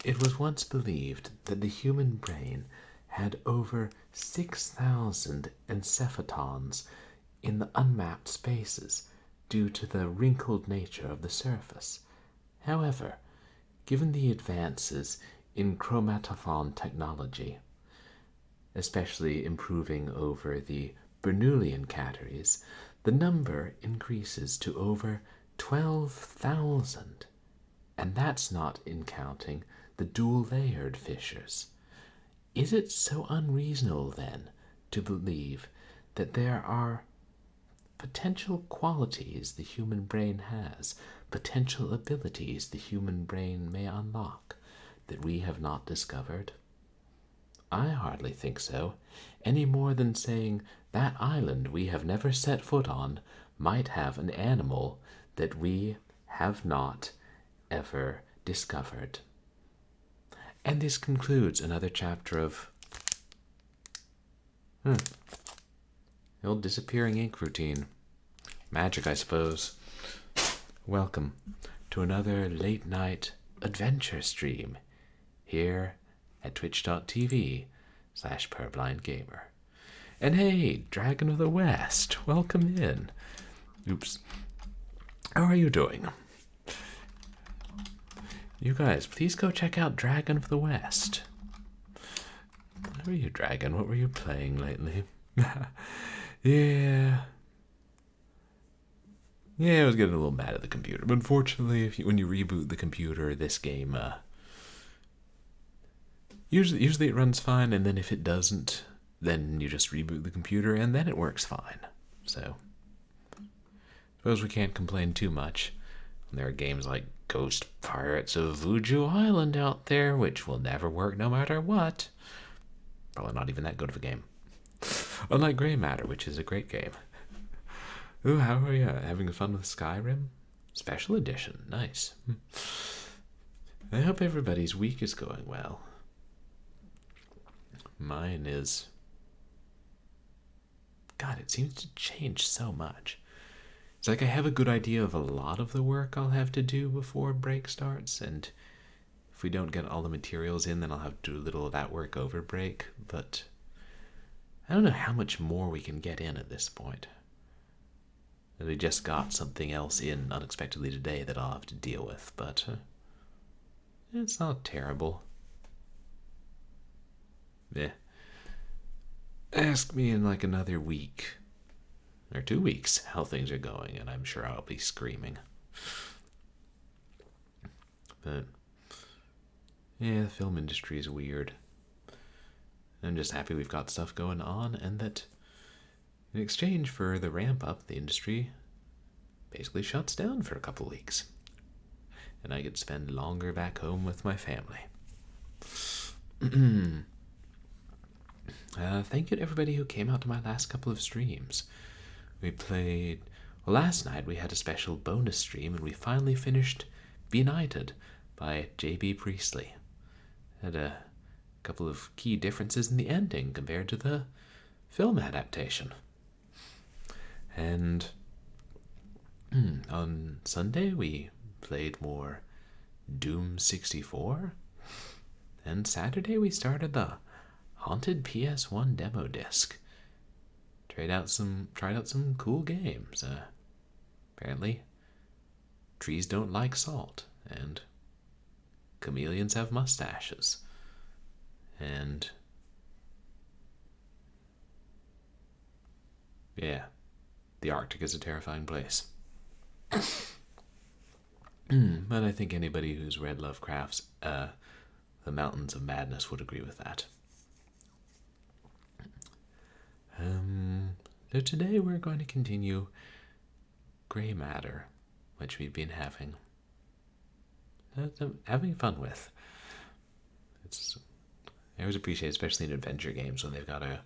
It was once believed that the human brain had over 6,000 encephatons in the unmapped spaces due to the wrinkled nature of the surface. However, given the advances in chromatophone technology, especially improving over the Bernoullian categories, the number increases to over 12,000. And that's not in counting the dual-layered fissures. Is it so unreasonable, then, to believe that there are potential qualities the human brain has, potential abilities the human brain may unlock, that we have not discovered? I hardly think so, any more than saying that island we have never set foot on might have an animal that we have not ever discovered. And this concludes another chapter of the old disappearing ink routine. Magic, I suppose. Welcome to another late night adventure stream here at twitch.tv/purblindgamer. And hey, Dragon of the West, welcome in. Oops. How are you doing? You guys, please go check out Dragon of the West. How are you, Dragon? What were you playing lately? Yeah, I was getting a little mad at the computer. But unfortunately, when you reboot the computer, this game, usually it runs fine, and then if it doesn't, then you just reboot the computer, and then it works fine. So, suppose we can't complain too much. There are games like Ghost Pirates of Vuju Island out there, which will never work no matter what. Probably not even that good of a game. Unlike Grey Matter, which is a great game. Ooh, how are you? Having fun with Skyrim? Special edition. Nice. I hope everybody's week is going well. Mine is... God, it seems to change so much. It's like I have a good idea of a lot of the work I'll have to do before break starts, and if we don't get all the materials in, then I'll have to do a little of that work over break, but I don't know how much more we can get in at this point. And we just got something else in unexpectedly today that I'll have to deal with, but it's not terrible. Yeah. Ask me in like another week or 2 weeks how things are going, and I'm sure I'll be screaming. But yeah, the film industry is weird. I'm just happy we've got stuff going on, and that in exchange for the ramp up, the industry basically shuts down for a couple weeks, and I get to spend longer back home with my family. Thank you to everybody who came out to my last couple of streams. We played... Well, last night we had a special bonus stream, and we finally finished Benighted by J.B. Priestley. Had a couple of key differences in the ending compared to the film adaptation. And on Sunday we played more Doom 64. And Saturday we started the Haunted PS1 demo disc. Tried out some cool games. Apparently, trees don't like salt, and chameleons have mustaches, and yeah, the Arctic is a terrifying place. But I think anybody who's read Lovecraft's The Mountains of Madness would agree with that. So today we're going to continue Grey Matter, which we've been having fun with. I always appreciate, especially in adventure games, when they've got a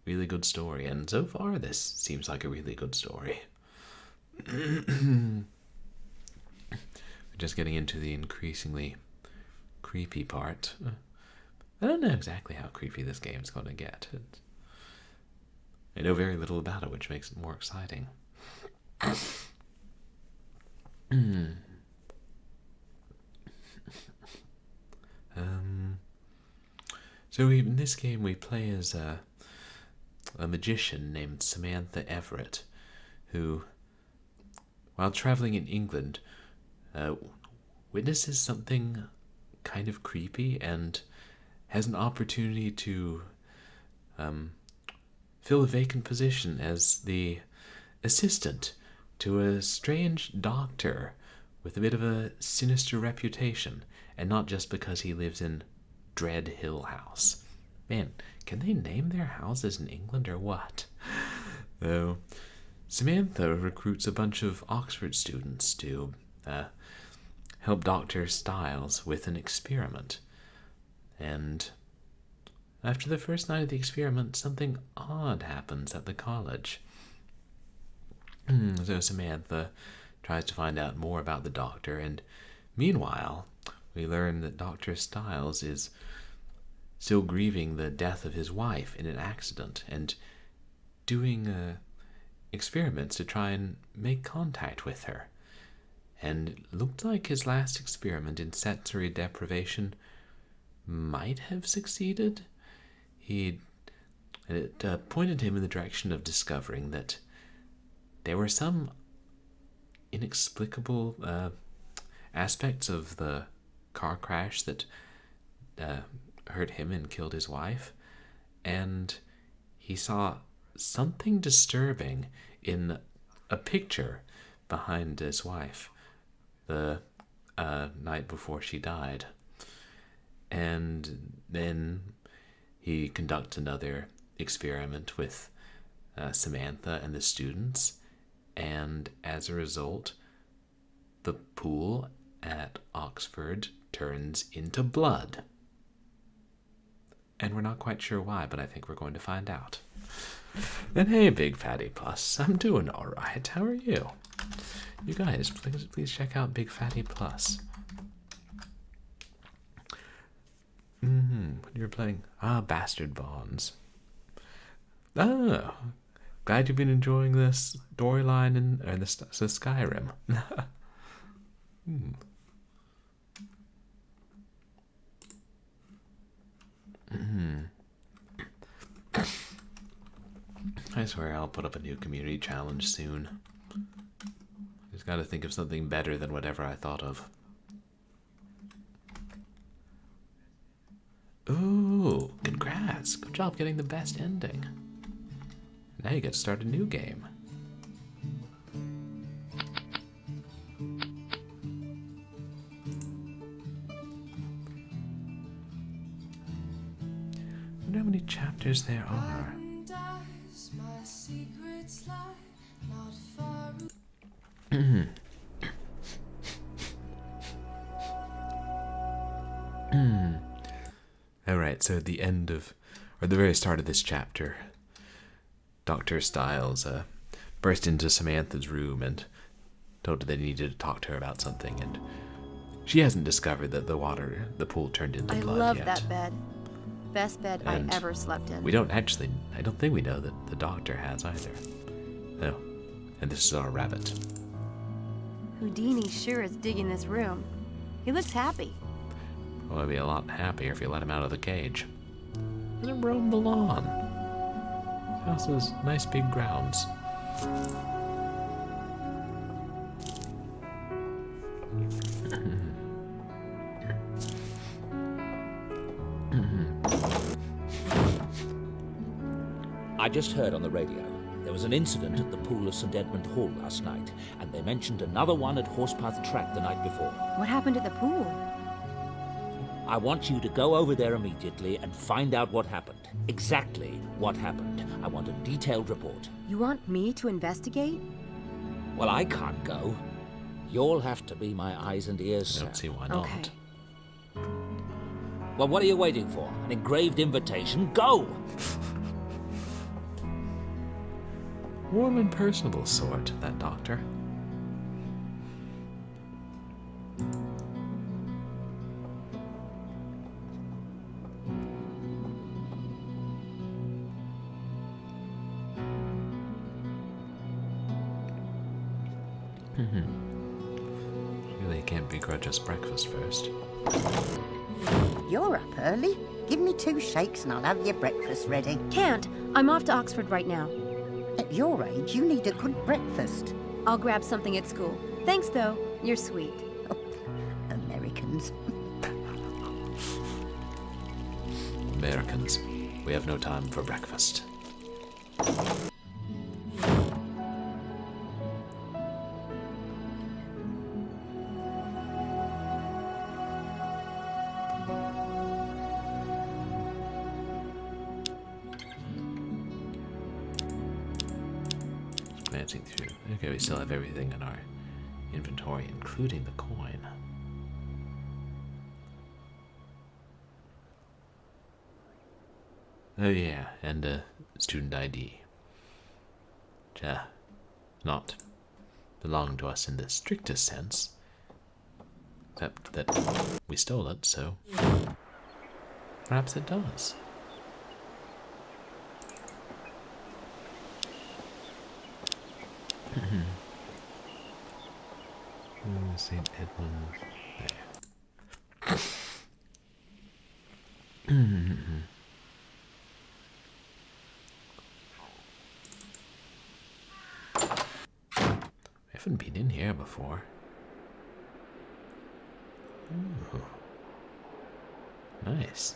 really good story, and so far this seems like a really good story. We're just getting into the increasingly creepy part. I don't know exactly how creepy this game's going to get. I know very little about it, which makes it more exciting. So in this game we play as a magician named Samantha Everett, who, while traveling in England, witnesses something kind of creepy and has an opportunity to fill a vacant position as the assistant to a strange doctor with a bit of a sinister reputation, and not just because he lives in Dread Hill House. Man, can they name their houses in England or what? Though Samantha recruits a bunch of Oxford students to help Dr. Styles with an experiment. And after the first night of the experiment, something odd happens at the college. So Samantha tries to find out more about the doctor, and meanwhile, we learn that Dr. Styles is still grieving the death of his wife in an accident and doing experiments to try and make contact with her. And it looked like his last experiment in sensory deprivation might have succeeded. It pointed him in the direction of discovering that there were some inexplicable aspects of the car crash that hurt him and killed his wife, and he saw something disturbing in a picture behind his wife the night before she died. And then he conducts another experiment with Samantha and the students, and as a result, the pool at Oxford turns into blood. And we're not quite sure why, but I think we're going to find out. And hey, Big Fatty Plus, I'm doing alright. How are you? You guys, please check out Big Fatty Plus. You're playing Bastard Bonds. Oh, glad you've been enjoying this storyline and the Skyrim. I swear I'll put up a new community challenge soon. Just gotta think of something better than whatever I thought of. Ooh, congrats. Good job getting the best ending. Now you get to start a new game. I wonder how many chapters there are. Alright, so at the end of, or the very start of this chapter, Dr. Styles burst into Samantha's room and told her they needed to talk to her about something, and she hasn't discovered that the pool turned into blood yet. I love that bed. Best bed I ever slept in. I don't think we know that the doctor has either. No. And this is our rabbit. Houdini sure is digging this room. He looks happy. Well, he'd be a lot happier if you let him out of the cage. Let him roam the lawn. House has nice big grounds. I just heard on the radio. There was an incident at the pool of St. Edmund Hall last night, and they mentioned another one at Horsepath Track the night before. What happened at the pool? I want you to go over there immediately and find out what happened. Exactly what happened. I want a detailed report. You want me to investigate? Well, I can't go. You'll have to be my eyes and ears, I sir. don't see why not. Okay. Well, what are you waiting for? An engraved invitation? Go! Warm and personable sort, that doctor. Really can't begrudge us breakfast first. You're up early. Give me 2 shakes and I'll have your breakfast ready. Can't. I'm off to Oxford right now. At your age, you need a good breakfast. I'll grab something at school. Thanks, though. You're sweet. Americans. Americans, we have no time for breakfast. Glancing through. Okay, we still have everything in our inventory, including the coin. Oh yeah, and a student ID. Which, not belong to us in the strictest sense. Except that we stole it, so perhaps it does. St. Edmund. There. I haven't been in here before. Ooh. Nice.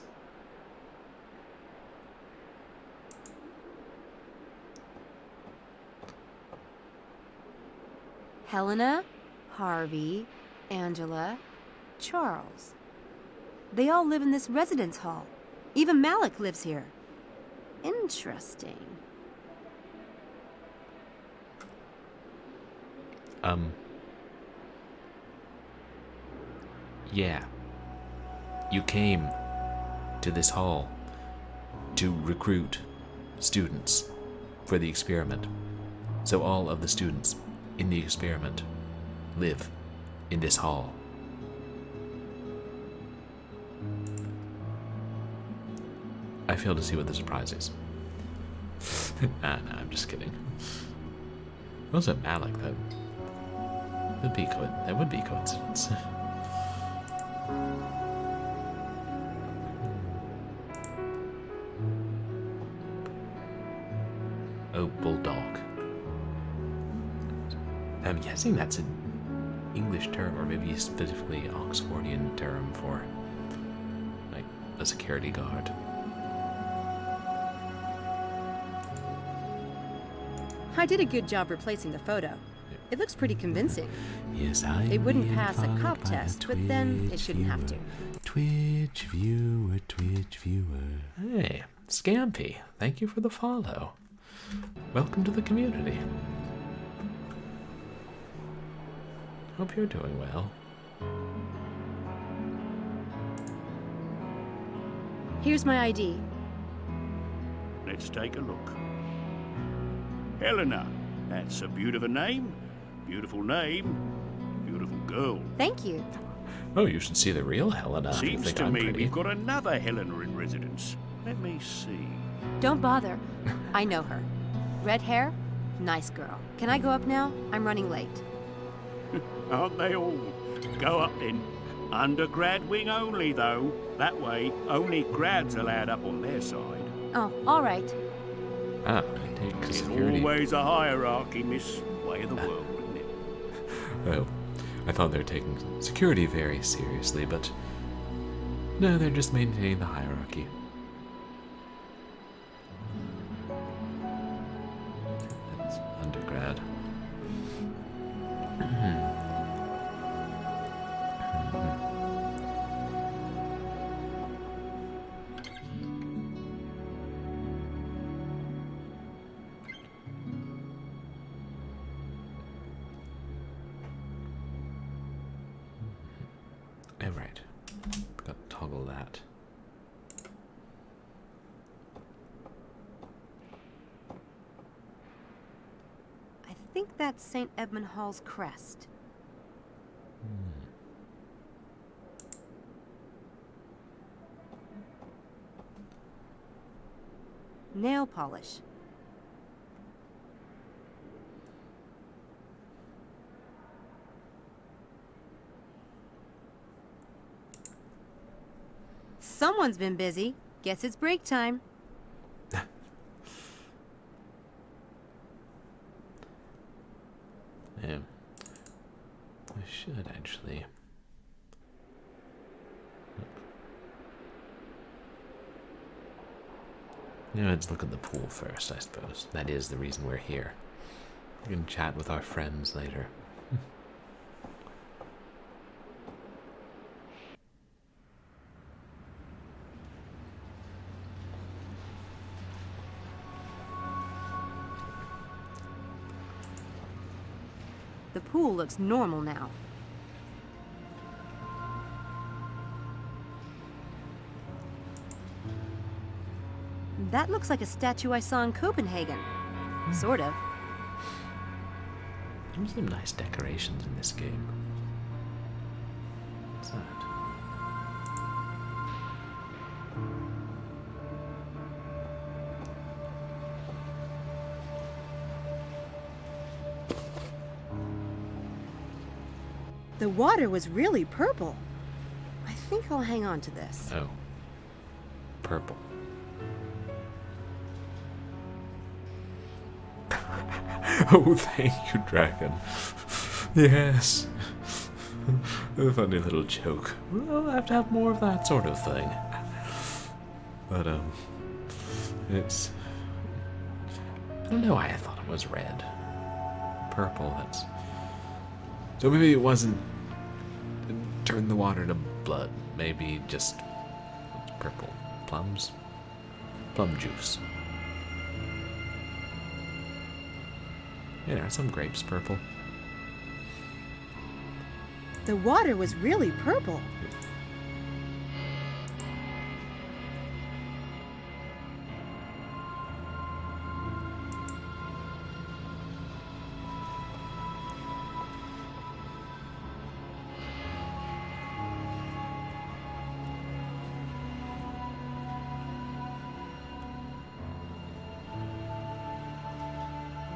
Helena, Harvey, Angela, Charles. They all live in this residence hall. Even Malik lives here. Interesting. Yeah. You came to this hall to recruit students for the experiment. So all of the students in the experiment live in this hall. I fail to see what the surprise is. No, I'm just kidding. Was it Malik? That would be coincidence. Oh, bulldog. I'm guessing that's an English term, or maybe specifically an Oxfordian term for, like, a security guard. I did a good job replacing the photo. It looks pretty convincing. Yes, I It wouldn't pass a cop test, but then it shouldn't have to. Twitch viewer, Twitch viewer. Hey, Scampy, thank you for the follow. Welcome to the community. Hope you're doing well. Here's my ID. Let's take a look. Helena, that's a beautiful name. Beautiful name. Beautiful girl. Thank you. Oh, you should see the real Helena. if you Seems think to I'm me pretty. we've got another Helena in residence. Let me see. Don't bother. I know her. Red hair? Nice girl. Can I go up now? I'm running late. Aren't they all? Go up then. Undergrad wing only, though. That way, only grads allowed up on their side. Oh, all right. Ah, I take There's security. always a hierarchy, miss. Way of the world, isn't it? Oh, I thought they were taking security very seriously, but no, they're just maintaining the hierarchy. That's undergrad. All right, got to toggle that. I think that's St. Edmund Hall's crest. Nail polish. Someone's been busy. Guess it's break time. Yeah. I should actually. Yeah, let's look at the pool first, I suppose. That is the reason we're here. We can chat with our friends later. The pool looks normal now. That looks like a statue I saw in Copenhagen. Sort of. There's some nice decorations in this game. What's that? The water was really purple. I think I'll hang on to this. Oh. Purple. Oh, thank you, dragon. Yes. A funny little joke. We'll have to have more of that sort of thing. But, it's... I don't know why I thought it was red. Purple, that's... So maybe it wasn't... Turn the water to blood. Maybe just... purple. Plums? Plum juice. Yeah, there are some grapes purple. The water was really purple.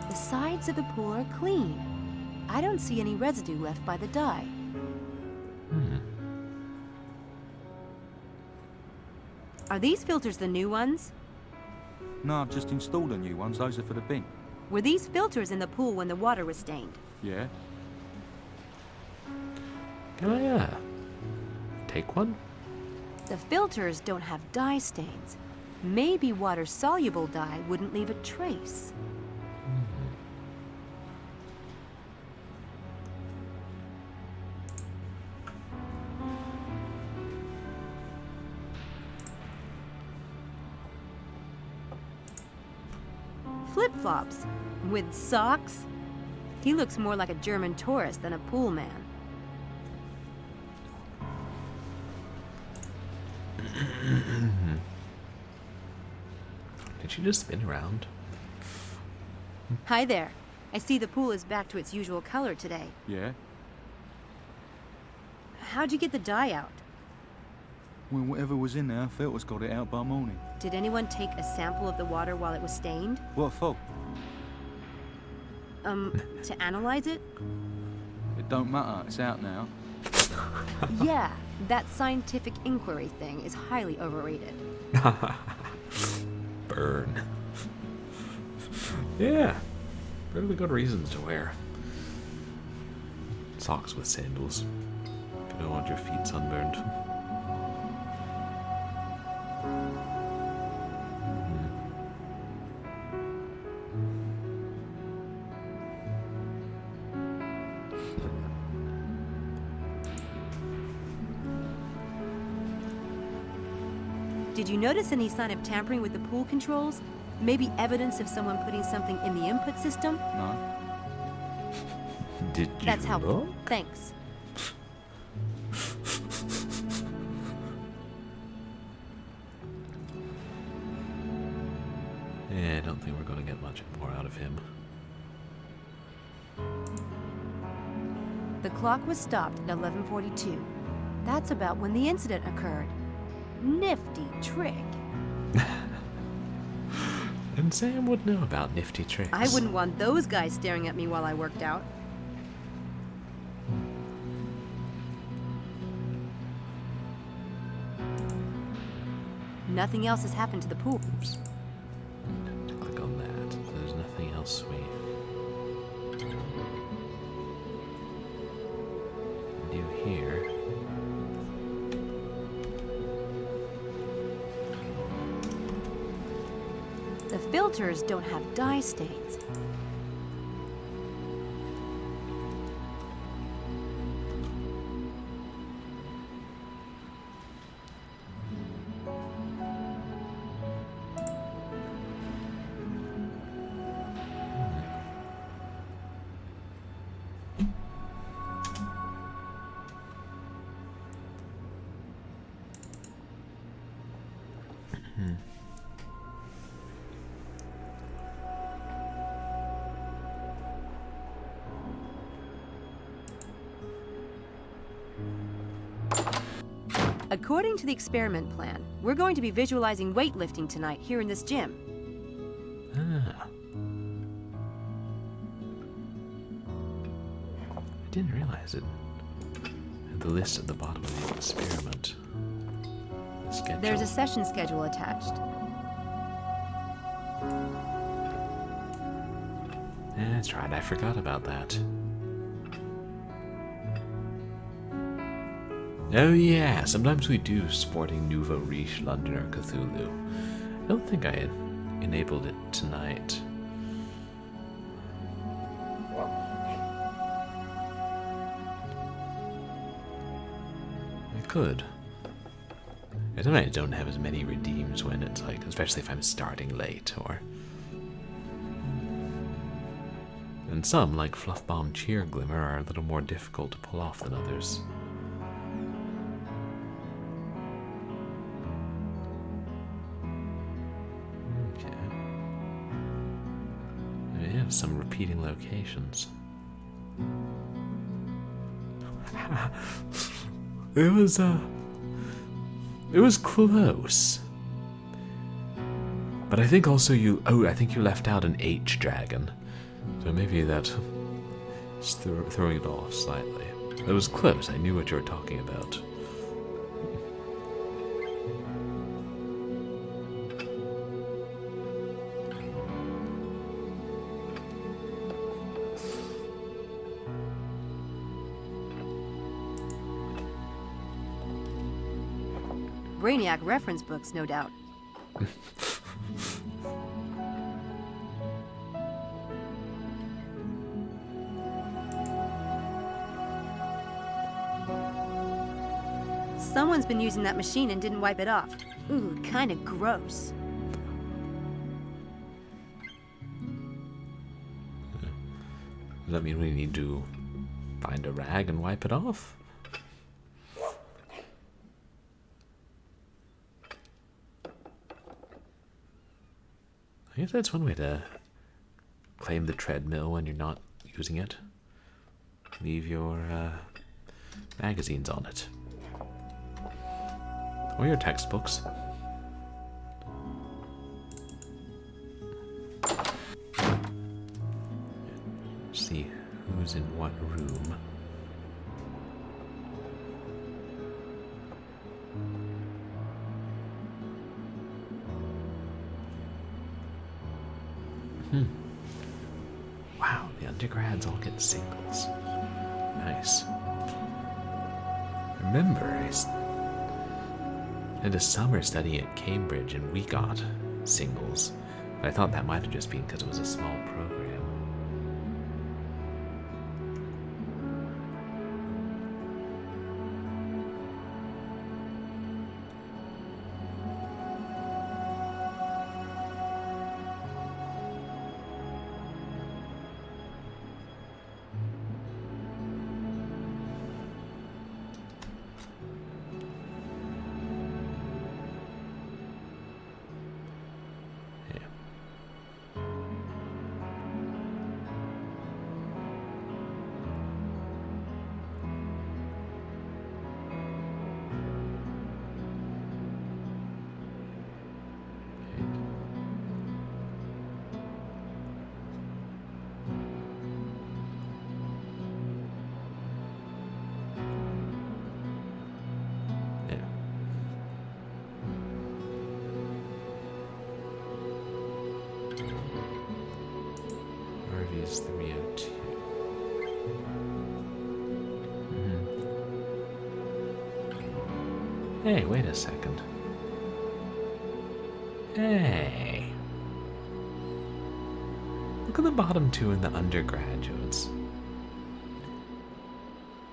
The sides of the pool are clean. I don't see any residue left by the dye. Are these filters the new ones? No, I've just installed the new ones. Those are for the bin. Were these filters in the pool when the water was stained? Yeah. Can I, take one? The filters don't have dye stains. Maybe water-soluble dye wouldn't leave a trace. Flip-flops. With socks? He looks more like a German tourist than a pool man. Did she just spin around? Hi there. I see the pool is back to its usual color today. Yeah? How'd you get the dye out? Well, whatever was in there, filters got it out by morning. Did anyone take a sample of the water while it was stained? What for? To analyze it? It don't matter. It's out now. Yeah, that scientific inquiry thing is highly overrated. Burn. Yeah. Really good reasons to wear socks with sandals if you don't want your feet sunburned. Did you notice any sign of tampering with the pool controls? Maybe evidence of someone putting something in the input system? No. Did you That's helpful. look? Thanks. Yeah, I don't think we're going to get much more out of him. The clock was stopped at 11:42. That's about when the incident occurred. Nifty trick. And Sam would know about nifty tricks. I wouldn't want those guys staring at me while I worked out. Nothing else has happened to the pool. Oops. Click on that. So there's nothing else we do here. The filters don't have dye stains. According to the experiment plan, we're going to be visualizing weightlifting tonight here in this gym. Ah. I didn't realize it. The list at the bottom of the experiment. The schedule. There's a session schedule attached. That's right, I forgot about that. Oh yeah, sometimes we do Sporting Nouveau Riche, London, or Cthulhu. I don't think I had enabled it tonight. I could. I sometimes don't have as many redeems when it's like, especially if I'm starting late, or... And some, like Fluff Bomb Cheer Glimmer, are a little more difficult to pull off than others. Some repeating locations. It was close. But I think also I think you left out an H dragon. So maybe that's throwing it off slightly. It was close, I knew what you were talking about. Brainiac reference books, no doubt. Someone's been using that machine and didn't wipe it off. Ooh, kinda gross. Does that mean we need to find a rag and wipe it off? I guess that's one way to claim the treadmill when you're not using it. Leave your magazines on it. Or your textbooks. See who's in what room. Wow, the undergrads all get singles. Nice. Remember, I did a summer study at Cambridge and we got singles. But I thought that might have just been because it was a small program. Hey, wait a second. Hey. Look at the bottom two in the undergraduates.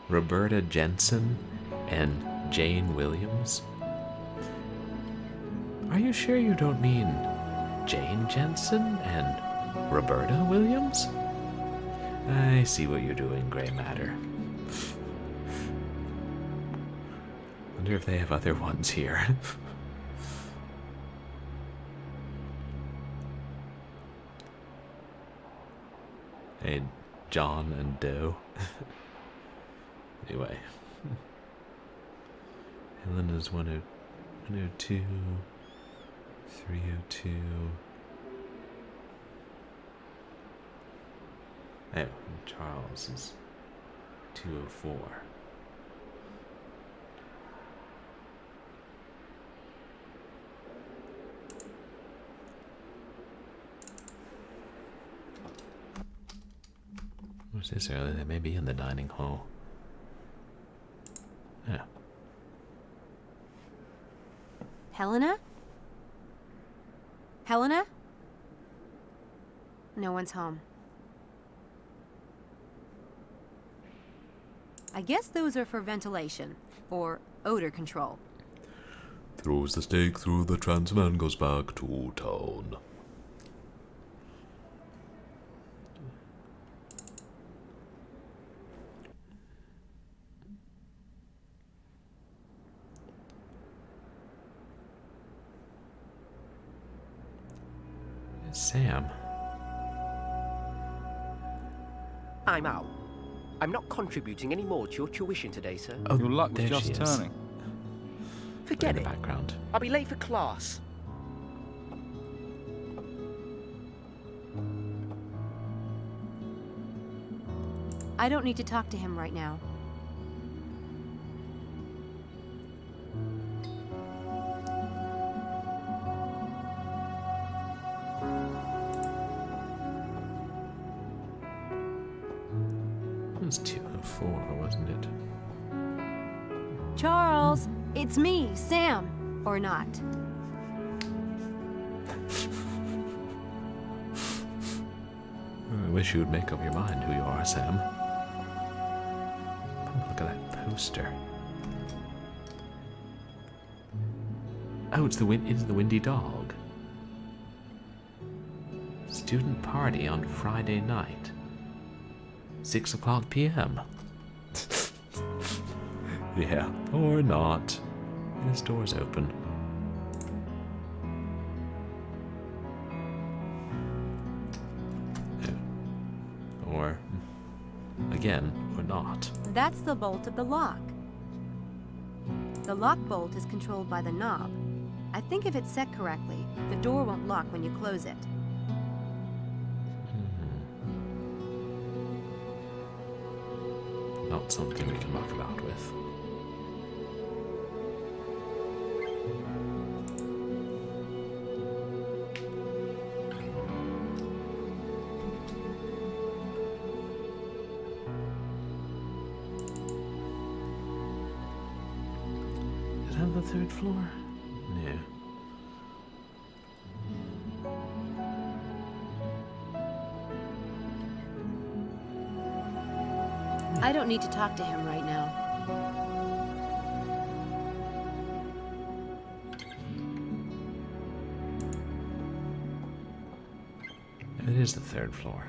Roberta Jensen and Jane Williams. Are you sure you don't mean Jane Jensen and Roberta Williams? I see what you're doing, Grey Matter. Wonder if they have other ones here. Hey, John and Doe. Anyway. Helena's 102, 302. Oh, and Charles is 204. What's this early? They may be in the dining hall. Yeah. Helena? Helena? No one's home. I guess those are for ventilation, or odor control. Throws the stake through the trans man, goes back to town. Sam. I'm out. I'm not contributing any more to your tuition today, sir. Oh, Your luck was there just she is. turning. Forget In it. the background. I'll be late for class. I don't need to talk to him right now. It was 204, wasn't it? Charles, it's me, Sam. Or not. I wish you would make up your mind who you are, Sam. Oh, look at that poster. Oh, it's the Windy Dog. Student party on Friday night. 6:00 p.m. Yeah, or not. This door's open. Or, again, or not. That's the bolt of the lock. The lock bolt is controlled by the knob. I think if it's set correctly, the door won't lock when you close it. Not something we can muck about with. Is that the third floor? No. I don't need to talk to him right now. It is the third floor.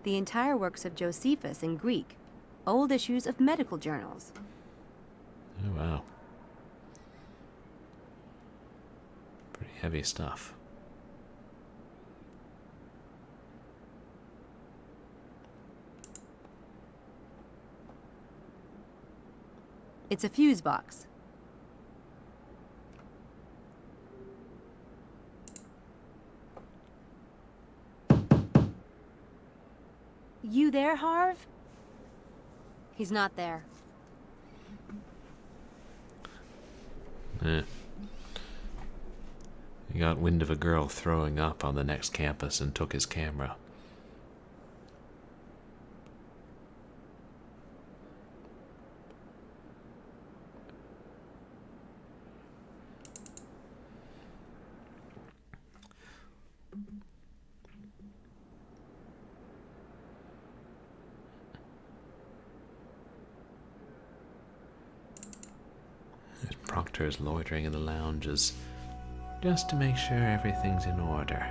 The entire works of Josephus in Greek, old issues of medical journals. Oh, wow. Pretty heavy stuff. It's a fuse box. You there, Harv? He's not there. He got wind of a girl throwing up on the next campus and took his camera. Proctor's loitering in the lounges just to make sure everything's in order.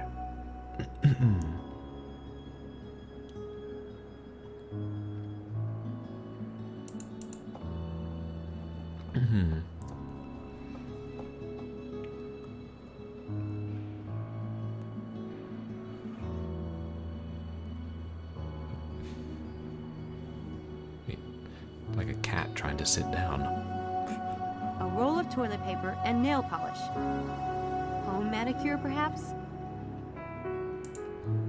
Like a cat trying to sit down. A roll of toilet paper and nail polish. Home manicure, perhaps?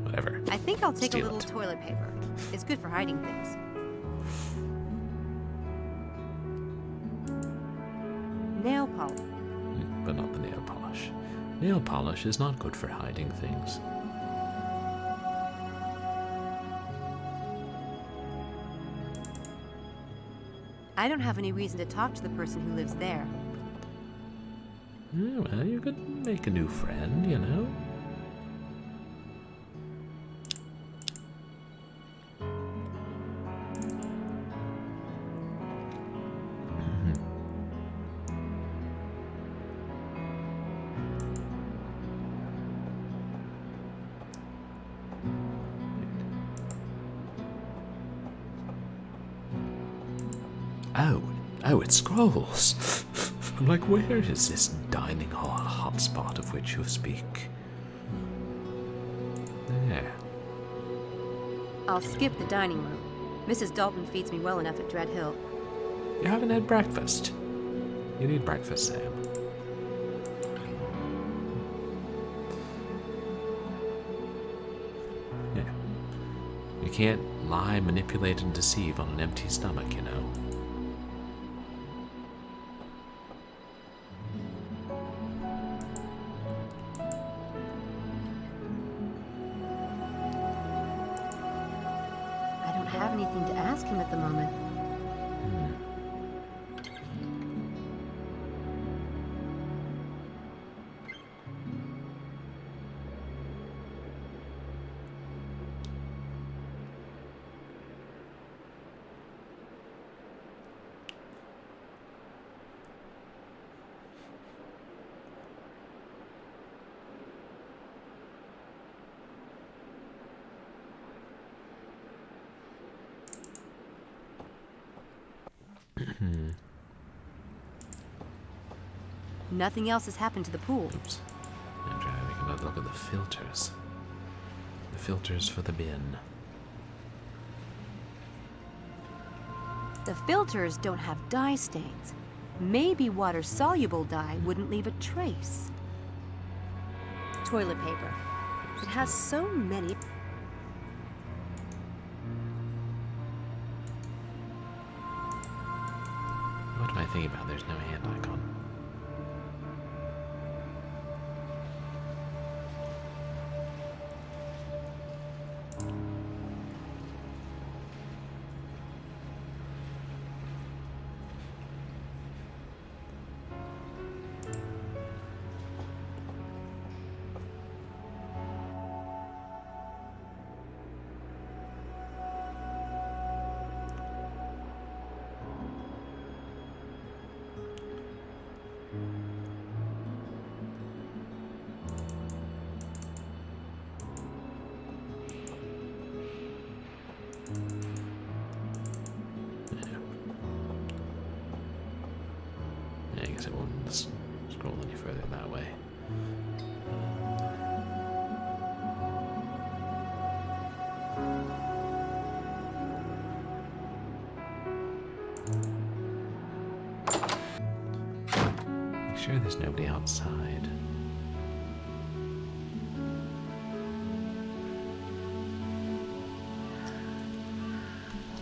Whatever. I think I'll take Steal a little it. toilet paper. It's good for hiding things. Nail polish. But not the nail polish. Nail polish is not good for hiding things. I don't have any reason to talk to the person who lives there. Yeah, well, you could make a new friend, you know? Oh, it scrolls. I'm like, where is this dining hall hotspot of which you speak? There. I'll skip the dining room. Mrs. Dalton feeds me well enough at Dread Hill. You haven't had breakfast. You need breakfast, Sam. Yeah. You can't lie, manipulate, and deceive on an empty stomach, you know. I don't have anything to ask him at the moment. Nothing else has happened to the pool. Oops. I'm trying to take another look at the filters. The filters for the bin. The filters don't have dye stains. Maybe water-soluble dye wouldn't leave a trace. Toilet paper. It has so many... What am I thinking about? There's no hand icon. Yeah, I guess it won't scroll any further that way. Make sure there's nobody outside.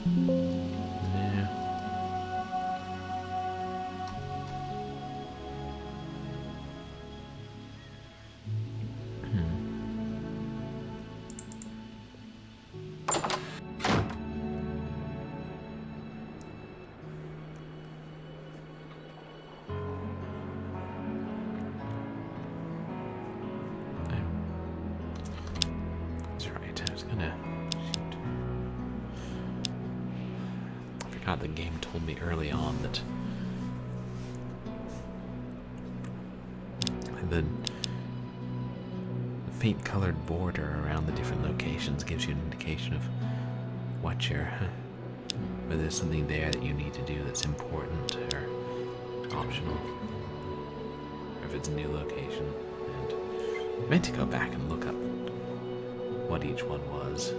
Yeah. was gonna... Shoot. I forgot the game told me early on that the faint colored border around the different locations gives you an indication of what you're... whether there's something there that you need to do that's important or optional, or if it's a new location. And I meant to go back and look up what each one was.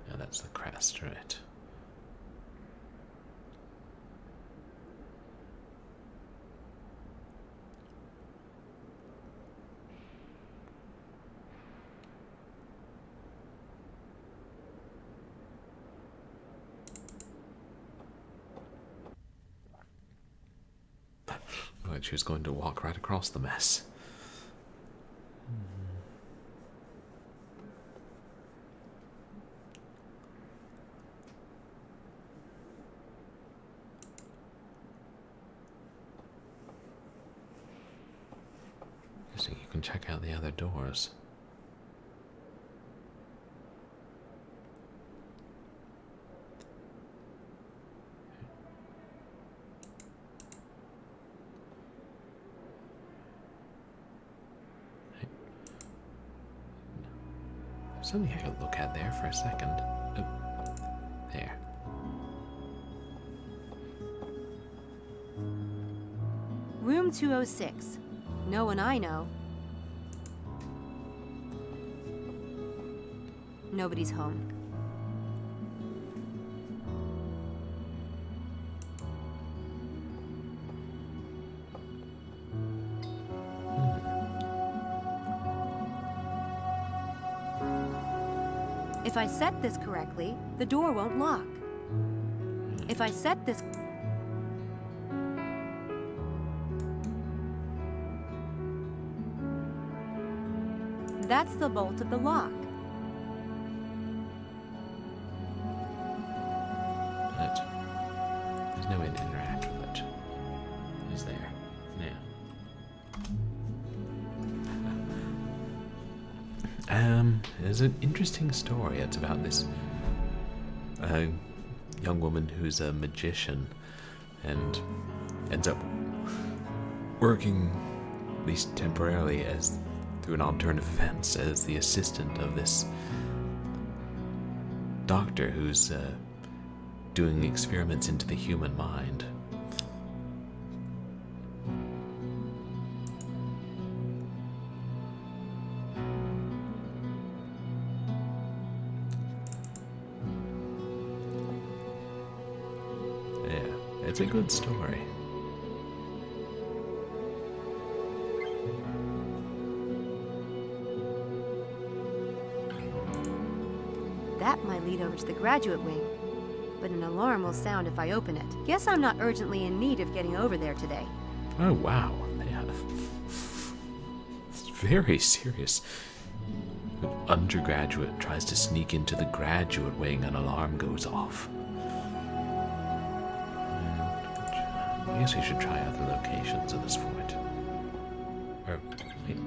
Yeah, that's the crest, right? Like she was going to walk right across the mess. So you can check out the other doors. Something I could look at there for a second. Oh, there. Room 206. No one I know. Nobody's home. If I set this correctly, the door won't lock. If I set this... That's the bolt of the lock. But there's no way to interact with it. Is there? Yeah. There's an interesting story. It's about this young woman who's a magician and ends up working, at least temporarily, as through an odd turn of events, as the assistant of this doctor who's doing experiments into the human mind. Yeah, it's a good story. That might lead over to the graduate wing, but an alarm will sound if I open it. Guess I'm not urgently in need of getting over there today. Oh, wow. Yeah. It's very serious. An undergraduate tries to sneak into the graduate wing, an alarm goes off. I guess we should try other locations at this point. Or, wait.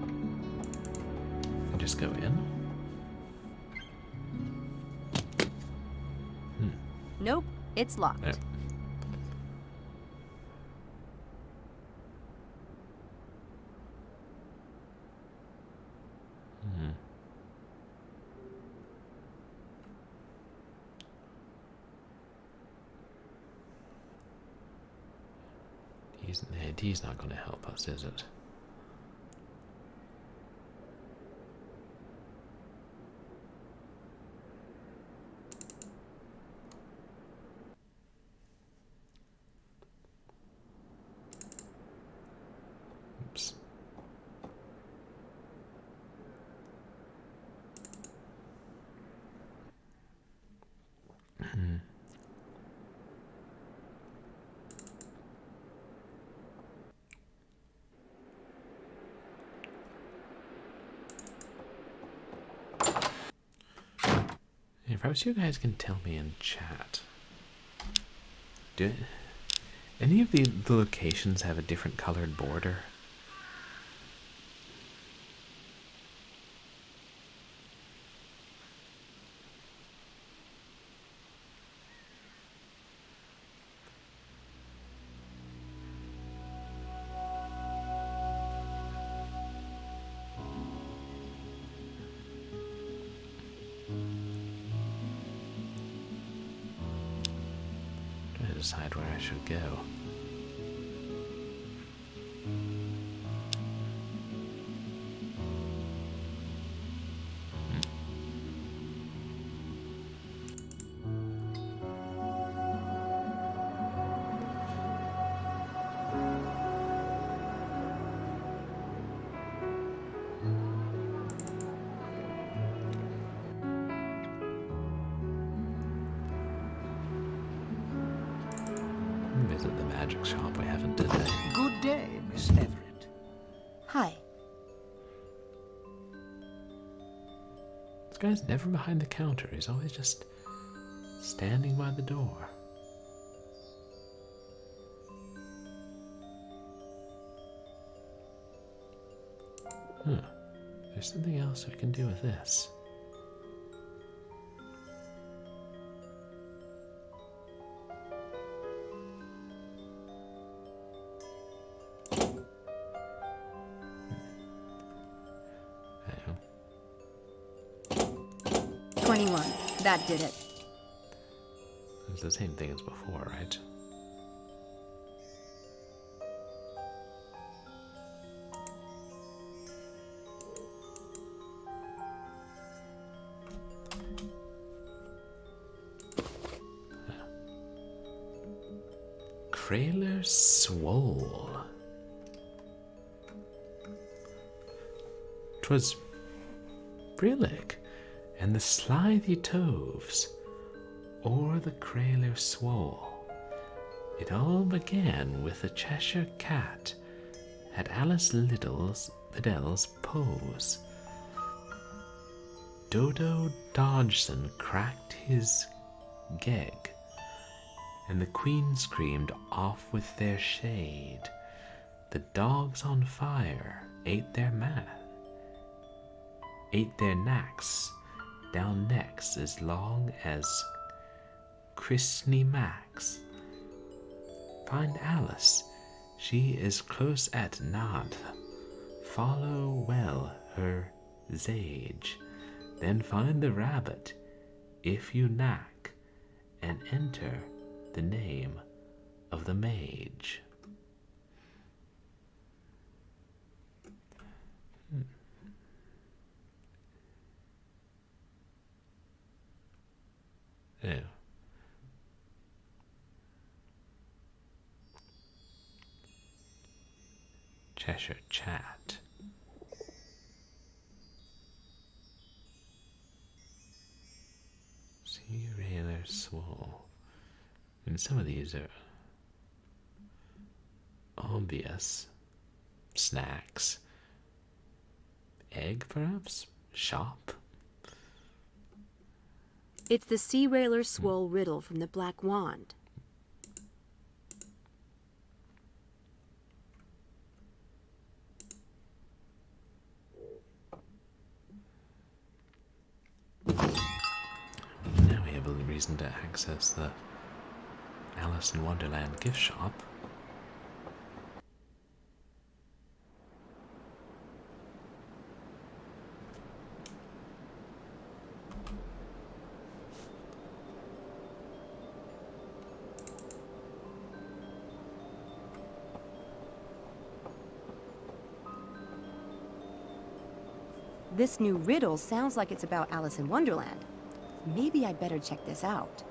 Just go in? Nope, it's locked. No. He's not going to help us, is it? perhaps you guys can tell me in chat. Do any of the locations have a different colored border? Decide where I should go. Visit the magic shop we haven't today. Good day, Miss Everett. Hi. This guy's never behind the counter. He's always just standing by the door. There's something else we can do with this. That did it. It's the same thing as before, right? Crailer Swoll. 'Twas brillig, and the slithy toves o'er the Crailer Swoll. It all began with a Cheshire cat at Alice Liddell's pose. Dodo Dodgson cracked his geg, and the queen screamed off with their shade. The dogs on fire ate their knacks down necks as long as Christney Max. Find Alice, she is close at Nad. Follow well her zage. Then find the rabbit, if you knack, and enter the name of the mage. Oh. Cheshire Chat. Crailer Swoll. And some of these are obvious. Snacks. Egg, perhaps? Shop? It's the Crailer Swoll riddle from the Black Wand. Now we have a reason to access the Alice in Wonderland gift shop. This new riddle sounds like it's about Alice in Wonderland. Maybe I'd better check this out.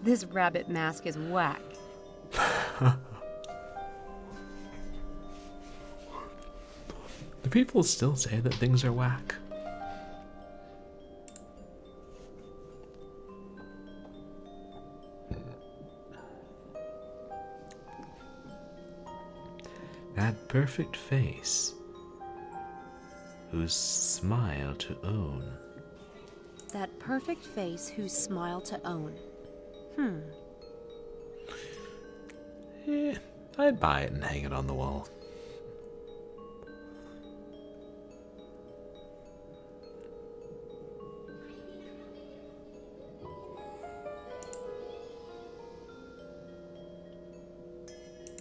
This rabbit mask is whack. Do people still say that things are whack? That perfect face, whose smile to own. That perfect face whose smile to own. I'd buy it and hang it on the wall.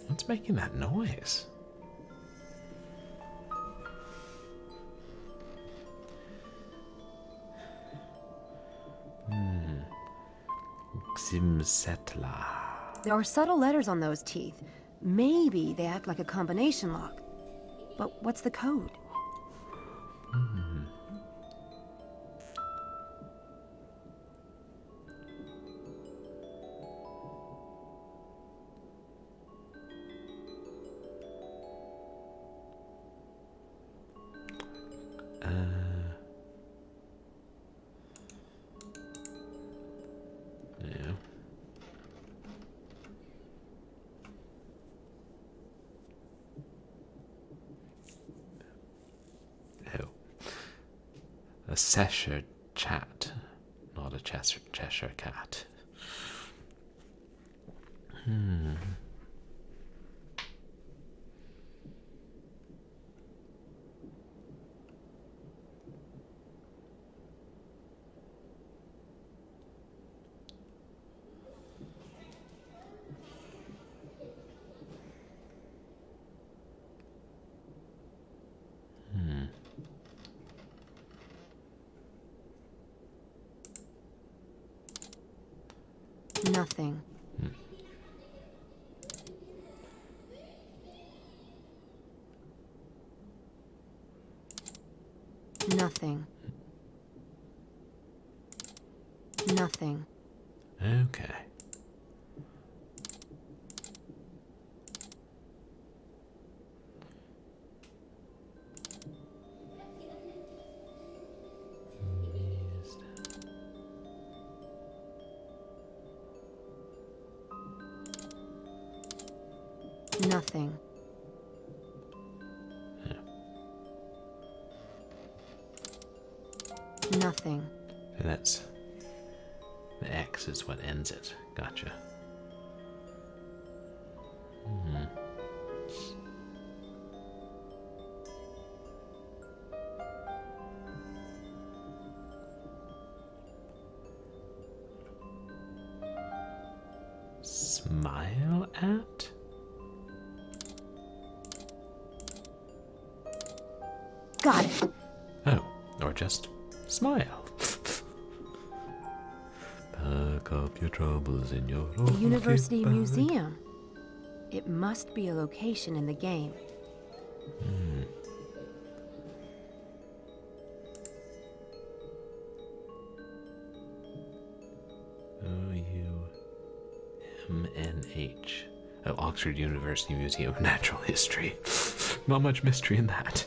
What's making that noise? Ximsetla. There are subtle letters on those teeth. Maybe they act like a combination lock. But what's the code? Yeah. Oh. A Cheshire chat, not a Cheshire cat. Nothing. Nothing. Nothing. Okay. Nothing. Nothing. And that's the X is what ends it. Gotcha. Smile at? Got it. Oh, or just smile. Pack up your troubles in your The University bag. Museum. It must be a location in the game. OUMNH. Oh, Oxford University Museum of Natural History. Not much mystery in that.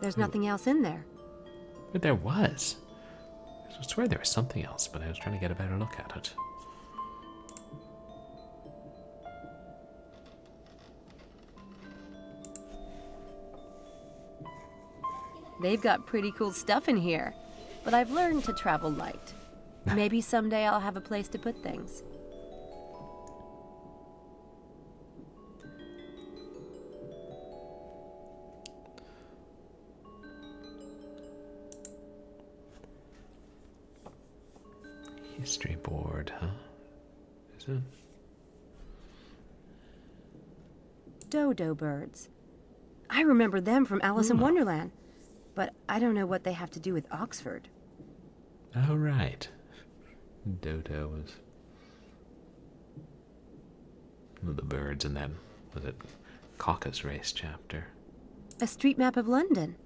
There's nothing else in there. But there was. I swear there was something else, but I was trying to get a better look at it. They've got pretty cool stuff in here, but I've learned to travel light. Maybe someday I'll have a place to put things. History board, huh? Is it? Dodo birds. I remember them from Alice in Wonderland, but I don't know what they have to do with Oxford. Oh, right. Dodo was one of the birds in that, was it Caucus Race chapter? A street map of London.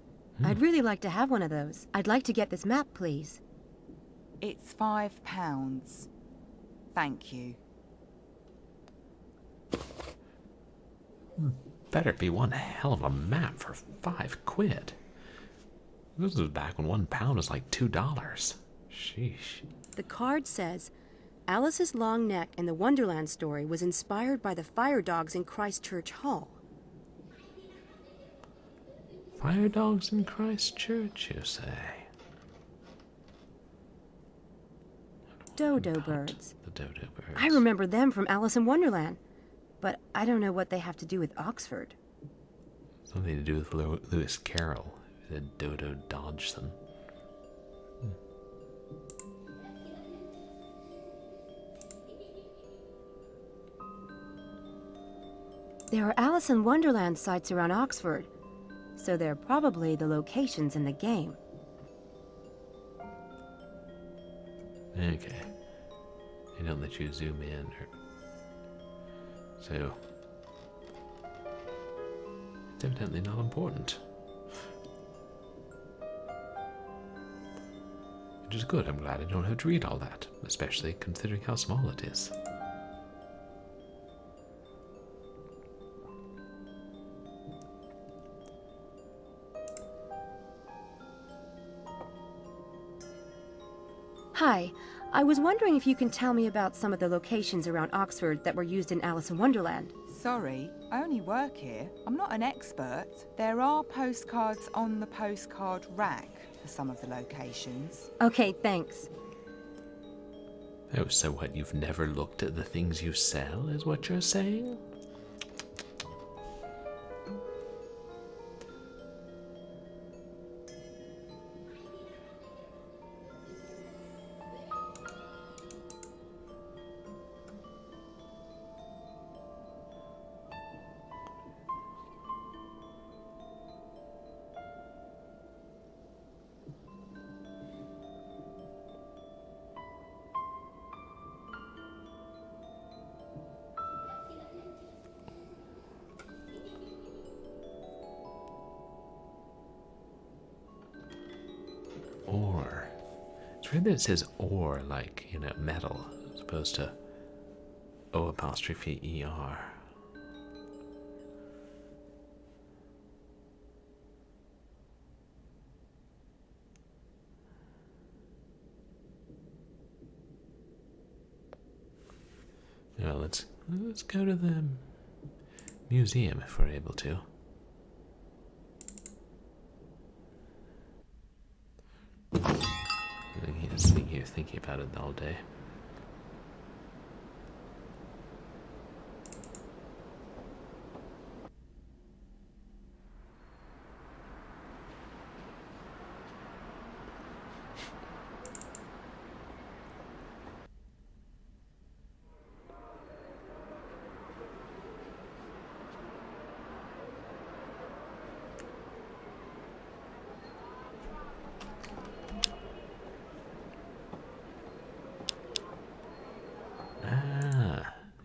I'd really like to have one of those. I'd like to get this map, please. It's £5. Thank you. Better be one hell of a map for £5. This was back when £1 was like $2. Sheesh. The card says, Alice's long neck in the Wonderland story was inspired by the fire dogs in Christchurch Hall. Fire dogs in Christchurch, you say? Dodo birds. The dodo birds. I remember them from Alice in Wonderland, but I don't know what they have to do with Oxford. Something to do with Lewis Carroll. The dodo dodged them. There are Alice in Wonderland sites around Oxford, so they're probably the locations in the game. Okay. They don't let you zoom in. So, it's evidently not important. Which is good. I'm glad I don't have to read all that, especially considering how small it is. Hi, I was wondering if you can tell me about some of the locations around Oxford that were used in Alice in Wonderland. Sorry, I only work here. I'm not an expert. There are postcards on the postcard rack for some of the locations. Okay, thanks. Oh, so what, you've never looked at the things you sell, is what you're saying? Ore. It's weird that it says ore, like, you know, metal, as opposed to O''ER. Well, let's go to the museum if we're able to. Sitting here thinking about it all day.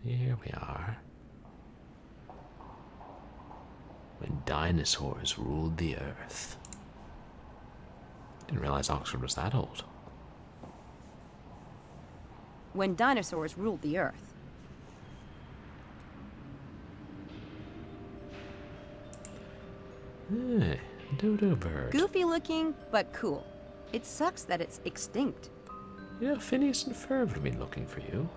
Here we are. When dinosaurs ruled the earth. Didn't realize Oxford was that old. When dinosaurs ruled the earth. Hey, dodo bird. Goofy looking, but cool. It sucks that it's extinct. You know, Phineas and Ferb have been looking for you.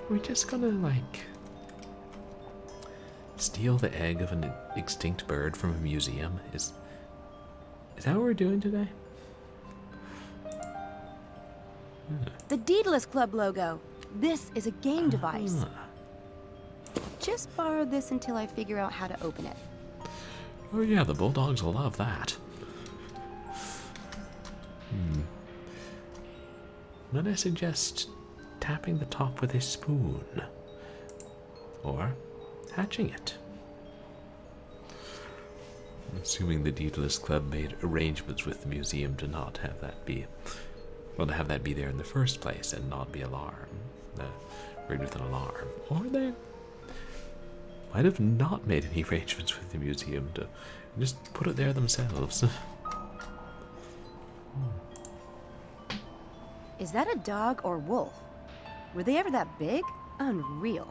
We're just gonna, like, steal the egg of an extinct bird from a museum? Is that what we're doing today? The Deadalus Club logo. This is a game device. Just borrow this until I figure out how to open it. Oh yeah, the bulldogs will love that. Might I suggest tapping the top with a spoon? Or hatching it? I'm assuming the Deadalus Club made arrangements with the museum to not have that be... Well, to have that be there in the first place and not be rigged with an alarm. Or they might have not made any arrangements with the museum to just put it there themselves. Is that a dog or wolf? Were they ever that big? Unreal.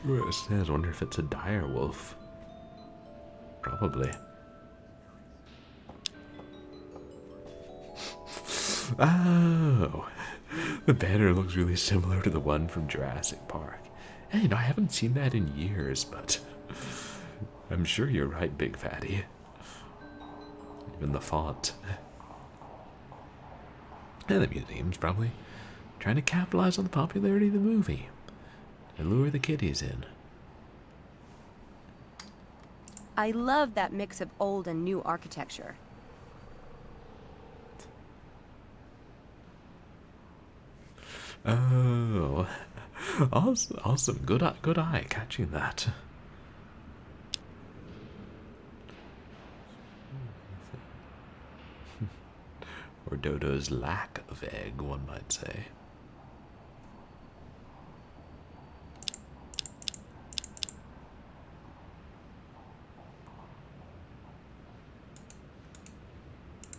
I wonder if it's a dire wolf. Probably. Oh, the banner looks really similar to the one from Jurassic Park. Hey, I haven't seen that in years, but I'm sure you're right, Big Fatty. Even the font. And the museum's probably trying to capitalize on the popularity of the movie and lure the kiddies in. I love that mix of old and new architecture. Oh, awesome. Good eye catching that. Or Dodo's lack of egg, one might say.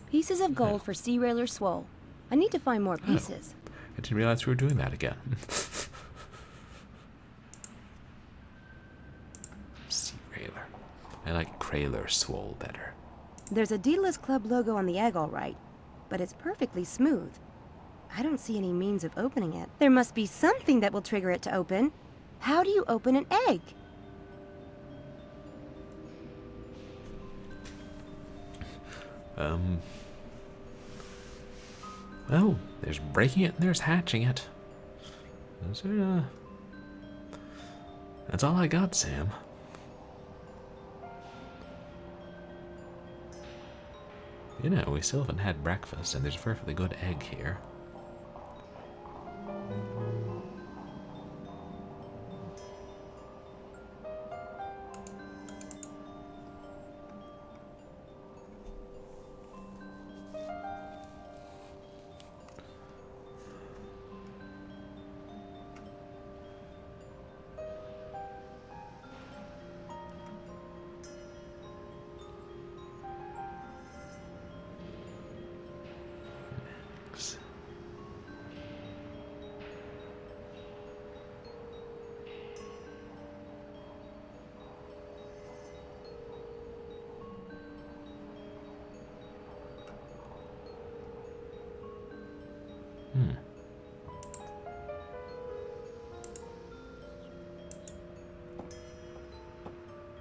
Pieces of gold for Crailer Swoll. I need to find more pieces. I didn't realize we were doing that again. Crailer. I like Crailer Swoll better. There's a Deadalus Club logo on the egg, all right, but it's perfectly smooth. I don't see any means of opening it. There must be something that will trigger it to open. How do you open an egg? Well, there's breaking it and there's hatching it. That's all I got, Sam. You know, we still haven't had breakfast, and there's a perfectly good egg here.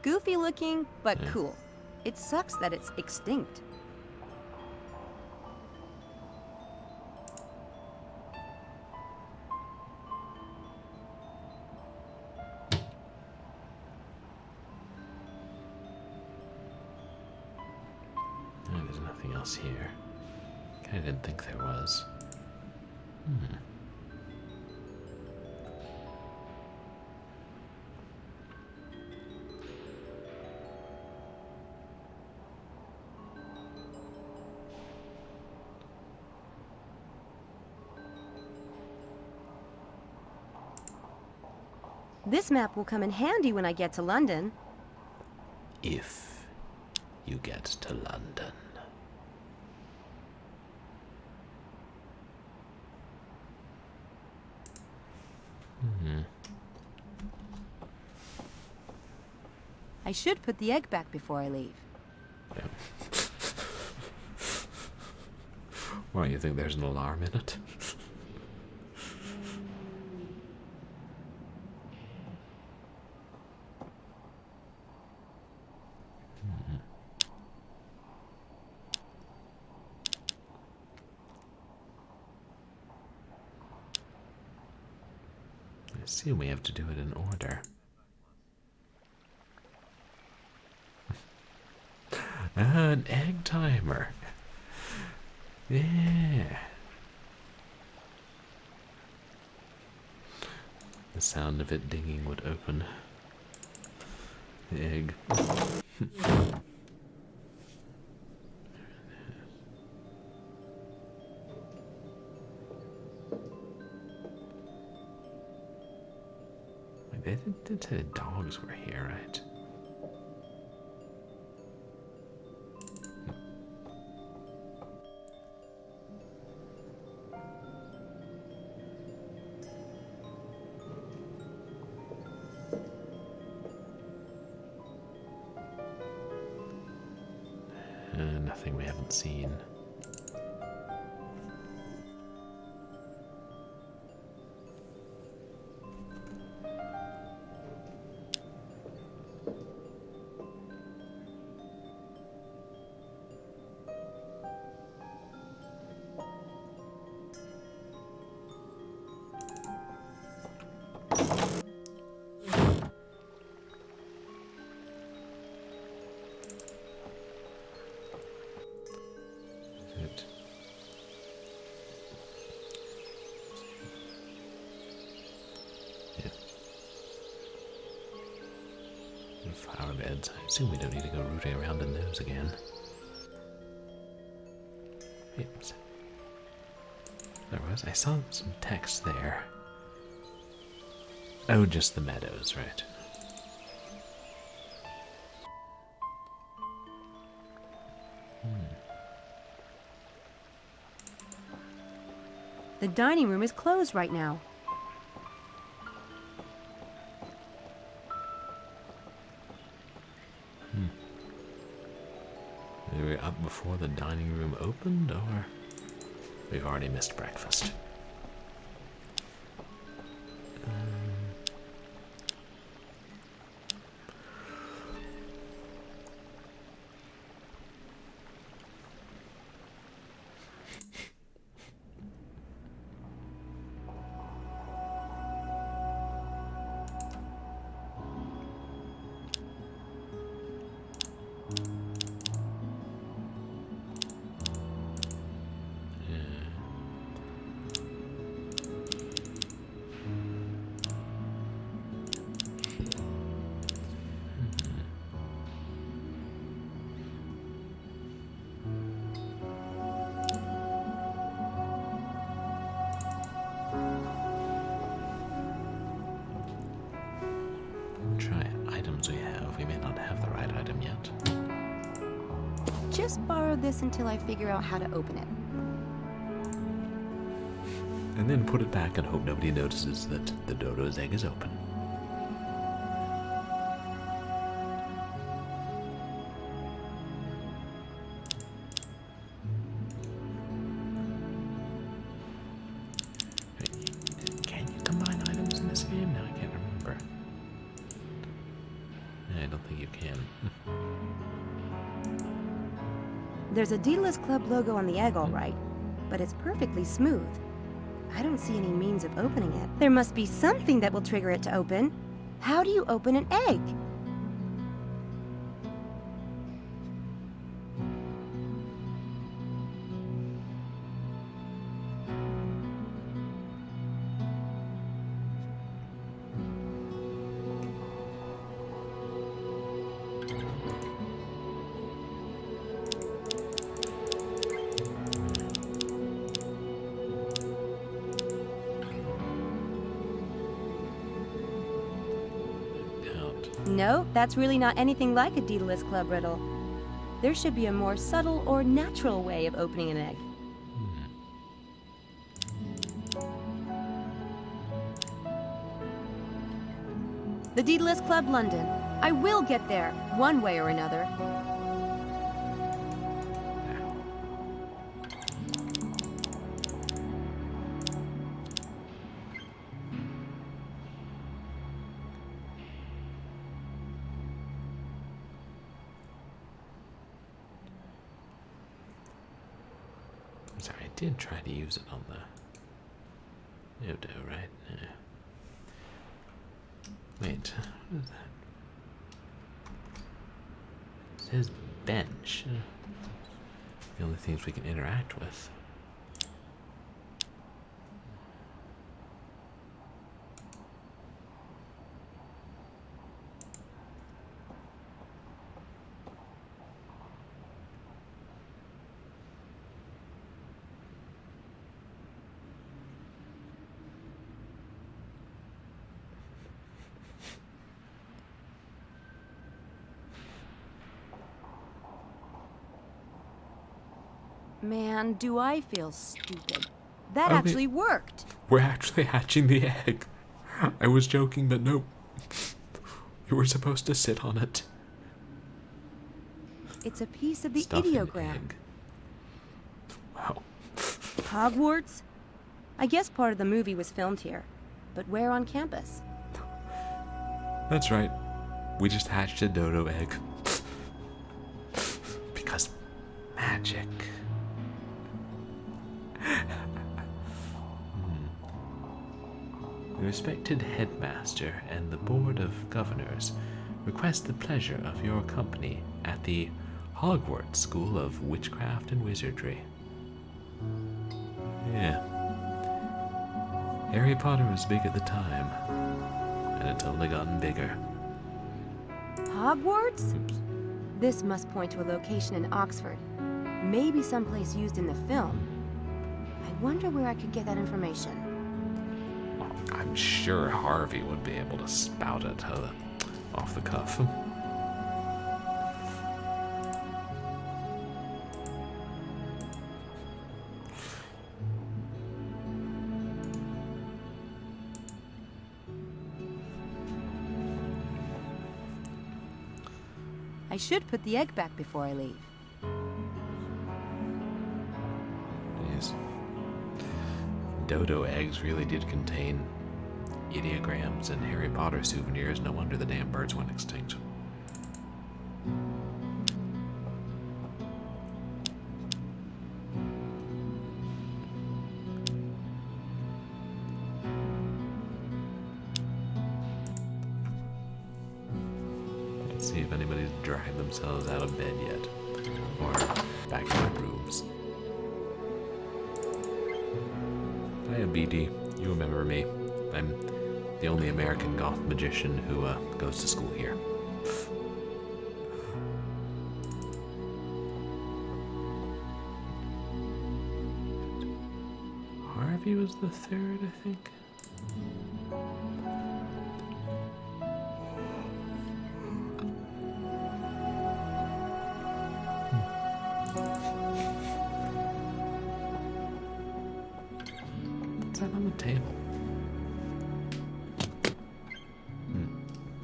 Goofy looking, but cool. It sucks that it's extinct. Oh, there's nothing else here. I didn't think there was. This map will come in handy when I get to London. If you get to London. I should put the egg back before I leave. Yeah. Why, you think there's an alarm in it? I assume we have to do it in order. An egg timer. Yeah. The sound of it dinging would open the egg. They did say the dogs were here, right? seen. Flower beds. I assume we don't need to go rooting around in those again. Oops. I saw some text there. Oh, just the meadows, right. The dining room is closed right now. Were we up before the dining room opened, or we've already missed breakfast? Try items we have. We may not have the right item yet. Just borrow this until I figure out how to open it. And then put it back and hope nobody notices that the dodo's egg is open. Can you combine items in this game? Now I can't remember. I don't think you can. There's a Deadalus Club logo on the egg, all right, but it's perfectly smooth. I don't see any means of opening it. There must be something that will trigger it to open. How do you open an egg? No, that's really not anything like a Deadalus Club riddle. There should be a more subtle or natural way of opening an egg. The Deadalus Club, London. I will get there, one way or another. Sorry, I did try to use it on the dodo, right? Yeah. Wait, what is that? It says bench. The only things we can interact with. Man, do I feel stupid. That Okay. actually worked. We're actually hatching the egg. I was joking, but nope. You were supposed to sit on it. It's a piece of the Stuff an ideogram. egg. Hogwarts? I guess part of the movie was filmed here. But where on campus? That's right. We just hatched a dodo egg. Because magic. The respected headmaster and the board of governors request the pleasure of your company at the Hogwarts School of Witchcraft and Wizardry. Yeah. Harry Potter was big at the time, and it's only gotten bigger. Hogwarts? Oops. This must point to a location in Oxford. Maybe someplace used in the film. I wonder where I could get that information. I'm sure Harvey would be able to spout it off the cuff. I should put the egg back before I leave. Jeez. Dodo eggs really did contain ideograms and Harry Potter souvenirs. No wonder the damn birds went extinct. Let's see if anybody's dragged themselves out of bed yet, or back in their rooms. Hiya, BD. You remember me. I'm the only American goth magician who goes to school here. Harvey was the third, I think. What's that on the table?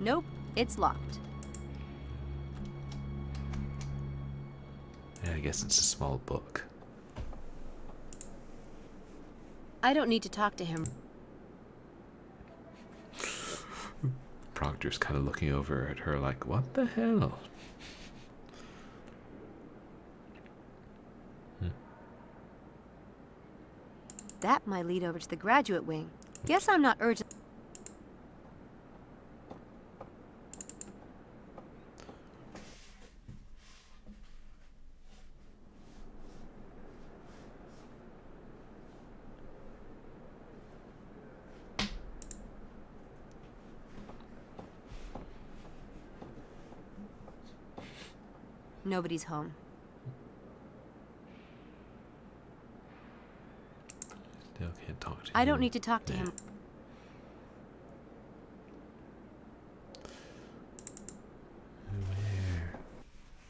Nope, it's locked. Yeah, I guess it's a small book. I don't need to talk to him. Proctor's kind of looking over at her like, what the hell? That might lead over to the graduate wing. Guess I'm not urgent. Nobody's home. Still can't talk to him. I don't need to talk to him.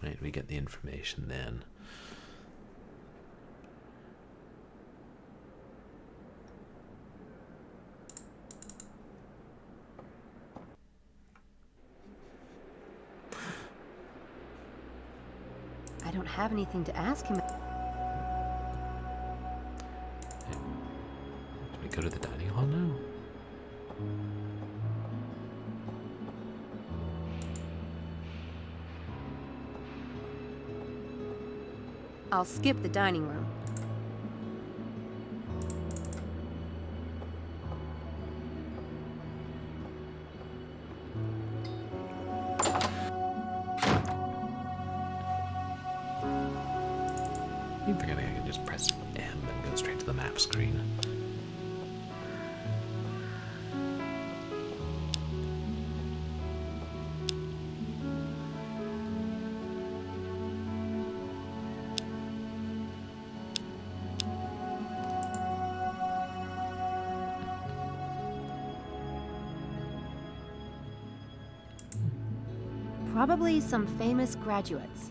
Where might we get the information then? I don't have anything to ask him. Should we go to the dining hall now? I'll skip the dining room. I'm forgetting I can just press M and go straight to the map screen. Probably some famous graduates.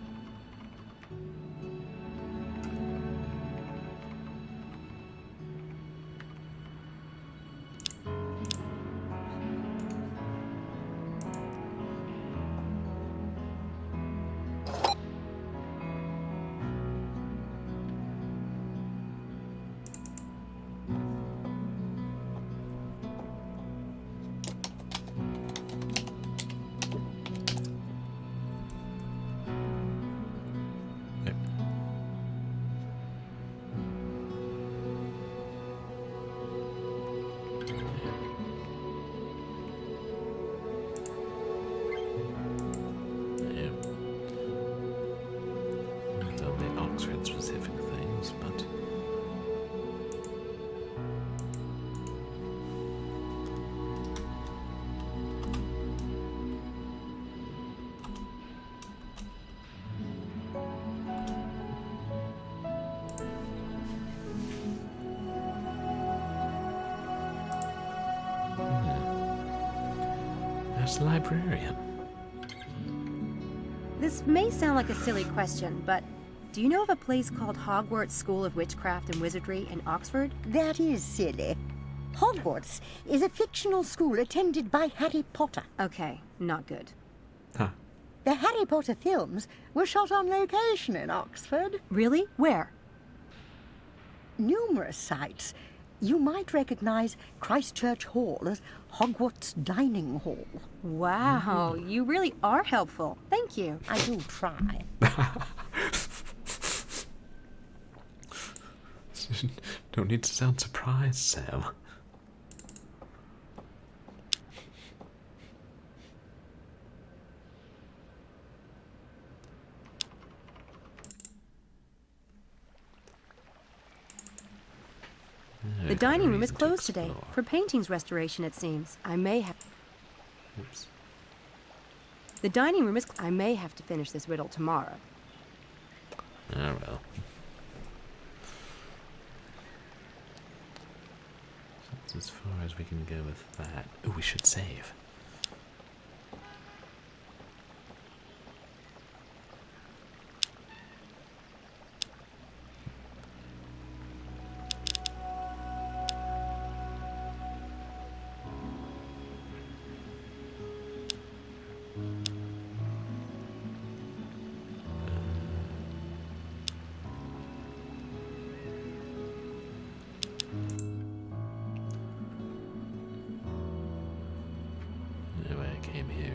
Where's the librarian? This may sound like a silly question, but do you know of a place called Hogwarts School of Witchcraft and Wizardry in Oxford? That is silly. Hogwarts is a fictional school attended by Harry Potter. Okay, not good. Huh. The Harry Potter films were shot on location in Oxford. Really? Where? Numerous sites. You might recognise Christchurch Hall as Hogwarts Dining Hall. Wow, you really are helpful. Thank you. I do try. Don't need to sound surprised, Sam. The dining room is closed today for paintings restoration, it seems. I may have... Oops. The dining room is... I may have to finish this riddle tomorrow. Oh well. That's as far as we can go with that. Oh, we should save. Anyway, I came here.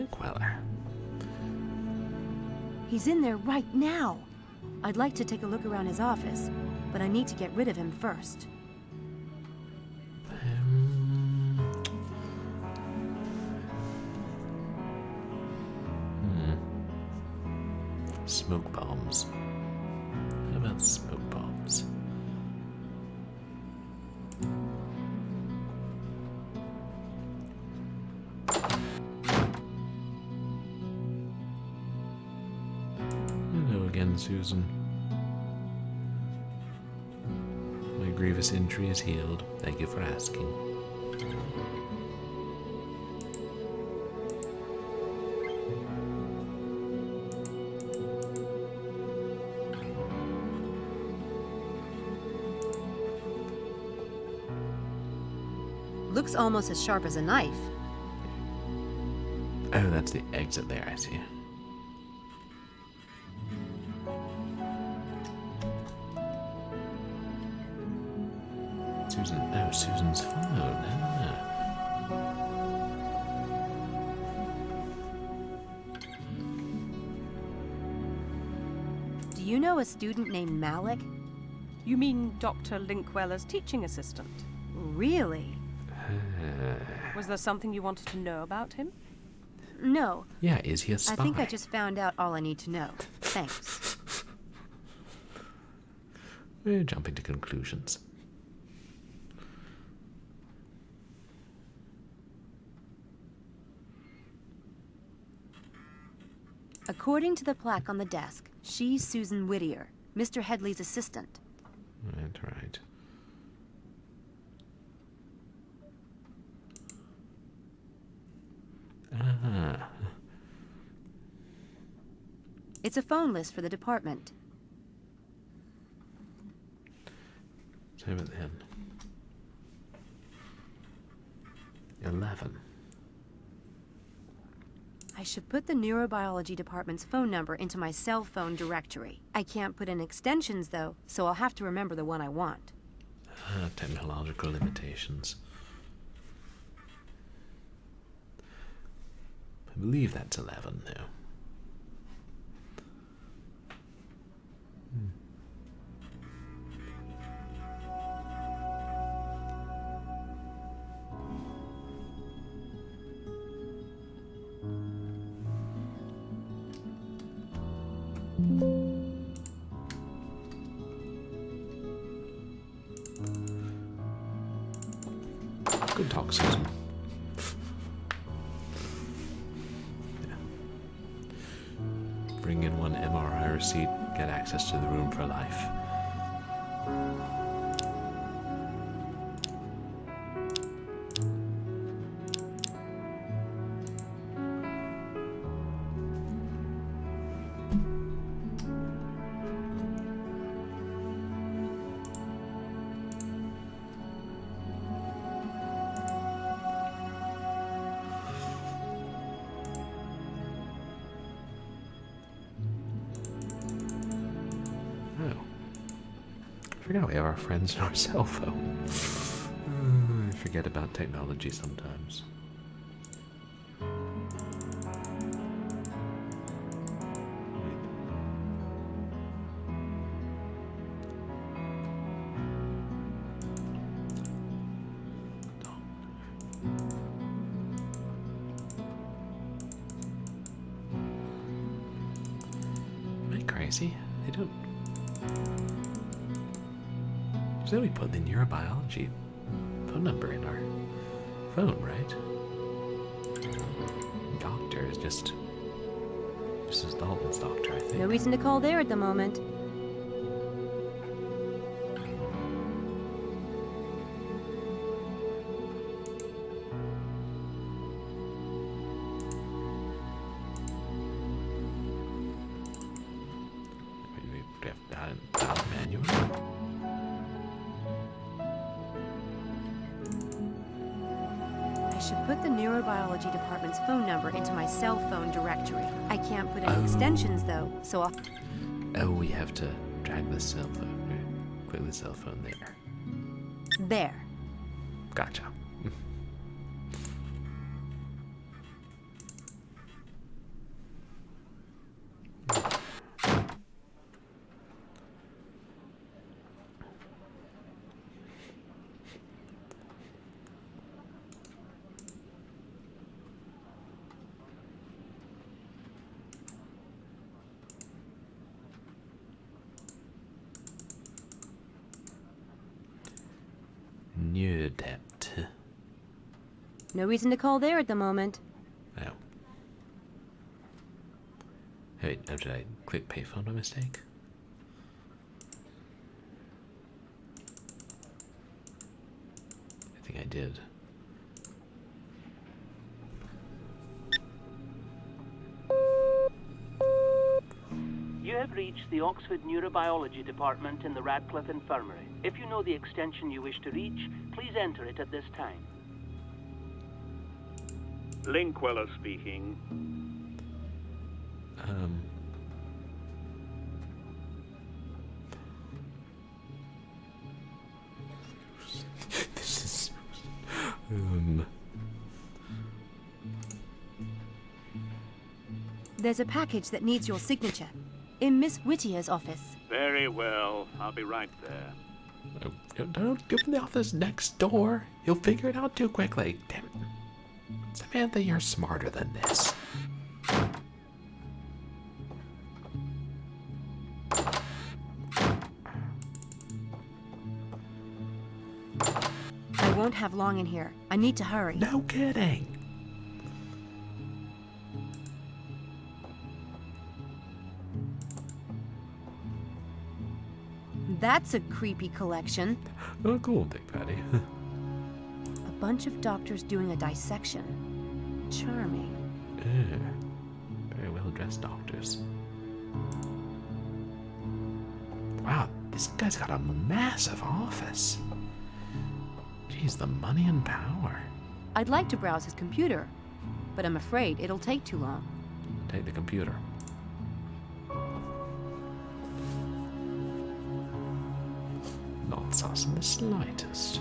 Queller. He's in there right now. I'd like to take a look around his office, but I need to get rid of him first. Smoke bombs. How about smoke bombs? Hello again, Susan. My grievous injury is healed. Thank you for asking. Looks almost as sharp as a knife. Oh, that's the exit there, I see. Susan. Oh, Susan's phone. Ah. Do you know a student named Malik? You mean Dr. Linkweller's teaching assistant? Really? Was there something you wanted to know about him? No. Yeah, is he a spy? I think I just found out all I need to know. Thanks. We're jumping to conclusions. According to the plaque on the desk, she's Susan Whittier, Mr. Headley's assistant. Right. Ah. It's a phone list for the department. Same with him. 11. I should put the neurobiology department's phone number into my cell phone directory. I can't put in extensions, though, so I'll have to remember the one I want. Technological limitations. I believe that's 11, though. Good talk, Susan. Yeah. Bring in one MRI receipt, get access to the room for life. I forgot we have our friends in our cell phone. I forget about technology sometimes. Am I crazy? They don't... So we put the neurobiology phone number in our phone, right? Doctor is just Mrs. Dalton's doctor, I think. No reason to call there at the moment. We have that manual. I should put the neurobiology department's phone number into my cell phone directory. I can't put any extensions though, so I'll... Oh, we have to drag the cell phone. Click the cell phone there. There. Gotcha. New adept. No reason to call there at the moment. Oh. Wait, did I click payphone by mistake? I think I did. You have reached the Oxford Neurobiology Department in the Radcliffe Infirmary. If you know the extension you wish to reach, please enter it at this time. Linkweller speaking. This is... There's a package that needs your signature. In Miss Whittier's office. Very well. I'll be right there. Oh, don't open the office next door. You'll figure it out too quickly. Damn it. Samantha, you're smarter than this. I won't have long in here. I need to hurry. No kidding. That's a creepy collection. Oh, cool, Big Patty. A bunch of doctors doing a dissection. Charming. Very well-dressed doctors. Wow, this guy's got a massive office. Jeez, the money and power. I'd like to browse his computer, but I'm afraid it'll take too long. Take the computer. Not sus in the slightest.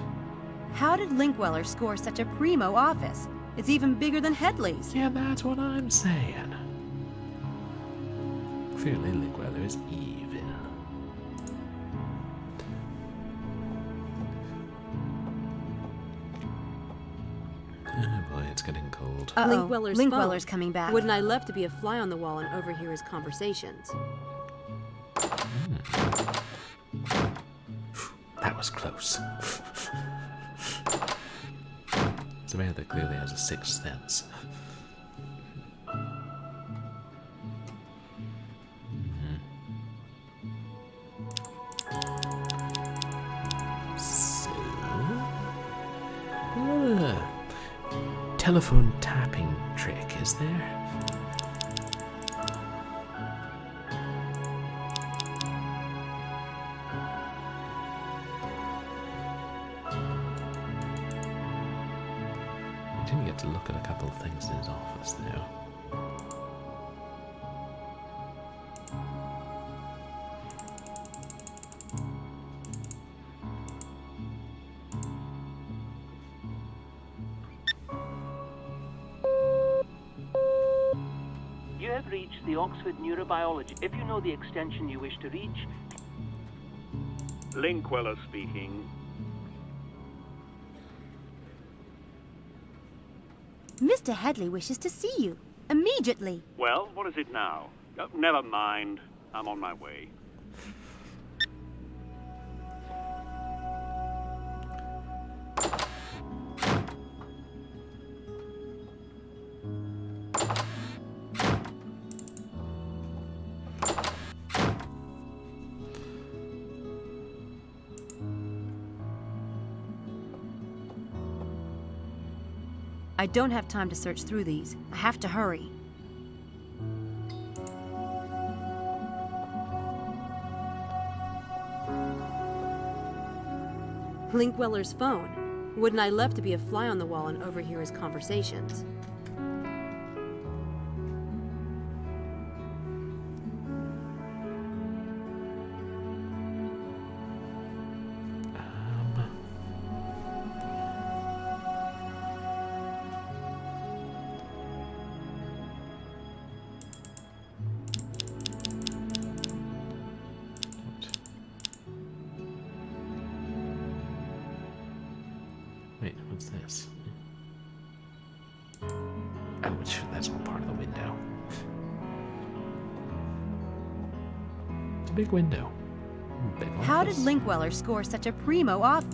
How did Linkweller score such a primo office? It's even bigger than Headley's. Yeah, that's what I'm saying. Clearly, Linkweller is evil. Oh boy, it's getting cold. Linkweller's coming back. Wouldn't I love to be a fly on the wall and overhear his conversations? was close. It's a man that clearly has a sixth sense. So, telephone tapping trick, is there? We didn't get to look at a couple of things in his office, though. You have reached the Oxford Neurobiology. If you know the extension you wish to reach... Linkweller speaking. Mr. Headley wishes to see you. Immediately. Well, what is it now? Oh, never mind. I'm on my way. I don't have time to search through these. I have to hurry. Linkweller's phone. Wouldn't I love to be a fly on the wall and overhear his conversations? Wait, what's this? Oh, that's all part of the window. It's a big window. Big How did office. Linkweller score such a primo off?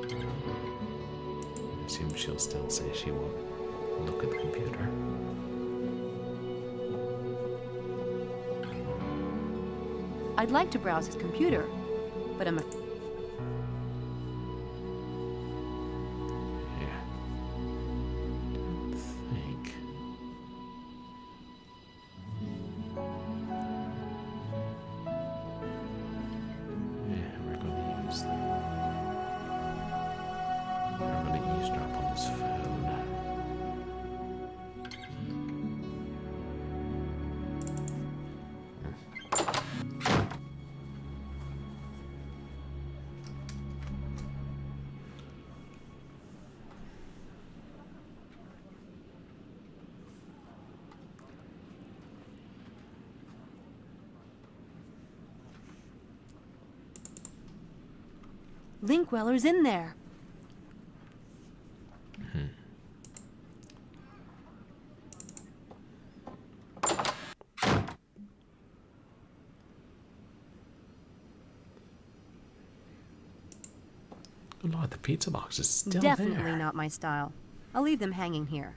I assume she'll still say she won't look at the computer. I'd like to browse his computer, but I'm Yeah. Don't think. Yeah, we're going to use them. We're going to eavesdrop on his phone. Linkweller's in there. Good Lord, the pizza box is still Definitely there. not my style. I'll leave them hanging here.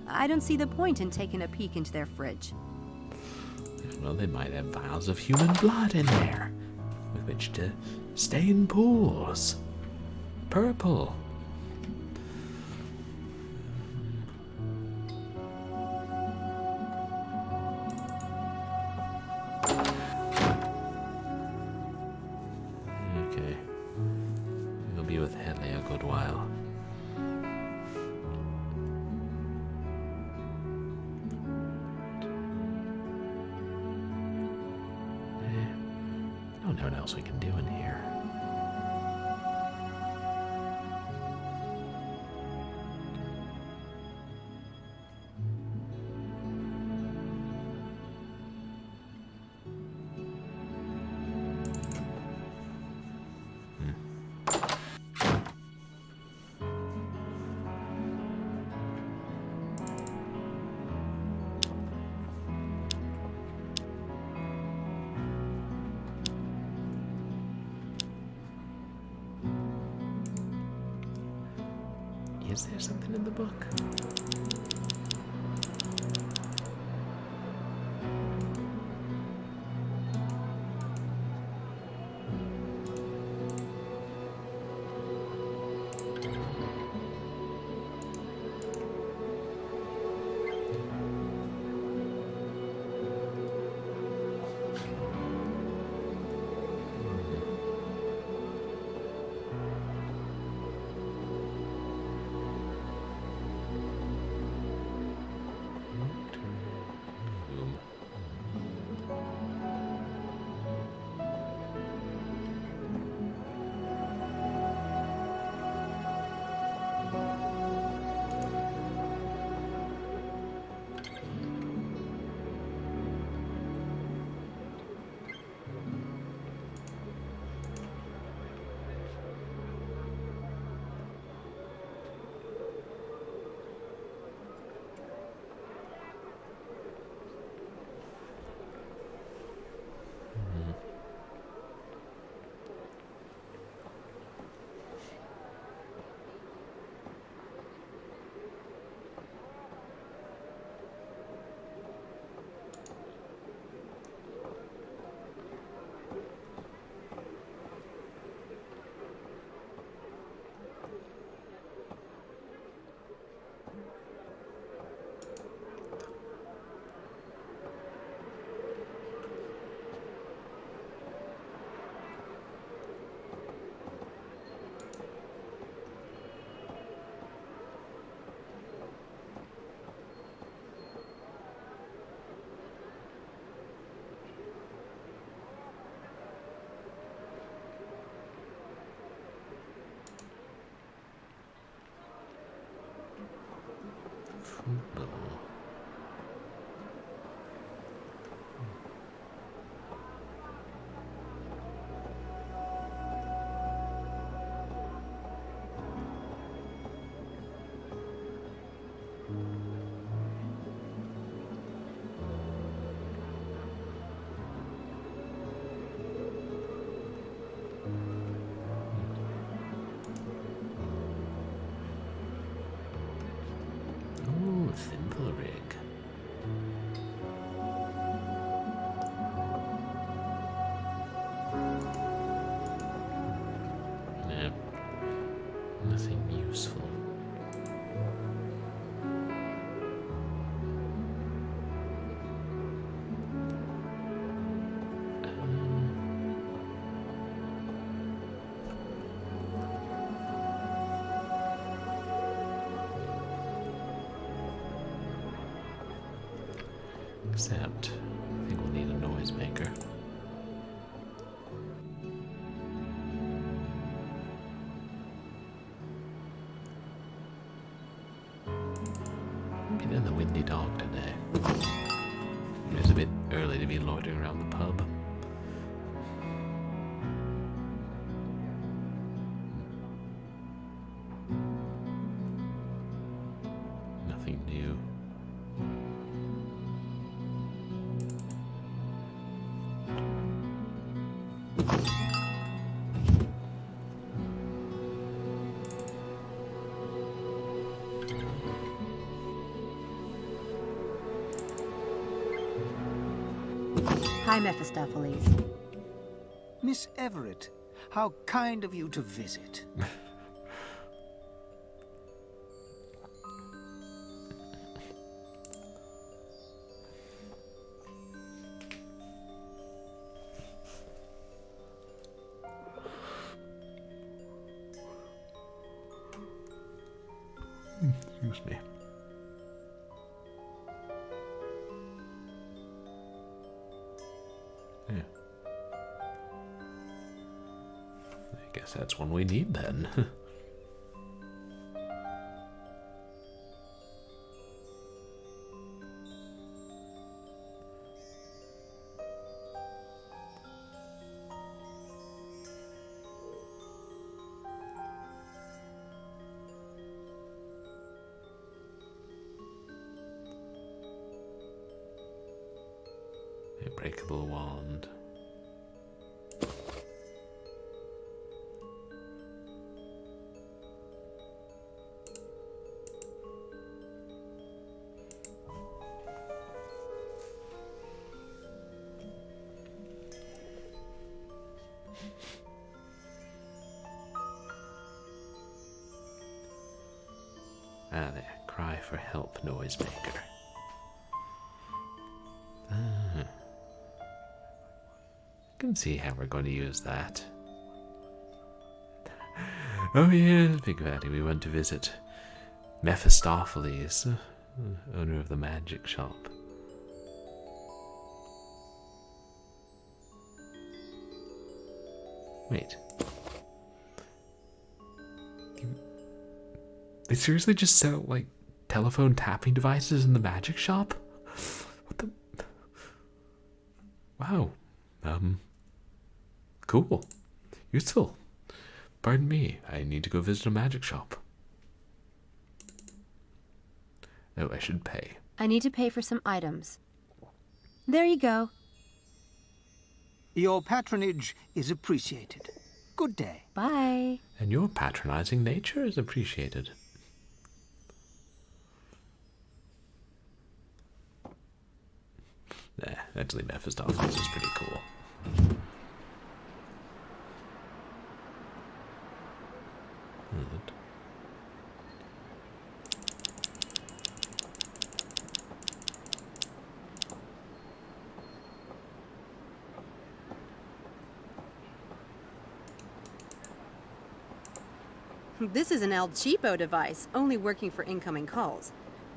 I don't see the point in taking a peek into their fridge. Well, they might have vials of human blood in there with which to stain pools. Purple. Okay. We'll be with Headley a good while. I don't know what else we can do in here. Is there something in the book? Thimble rig. No, nothing useful. Except, I think we'll need a noisemaker. Been in the Windy Dog today. It's a bit early to be loitering around the pub. Nothing new. Hi, Mephistopheles. Miss Everett, how kind of you to visit. Excuse me. Yeah. I guess that's one we need then. A breakable wand. Ah, there. Cry for help, noisemaker. I can see how we're going to use that. Oh yeah, Big Fatty, we went to visit Mephistopheles, owner of the magic shop. Wait. They seriously just sell, like, telephone tapping devices in the magic shop? What the... Wow. Cool. Useful. Pardon me, I need to go visit a magic shop. Oh, I should pay. I need to pay for some items. There you go. Your patronage is appreciated. Good day. Bye. And your patronizing nature is appreciated. Actually, Mephistopheles is pretty cool. This is an El Cheapo device, only working for incoming calls.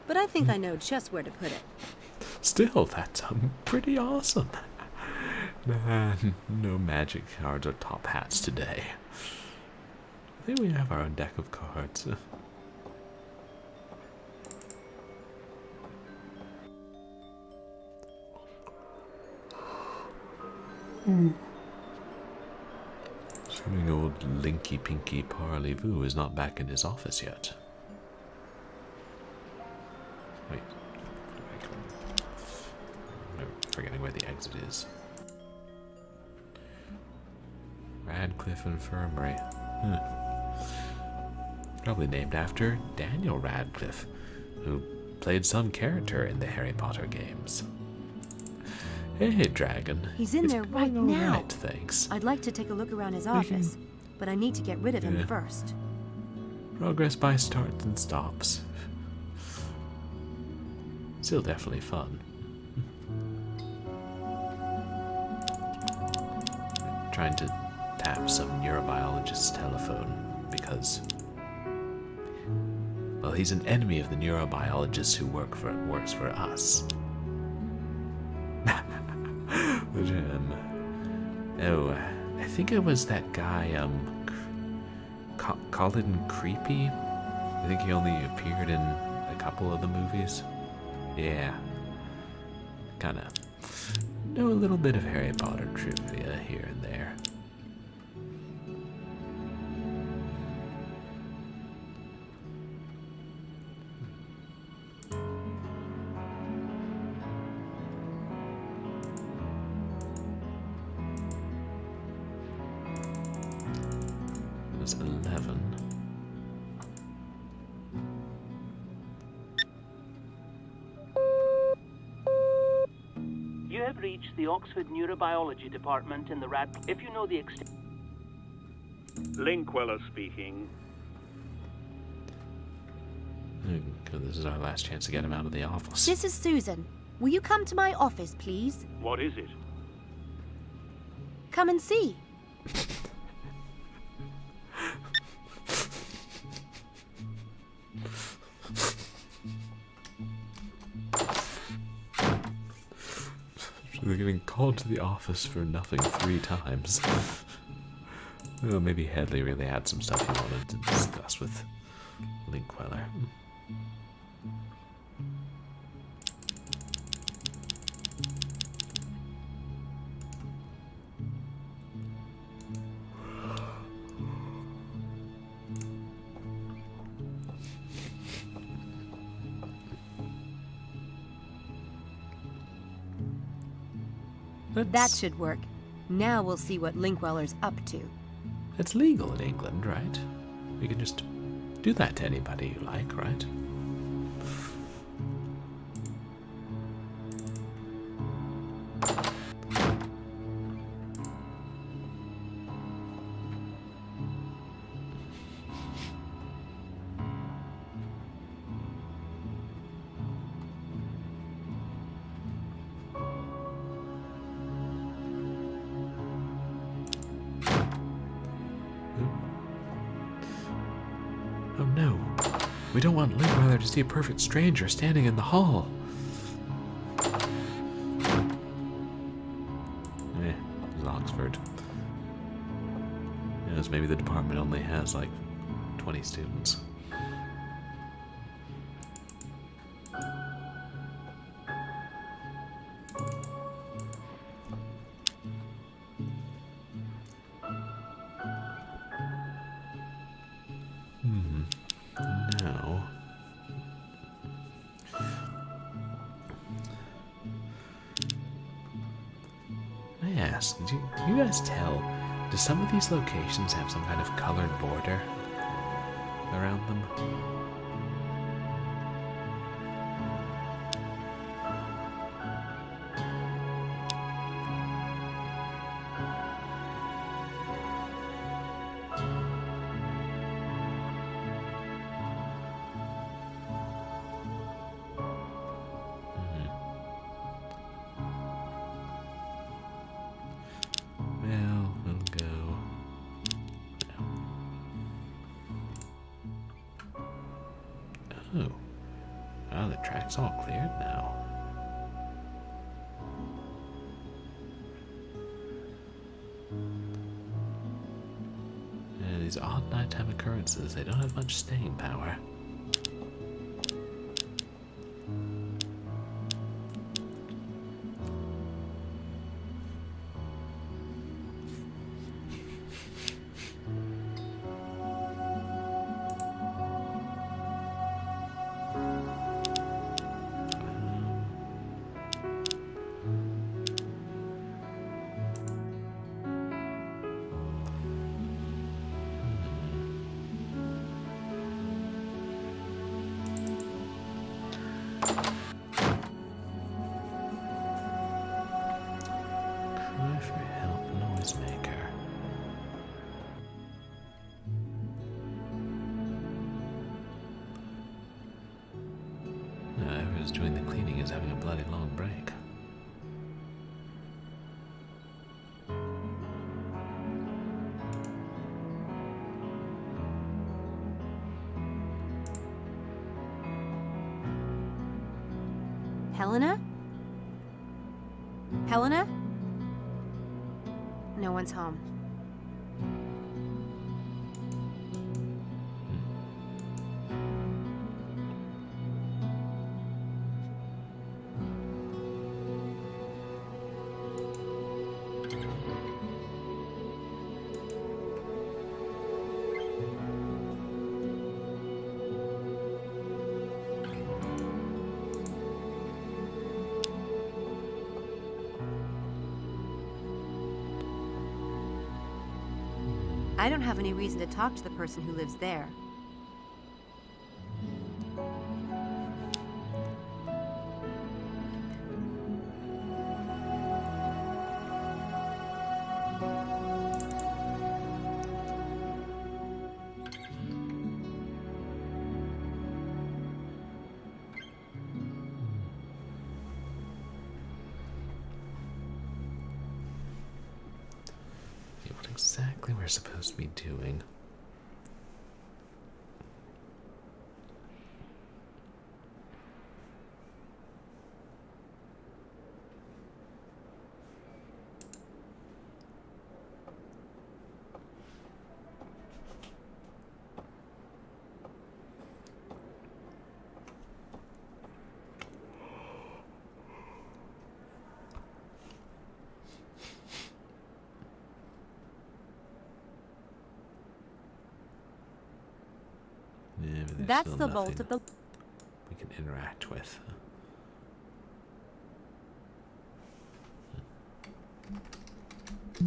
But I think I know just where to put it. Still, that's pretty awesome. Nah, no magic cards or top hats today. I think we have our own deck of cards. Assuming old Linky Pinky Parley-Voo is not back in his office yet. Wait. I'm forgetting where the exit is. Radcliffe Infirmary. Probably named after Daniel Radcliffe, who played some character in the Harry Potter games. Hey, Dragon. He's in there right now. Right, thanks. I'd like to take a look around his office, but I need to get rid of him first. Progress by starts and stops. Still definitely fun. Trying to tap some neurobiologist's telephone because, well, he's an enemy of the neurobiologists who works for us. I think it was that guy, Colin Creepy. I think he only appeared in a couple of the movies. Yeah. Kinda know a little bit of Harry Potter trivia here and there. It was 11. You have reached the Oxford Neurobiology Department in the If you know the Linkweller speaking. This is our last chance to get him out of the office. This is Susan. Will you come to my office, please? What is it? Come and see. They're getting called to the office for nothing 3 times. Well, maybe Headley really had some stuff he wanted to discuss with Linkweller. That should work. Now we'll see what Linkweller's up to. It's legal in England, right? We can just do that to anybody you like, right? no. We don't want Linkbrother to see a perfect stranger standing in the hall. This is Oxford. Yes, maybe the department only has like 20 students. Now, I ask, do you guys tell, do some of these locations have some kind of colored border around them? Well, we'll go. Oh. Oh, the track's all cleared now. And these odd nighttime occurrences, they don't have much staying power. Cry for help, noisemaker. Whoever's doing the cleaning is having a bloody long break. Helena? Helena? No one's home. I don't have any reason to talk to the person who lives there. What exactly we're supposed to be doing? Yeah, but there's That's still the bolt nothing of the... we can interact with. I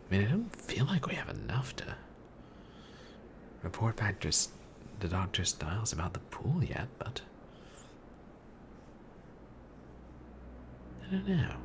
mean, I don't feel like we have enough to report back to Dr. Styles about the pool yet, but I don't know.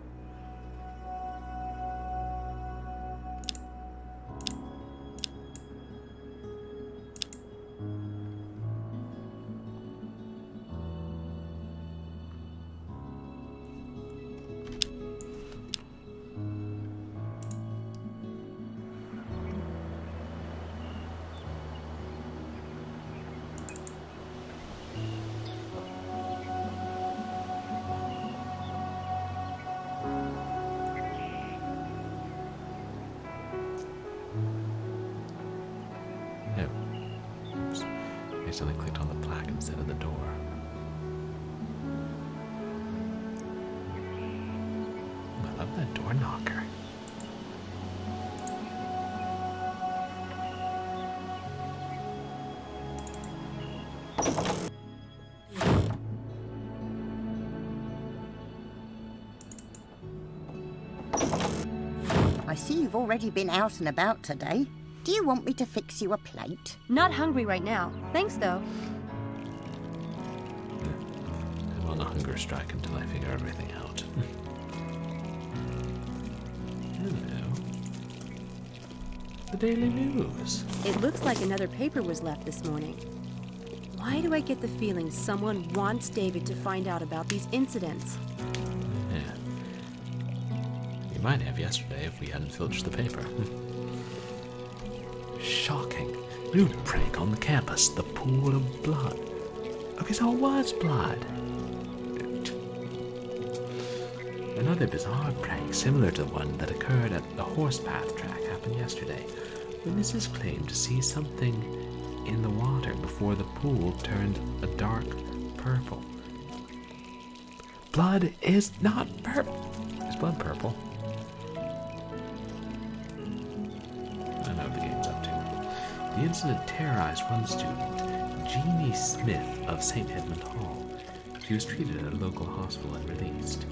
Oh. Oops. I accidentally clicked on the plaque instead of the door. I love that door knocker. I see you've already been out and about today. Do you want me to fix you a plate? Not hungry right now. Thanks, though. I'm on a hunger strike until I figure everything out. Hello. The Daily News. It looks like another paper was left this morning. Why do I get the feeling someone wants David to find out about these incidents? Yeah. You might have yesterday if we hadn't filched the paper. Shocking. New prank on the campus. The pool of blood. Okay, so it was blood. Another bizarre prank similar to the one that occurred at the horsepath track happened yesterday. Witnesses claimed to see something in the water before the pool turned a dark purple. Blood is not purple. Is blood purple? I don't know what the game's up to. The incident terrorized one student, Jeannie Smith of St. Edmund Hall. She was treated at a local hospital and released.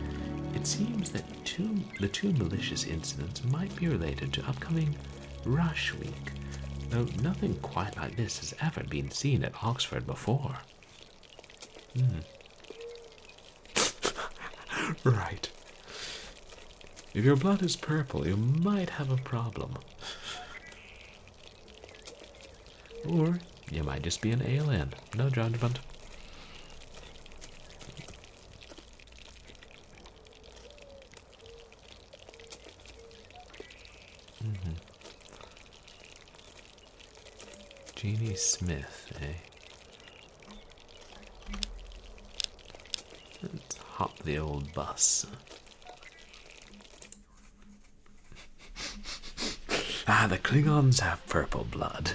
It seems that the two malicious incidents might be related to upcoming Rush Week, though nothing quite like this has ever been seen at Oxford before. Right. If your blood is purple, you might have a problem. Or you might just be an alien. No judgment. Jeannie Smith, eh? Let's hop the old bus. The Klingons have purple blood.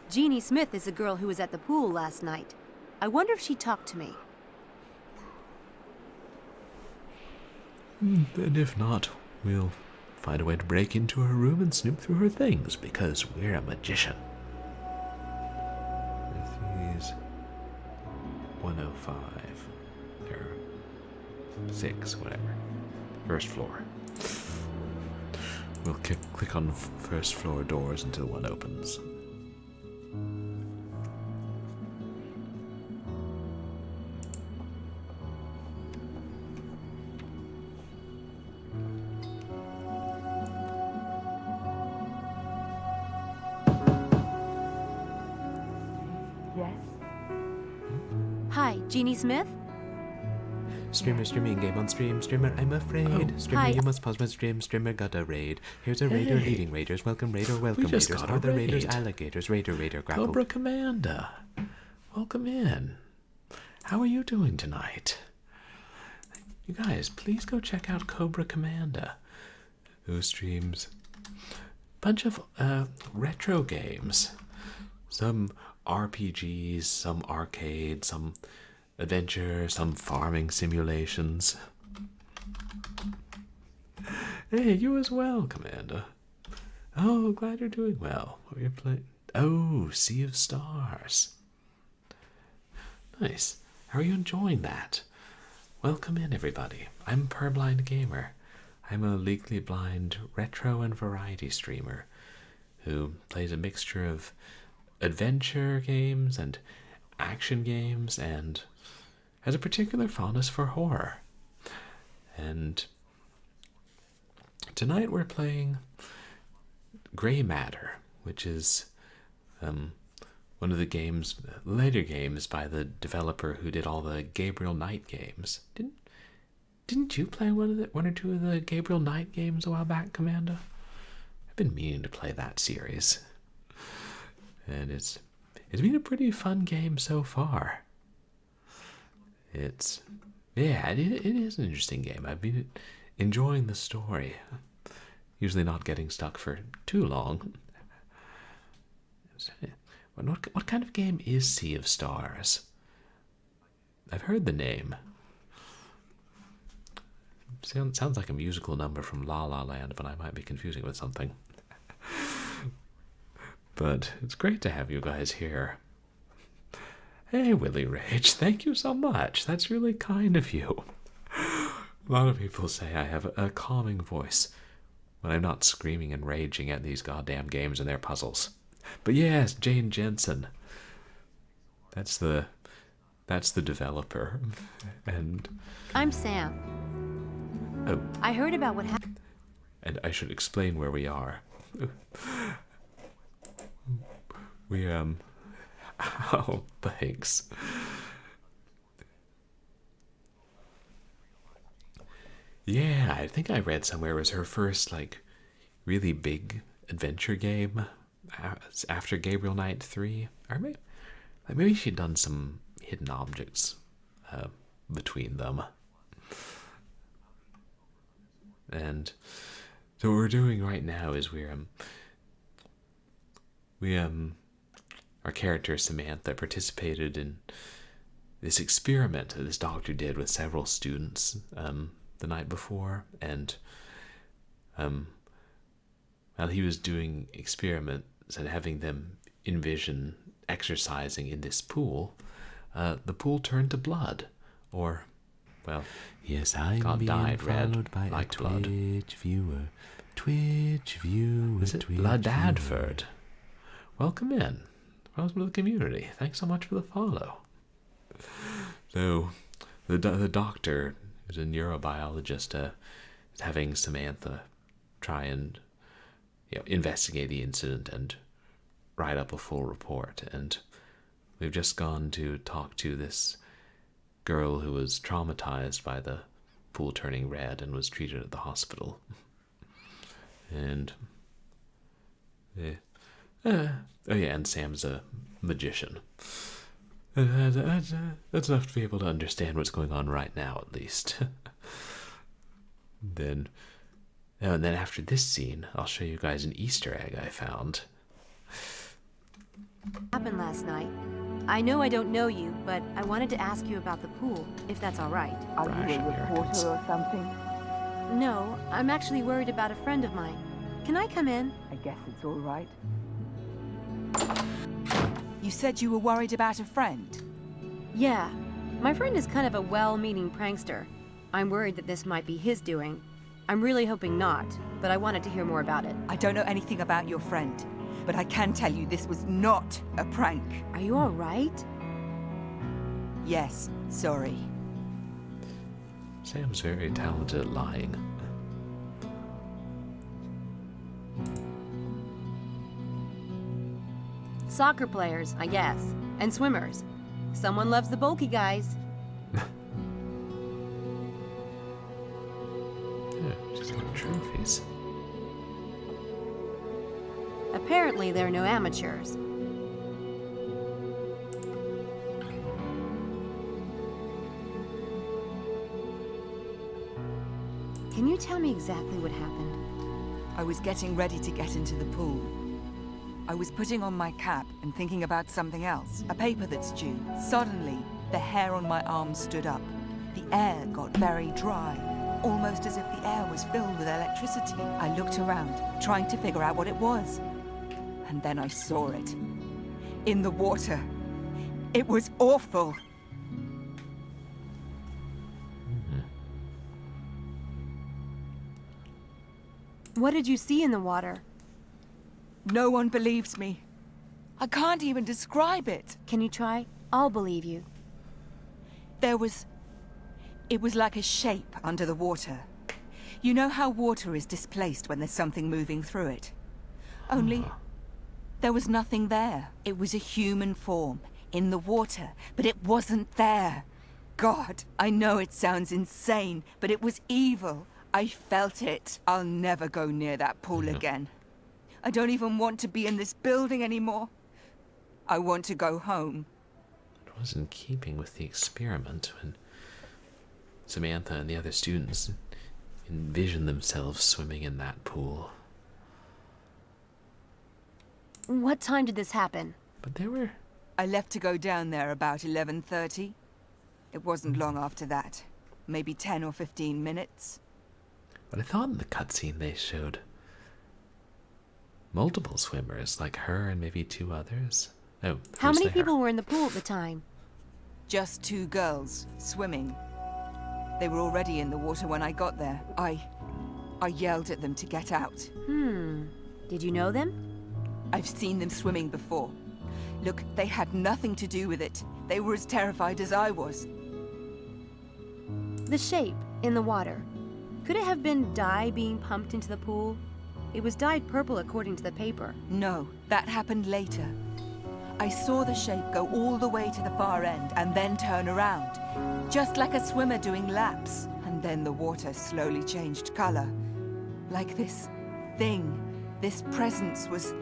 Jeannie Smith is the girl who was at the pool last night. I wonder if she talked to me. And if not, we'll find a way to break into her room and snoop through her things, because we're a magician. This is 105. Or 6, whatever. First floor. We'll click on first floor doors until one opens. Hi, Jeannie Smith? Streamer streaming, game on stream. Streamer, I'm afraid. Streamer, hi. you must pause my stream. Streamer got a raid. Here's a raider leading raiders. Welcome, raider, welcome, raiders. Are the raiders alligators? Raider, grapple. Cobra Commander, welcome in. How are you doing tonight? You guys, please go check out Cobra Commander, who streams a bunch of retro games. Some RPGs, some arcade, some adventure, some farming simulations. Hey, you as well, Commander. Oh, glad you're doing well. What are you playing? Oh, Sea of Stars. Nice. How are you enjoying that? Welcome in, everybody. I'm Purblind Gamer. I'm a legally blind retro and variety streamer who plays a mixture of adventure games and action games and has a particular fondness for horror. And tonight we're playing Grey Matter, which is one of the later games by the developer who did all the Gabriel Knight games. Didn't you play one or two of the Gabriel Knight games a while back, Commander? I've been meaning to play that series. And it's it's been a pretty fun game so far. It is an interesting game. I've been enjoying the story. Usually not getting stuck for too long. What kind of game is Sea of Stars? I've heard the name. Sounds like a musical number from La La Land, but I might be confusing it with something. But it's great to have you guys here. Hey, Willie Rage, thank you so much. That's really kind of you. A lot of people say I have a calming voice when I'm not screaming and raging at these goddamn games and their puzzles. But yes, Jane Jensen. That's the developer. And I'm Sam. Oh. I heard about what happened. And I should explain where we are. We oh, thanks. Yeah, I think I read somewhere it was her first, like, really big adventure game after Gabriel Knight 3. Or maybe she'd done some hidden objects between them. And so what we're doing right now is our character Samantha participated in this experiment that this doctor did with several students the night before, and while he was doing experiments and having them envision exercising in this pool, the pool turned to blood, or, well, yes, I'm God being died red by like a blood. Twitch viewer. Is it Ladadford? Welcome in. Welcome to the community. Thanks so much for the follow. So, the doctor, who's a neurobiologist, is having Samantha try and investigate the incident and write up a full report. And we've just gone to talk to this girl who was traumatized by the pool turning red and was treated at the hospital. And and Sam's a magician. That's enough to be able to understand what's going on right now, at least. And then after this scene, I'll show you guys an Easter egg I found. Happened last night. I know I don't know you, but I wanted to ask you about the pool, if that's all right. Are you a reporter or something? No, I'm actually worried about a friend of mine. Can I come in? I guess it's all right. You said you were worried about a friend? Yeah. My friend is kind of a well-meaning prankster. I'm worried that this might be his doing. I'm really hoping not, but I wanted to hear more about it. I don't know anything about your friend, but I can tell you this was not a prank. Are you all right? Yes, sorry. Sam's very talented at lying. Soccer players, I guess. And swimmers. Someone loves the bulky guys. She's got trophies. Apparently, there are no amateurs. Can you tell me exactly what happened? I was getting ready to get into the pool. I was putting on my cap and thinking about something else, a paper that's due. Suddenly, the hair on my arm stood up. The air got very dry, almost as if the air was filled with electricity. I looked around, trying to figure out what it was. And then I saw it. In the water. It was awful. What did you see in the water? No one believes me. I can't even describe it. Can you try? I'll believe you. It was like a shape under the water. You know how water is displaced when there's something moving through it? Only, there was nothing there. It was a human form, in the water, but it wasn't there. God, I know it sounds insane, but it was evil. I felt it. I'll never go near that pool again. I don't even want to be in this building anymore. I want to go home. It was in keeping with the experiment when Samantha and the other students envisioned themselves swimming in that pool. What time did this happen? But they were... I left to go down there about 11:30. It wasn't long after that. Maybe 10 or 15 minutes. But I thought in the cutscene they showed multiple swimmers, like her and maybe 2 others. Oh, how many there? people were in the pool at the time? Just 2 girls, swimming. They were already in the water when I got there. I yelled at them to get out. Did you know them? I've seen them swimming before. Look, they had nothing to do with it. They were as terrified as I was. The shape in the water. Could it have been dye being pumped into the pool? It was dyed purple according to the paper. No, that happened later. I saw the shape go all the way to the far end and then turn around. Just like a swimmer doing laps. And then the water slowly changed color. Like this thing, this presence was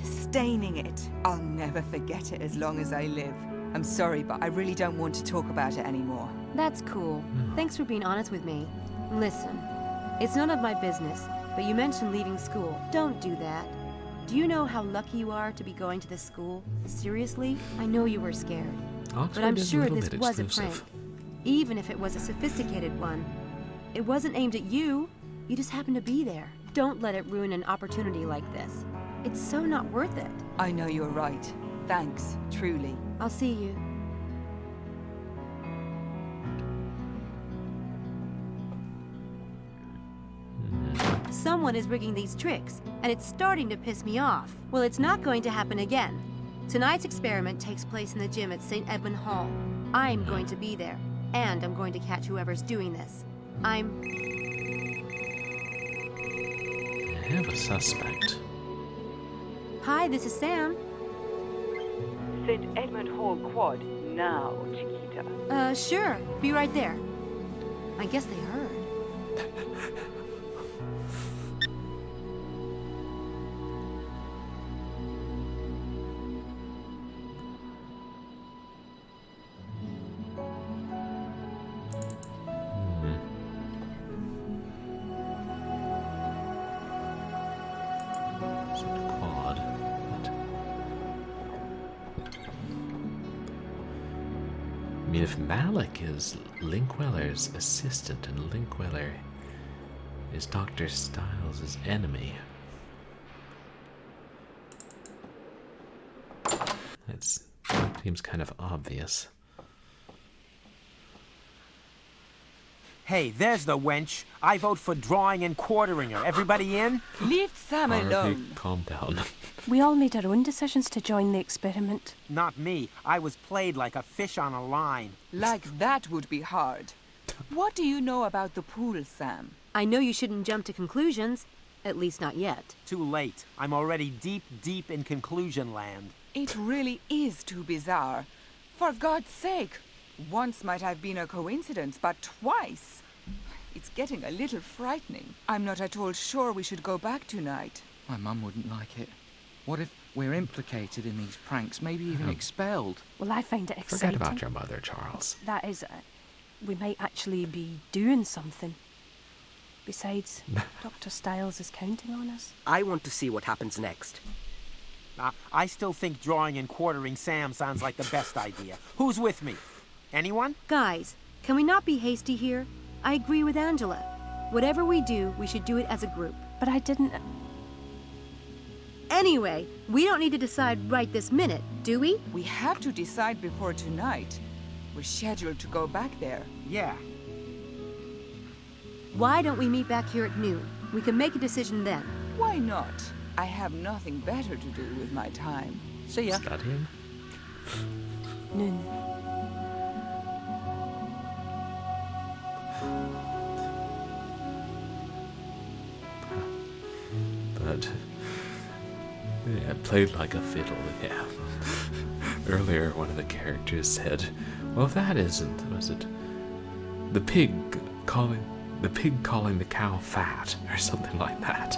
staining it. I'll never forget it as long as I live. I'm sorry, but I really don't want to talk about it anymore. That's cool. Thanks for being honest with me. Listen, it's none of my business, but you mentioned leaving school. Don't do that. Do you know how lucky you are to be going to this school? Seriously? I know you were scared. Oxford but I'm is sure a little this bit was exclusive. a prank. Even if it was a sophisticated one. It wasn't aimed at you. You just happened to be there. Don't let it ruin an opportunity like this. It's so not worth it. I know you're right. Thanks, truly. I'll see you. Someone is rigging these tricks, and it's starting to piss me off. Well, it's not going to happen again. Tonight's experiment takes place in the gym at St. Edmund Hall. I'm going to be there, and I'm going to catch whoever's doing this. I have a suspect. Hi, this is Sam. St. Edmund Hall Quad now, Chiquita. Sure. Be right there. I guess they heard. I mean, if Malik is Linkweller's assistant and Linkweller is Dr. Styles' enemy, it seems kind of obvious. Hey, there's the wench. I vote for drawing and quartering her. Everybody in? Leave Sam alone. Calm down. We all made our own decisions to join the experiment. Not me. I was played like a fish on a line. Like that would be hard. What do you know about the pool, Sam? I know you shouldn't jump to conclusions. At least not yet. Too late. I'm already deep, deep in conclusion land. It really is too bizarre. For God's sake. Once might have been a coincidence, but twice. It's getting a little frightening. I'm not at all sure we should go back tonight. My mum wouldn't like it. What if we're implicated in these pranks, maybe even expelled? Well, I find it exciting. Forget about your mother, Charles. That is, we might actually be doing something. Besides, Dr. Styles is counting on us. I want to see what happens next. I still think drawing and quartering Sam sounds like the best idea. Who's with me? Anyone? Guys, can we not be hasty here? I agree with Angela. Whatever we do, we should do it as a group. But I didn't... Anyway, we don't need to decide right this minute, do we? We have to decide before tonight. We're scheduled to go back there. Yeah. Why don't we meet back here at noon? We can make a decision then. Why not? I have nothing better to do with my time. See ya. Studying? Noon. But yeah, played like a fiddle, yeah. Earlier, one of the characters said, well, if that isn't, was it the pig calling the cow fat, or something like that.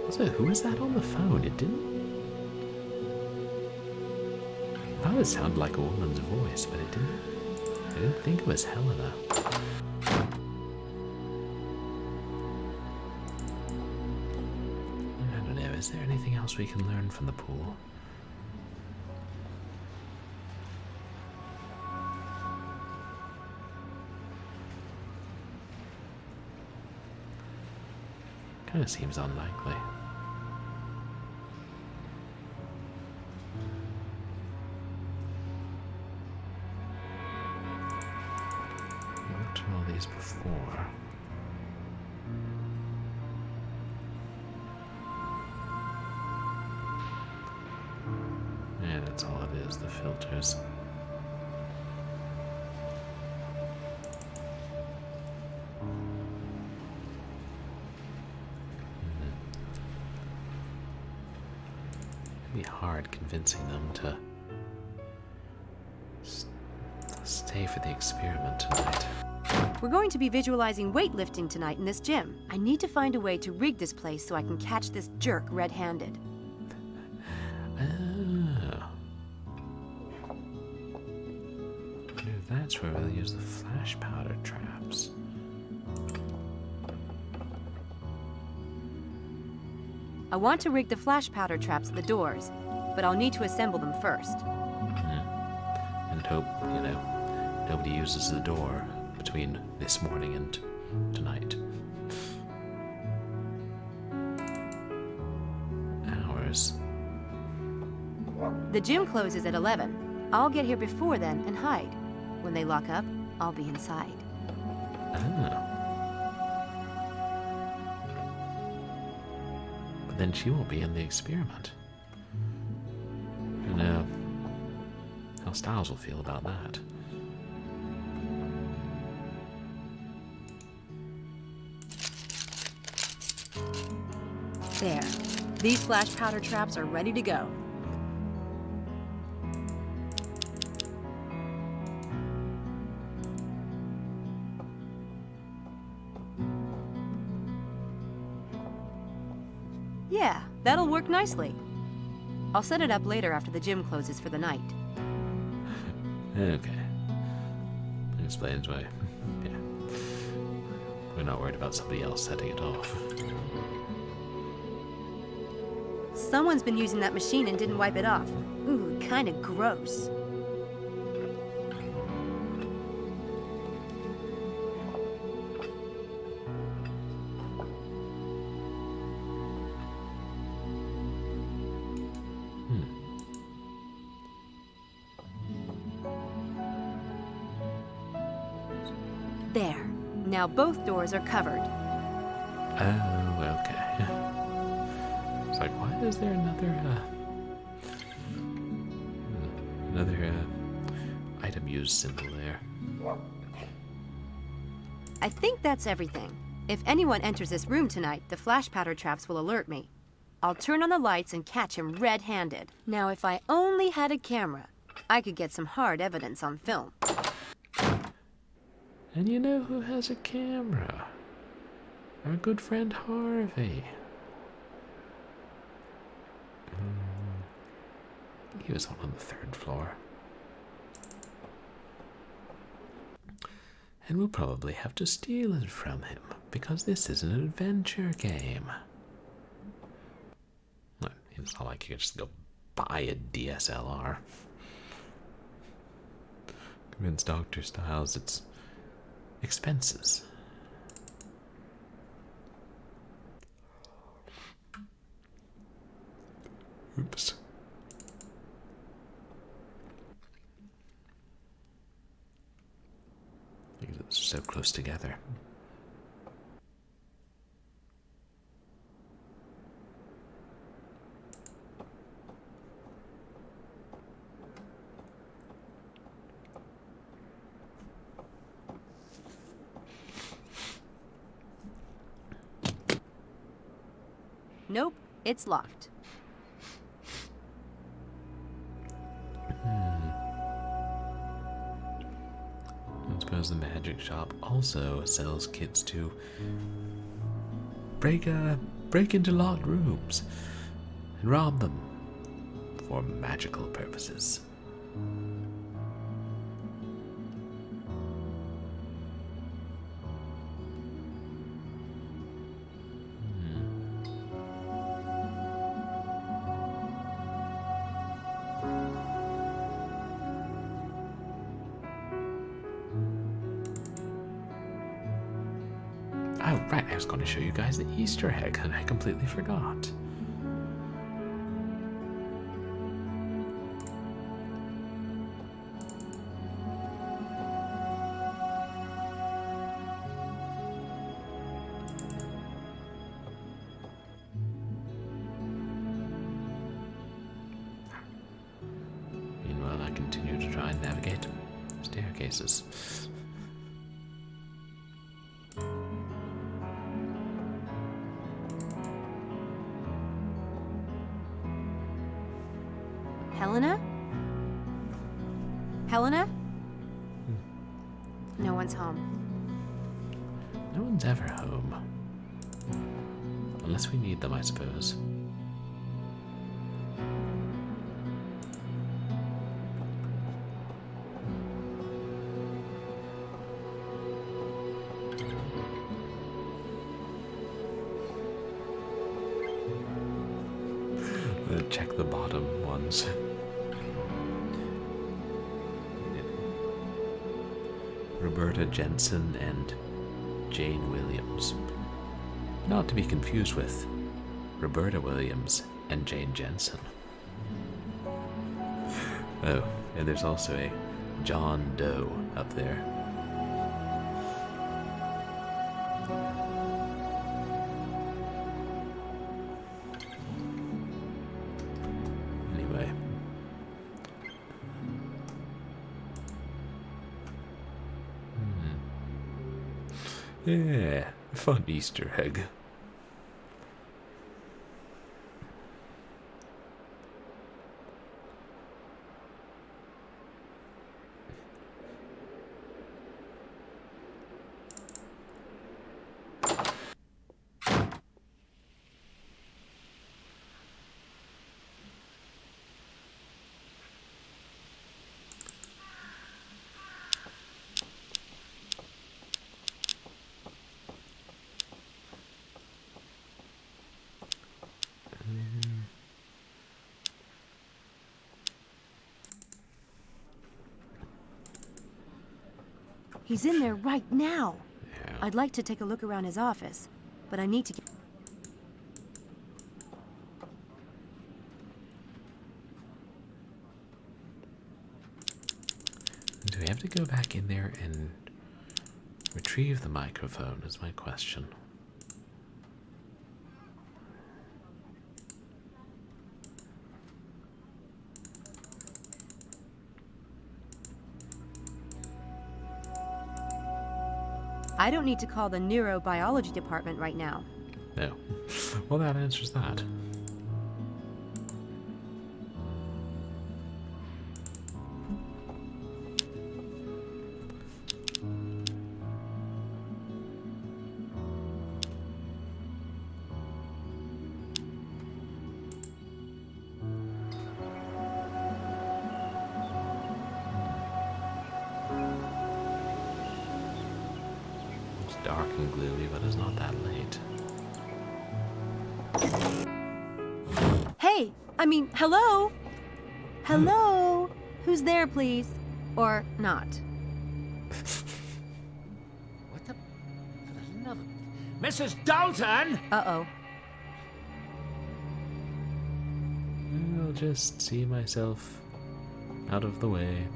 Also, who was that on the phone? It didn't. I thought it sounded like a woman's voice, but it didn't. I didn't think it was Helena. I don't know. Is there anything else we can learn from the pool? Kind of seems unlikely. I looked at all these before. Yeah, that's all it is, the filters. It'd be hard convincing them to stay for the experiment tonight. We're going to be visualizing weightlifting tonight in this gym. I need to find a way to rig this place so I can catch this jerk red-handed. Oh. Maybe that's where we'll use the flash powder traps. I want to rig the flash powder traps at the doors, but I'll need to assemble them first. And hope, you know, nobody uses the door between this morning and tonight. Hours. The gym closes at 11. I'll get here before then and hide. When they lock up, I'll be inside. Oh. But then she won't be in the experiment. I don't know how Styles will feel about that. There. These flash powder traps are ready to go. Yeah, that'll work nicely. I'll set it up later after the gym closes for the night. Okay. That explains why. Yeah. We're not worried about somebody else setting it off. Someone's been using that machine and didn't wipe it off. Ooh, kinda gross. There. Now both doors are covered. Oh, okay. It's like, why is there another item used symbol there? I think that's everything. If anyone enters this room tonight, the flash powder traps will alert me. I'll turn on the lights and catch him red-handed. Now, if I only had a camera, I could get some hard evidence on film. And you know who has a camera? Our good friend Harvey. He was on the 3rd floor. And we'll probably have to steal it from him, because this is an adventure game. Well, it's not like you can just go buy a DSLR. Convince Dr. Styles it's expenses. Oops. Because it's so close together. Nope, it's locked. I suppose the magic shop also sells kits to break a break into locked rooms and rob them for magical purposes. Oh, right, I was going to show you guys the Easter egg, and I completely forgot. Meanwhile, I continue to try and navigate staircases. Helena? Helena? No one's home. No one's ever home. Unless we need them, I suppose. Check the bottom ones. Roberta Jensen and Jane Williams. Not to be confused with Roberta Williams and Jane Jensen. Oh, and there's also a John Doe up there. Anyway. Yeah, fun Easter egg. He's in there right now. Yeah. I'd like to take a look around his office, but I need to get... Do we have to go back in there and retrieve the microphone is my question. I don't need to call the neurobiology department right now. No. Well, that answers that. Dark and gloomy, but it's not that late. Hey! I mean, hello? Hello? Who's there, please? Or not? What the... Another... Mrs. Dalton! Uh-oh. I'll just see myself out of the way.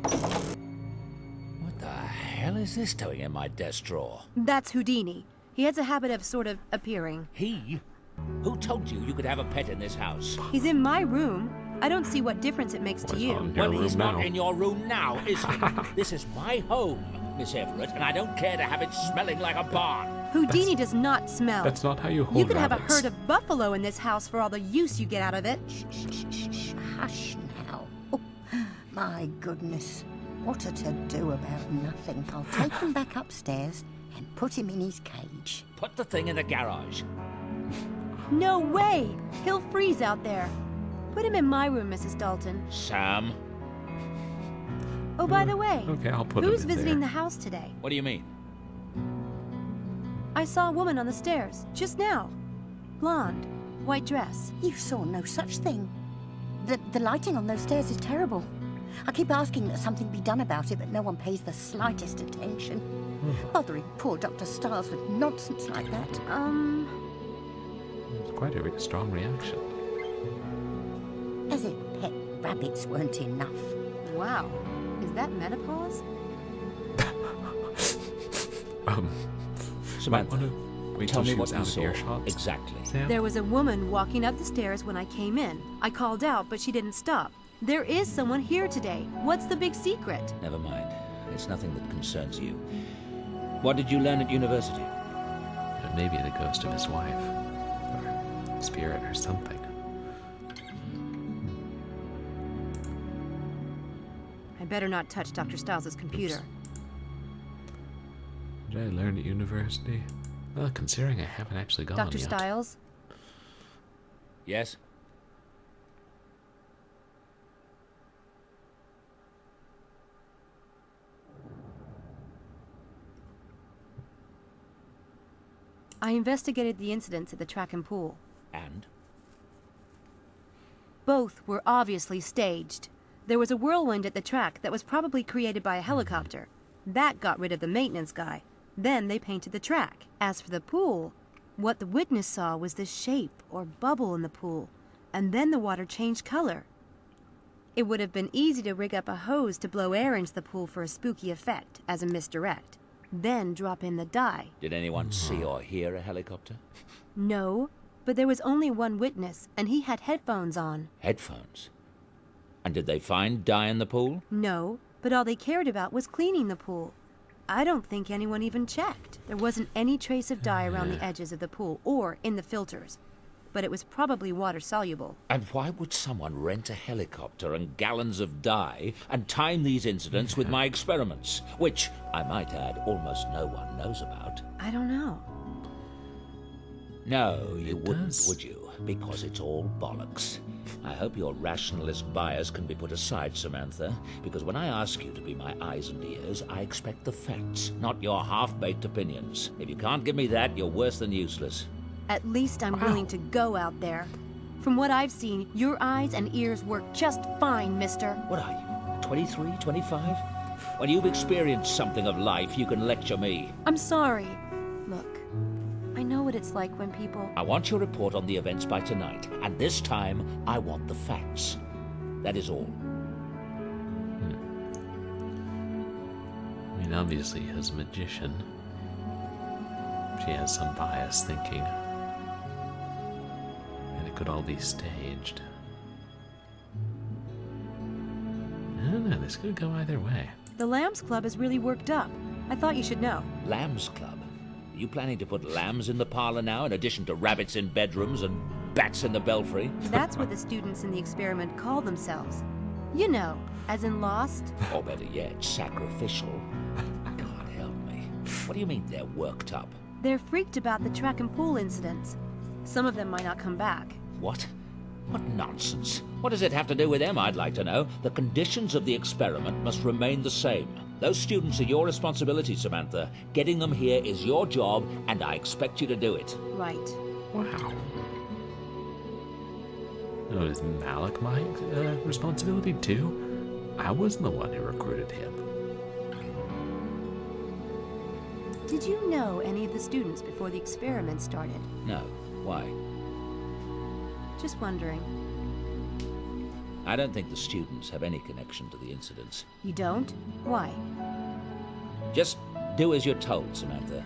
What the hell is this doing in my desk drawer? That's Houdini. He has a habit of sort of appearing. He? Who told you you could have a pet in this house? He's in my room. I don't see what difference it makes to you. Well, he's not in your room now, is he? This is my home, Miss Everett, and I don't care to have it smelling like a barn. Houdini does not smell. That's not how you hold You could rabbits. have a herd of buffalo in this house for all the use you get out of it. Shh. Hush now. Oh, my goodness. What a to-do about nothing. I'll take him back upstairs and put him in his cage. Put the thing in the garage. No way! He'll freeze out there. Put him in my room, Mrs. Dalton. Sam? Oh, by the way, Okay, I'll put him who's in visiting there. the house today? What do you mean? I saw a woman on the stairs, just now. Blonde, white dress. You saw no such thing. The lighting on those stairs is terrible. I keep asking that something be done about it, but no one pays the slightest attention. Bothering poor Dr. Stiles with nonsense like that. It's quite a strong reaction. As if pet rabbits weren't enough. Wow. Is that menopause? Samantha, wait tell till me she what was you out of saw. earshot. Exactly. Sam? There was a woman walking up the stairs when I came in. I called out, but she didn't stop. There is someone here today. What's the big secret? Never mind. It's nothing that concerns you. What did you learn at university? Maybe the ghost of his wife. Or spirit or something. I better not touch Dr. Stiles' computer. What did I learn at university? Well, considering I haven't actually gone Dr. yet. Stiles? Yes? I investigated the incidents at the track and pool. And? Both were obviously staged. There was a whirlwind at the track that was probably created by a helicopter. That got rid of the maintenance guy. Then they painted the track. As for the pool, what the witness saw was the shape or bubble in the pool, and then the water changed color. It would have been easy to rig up a hose to blow air into the pool for a spooky effect as a misdirect, then drop in the dye. Did anyone see or hear a helicopter? No, but there was only one witness, and he had headphones on. Headphones? And did they find dye in the pool? No, but all they cared about was cleaning the pool. I don't think anyone even checked. There wasn't any trace of dye around the edges of the pool or in the filters, but it was probably water-soluble. And why would someone rent a helicopter and gallons of dye and time these incidents with my experiments, which, I might add, almost no one knows about? I don't know. No, you wouldn't, would you? Because it's all bollocks. I hope your rationalist bias can be put aside, Samantha, because when I ask you to be my eyes and ears, I expect the facts, not your half-baked opinions. If you can't give me that, you're worse than useless. At least I'm willing to go out there. From what I've seen, your eyes and ears work just fine, mister. What are you, 23, 25? When you've experienced something of life, you can lecture me. I'm sorry. Look, I know what it's like when people... I want your report on the events by tonight, and this time, I want the facts. That is all. I mean, obviously, as a magician, she has some bias thinking. And it could all be staged. I don't know, this could go either way. The Lambs Club is really worked up. I thought you should know. Lambs Club? Are you planning to put lambs in the parlor now, in addition to rabbits in bedrooms and bats in the belfry? That's what the students in the experiment call themselves. You know, as in Lost. Or better yet, sacrificial. God help me. What do you mean they're worked up? They're freaked about the track and pool incidents. Some of them might not come back. What? What nonsense. What does it have to do with them, I'd like to know? The conditions of the experiment must remain the same. Those students are your responsibility, Samantha. Getting them here is your job, and I expect you to do it. Right. Wow. Oh, is Malik my responsibility too? I wasn't the one who recruited him. Did you know any of the students before the experiment started? No. Why? Just wondering. I don't think the students have any connection to the incidents. You don't? Why? Just do as you're told, Samantha.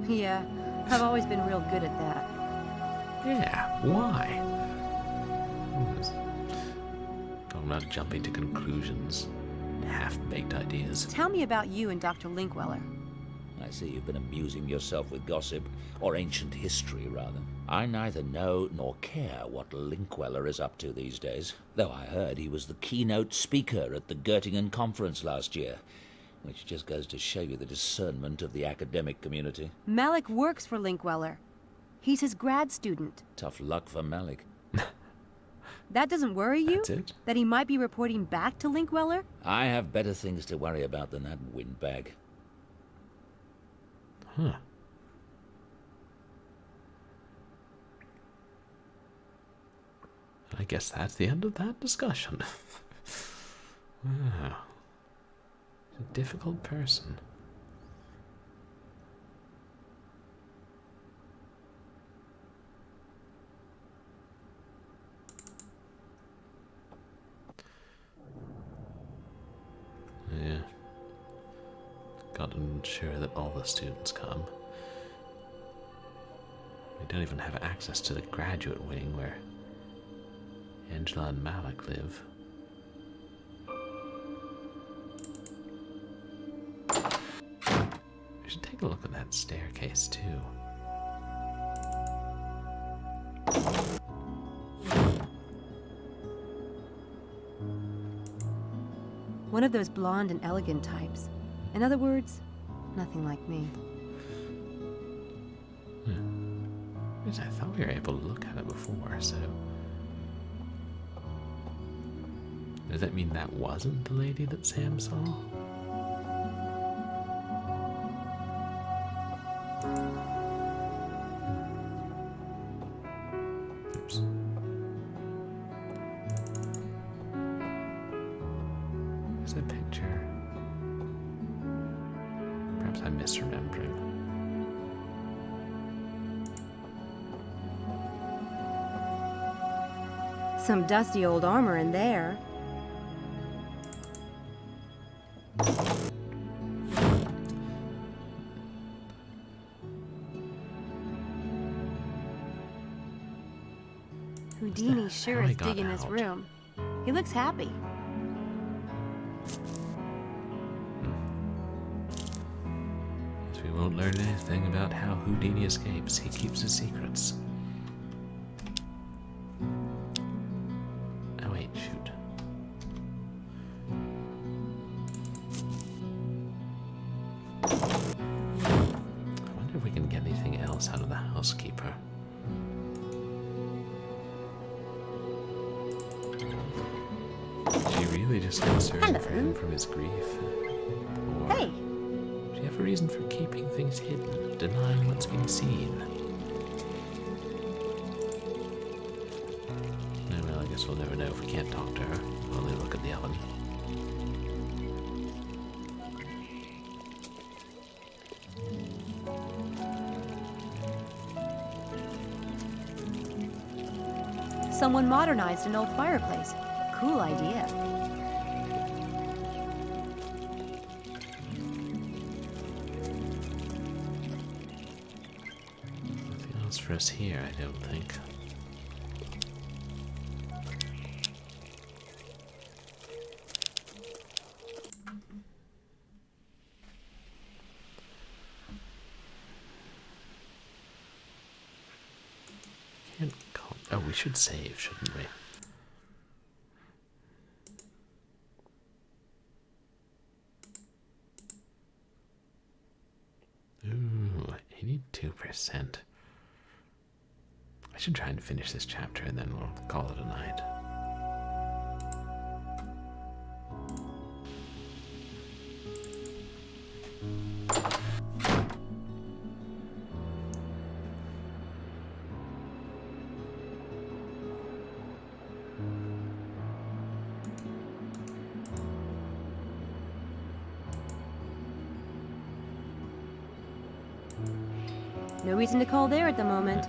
Yeah, I've always been real good at that. Yeah, why? I'm not jumping to conclusions. Half-baked ideas. Tell me about you and Dr. Linkweller. I see you've been amusing yourself with gossip, or ancient history, rather. I neither know nor care what Linkweller is up to these days, though I heard he was the keynote speaker at the Göttingen conference last year, which just goes to show you the discernment of the academic community. Malik works for Linkweller. He's his grad student. Tough luck for Malik. That doesn't worry you? That's it? That he might be reporting back to Linkweller? I have better things to worry about than that windbag. Huh. I guess that's the end of that discussion. Wow. He's a difficult person. Yeah. Gotta ensure that all the students come. We don't even have access to the graduate wing where Angela and Malik live. We should take a look at that staircase too. One of those blonde and elegant types. In other words, nothing like me. Yes, I thought we were able to look at it before, so... Does that mean that wasn't the lady that Sam saw? Oops. There's a picture. Perhaps I'm misremembering. Some dusty old armor in there. Houdini sure how is he got digging this out? room. He looks happy. We won't learn anything about how Houdini escapes. He keeps his secrets. Oh wait, shoot. I wonder if we can get anything else out of the housekeeper. Is she really just concerned for him from his grief? Or Hey! do you have a reason for keeping things hidden, denying what's being seen? No, well, I guess we'll never know if we can't talk to her. Only look at the oven. Someone modernized an old fireplace. Cool idea. Nothing else for us here, I don't think. Can't call. Oh, we should save, shouldn't we? Ooh, 82%. I should try and finish this chapter and then we'll call it a night. No reason to call there at the moment.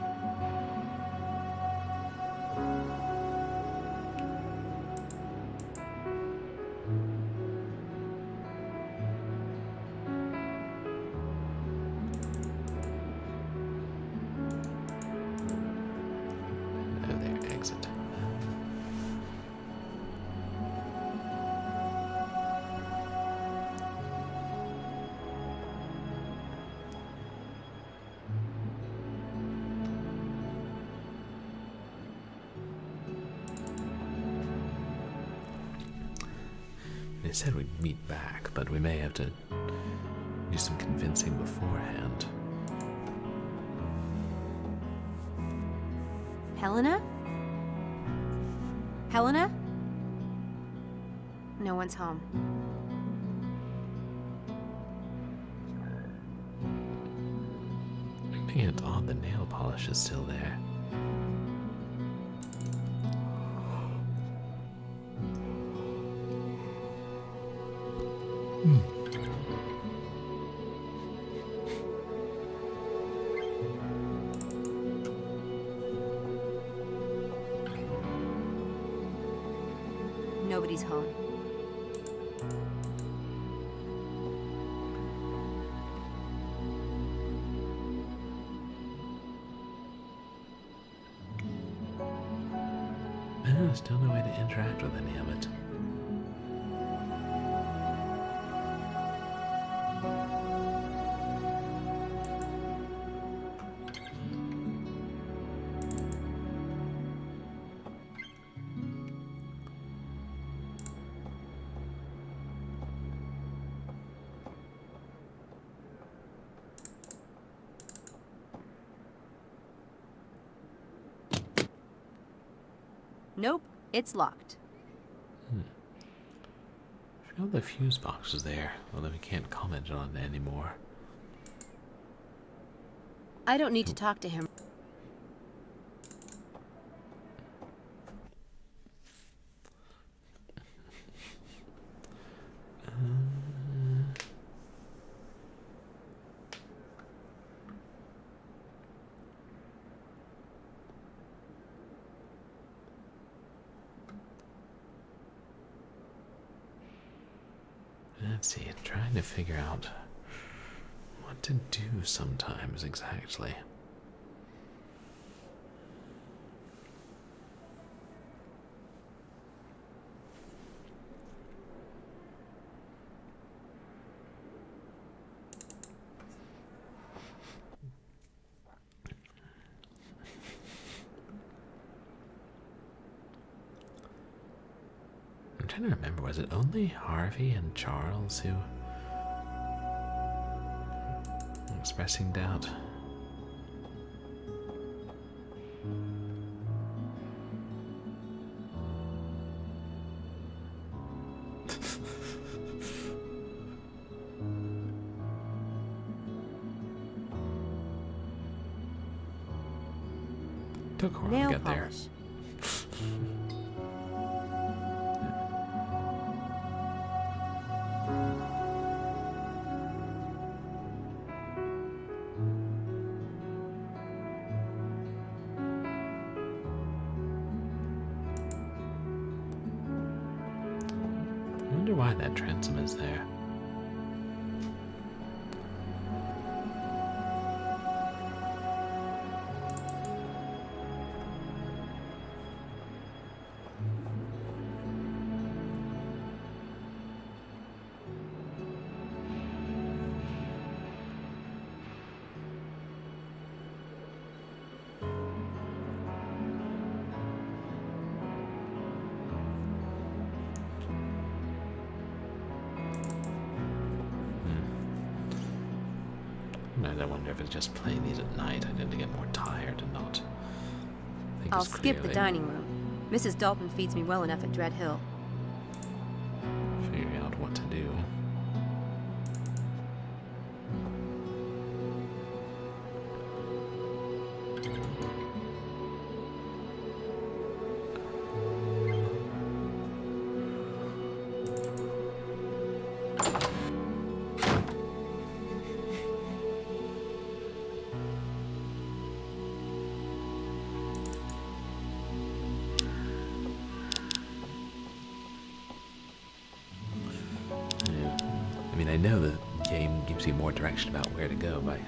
Oh, there, exit. They said we'd meet back, but we may have to do some convincing beforehand. Helena? Helena? No one's home. I think it's odd the nail polish is still there. Nobody's home. Still no way to interact with any of it. Nope, it's locked. All the fuse boxes there, although we can't comment on it anymore. I don't need to talk to him. Let's see, trying to figure out what to do sometimes exactly. I'm trying to remember, was it only Harvey and Charles who were expressing doubt? Took a while to get there. I wonder why that transom is there. I wonder if it's just playing these at night. I tend to get more tired and not think I'll as skip the clearly. dining room. Mrs. Dalton feeds me well enough at Dread Hill. Figuring out what to do. I know the game gives you more direction about where to go by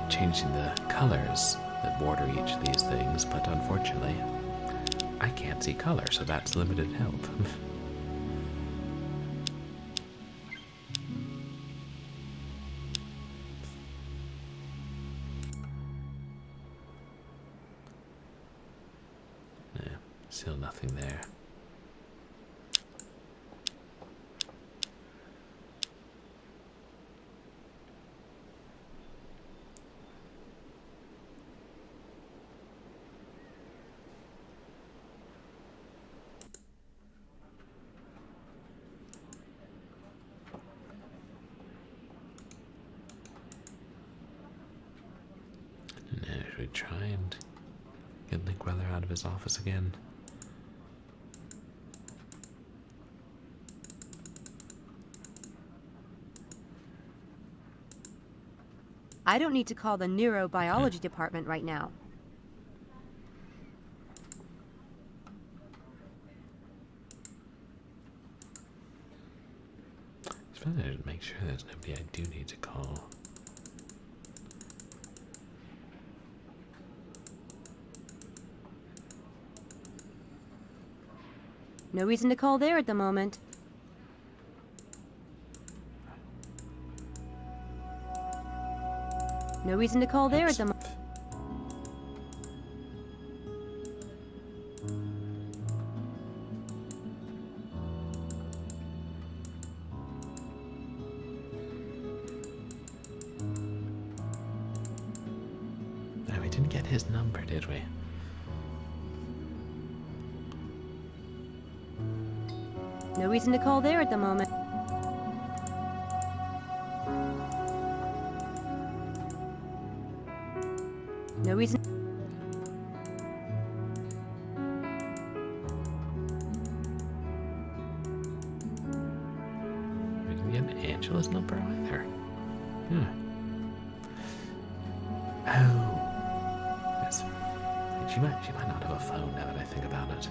changing the colors that border each of these things, but unfortunately, I can't see color, so that's limited help. Yeah, still nothing there. try and get the Crailer out of his office again? I don't need to call the Neurobiology department right now. It's better to make sure there's nobody I do need to call. No reason to call there at the moment. No reason to call there at the moment. No, we didn't get his number, did we? No reason to call there at the moment. No reason. We didn't get Angela's number either. Oh. Yes. She might not have a phone now that I think about it.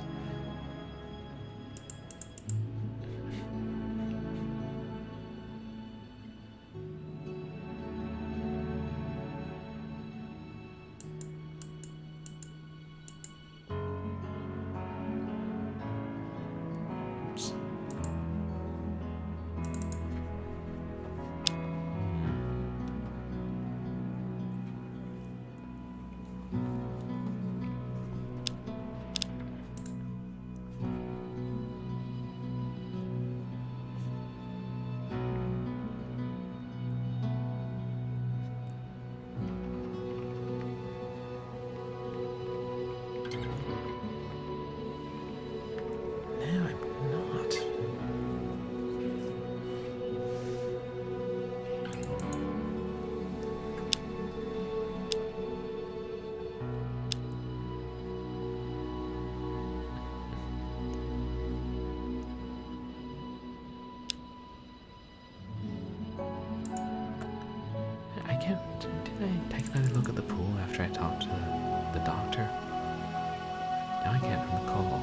Did I take another look at the pool after I talked to the doctor? Now I can't recall.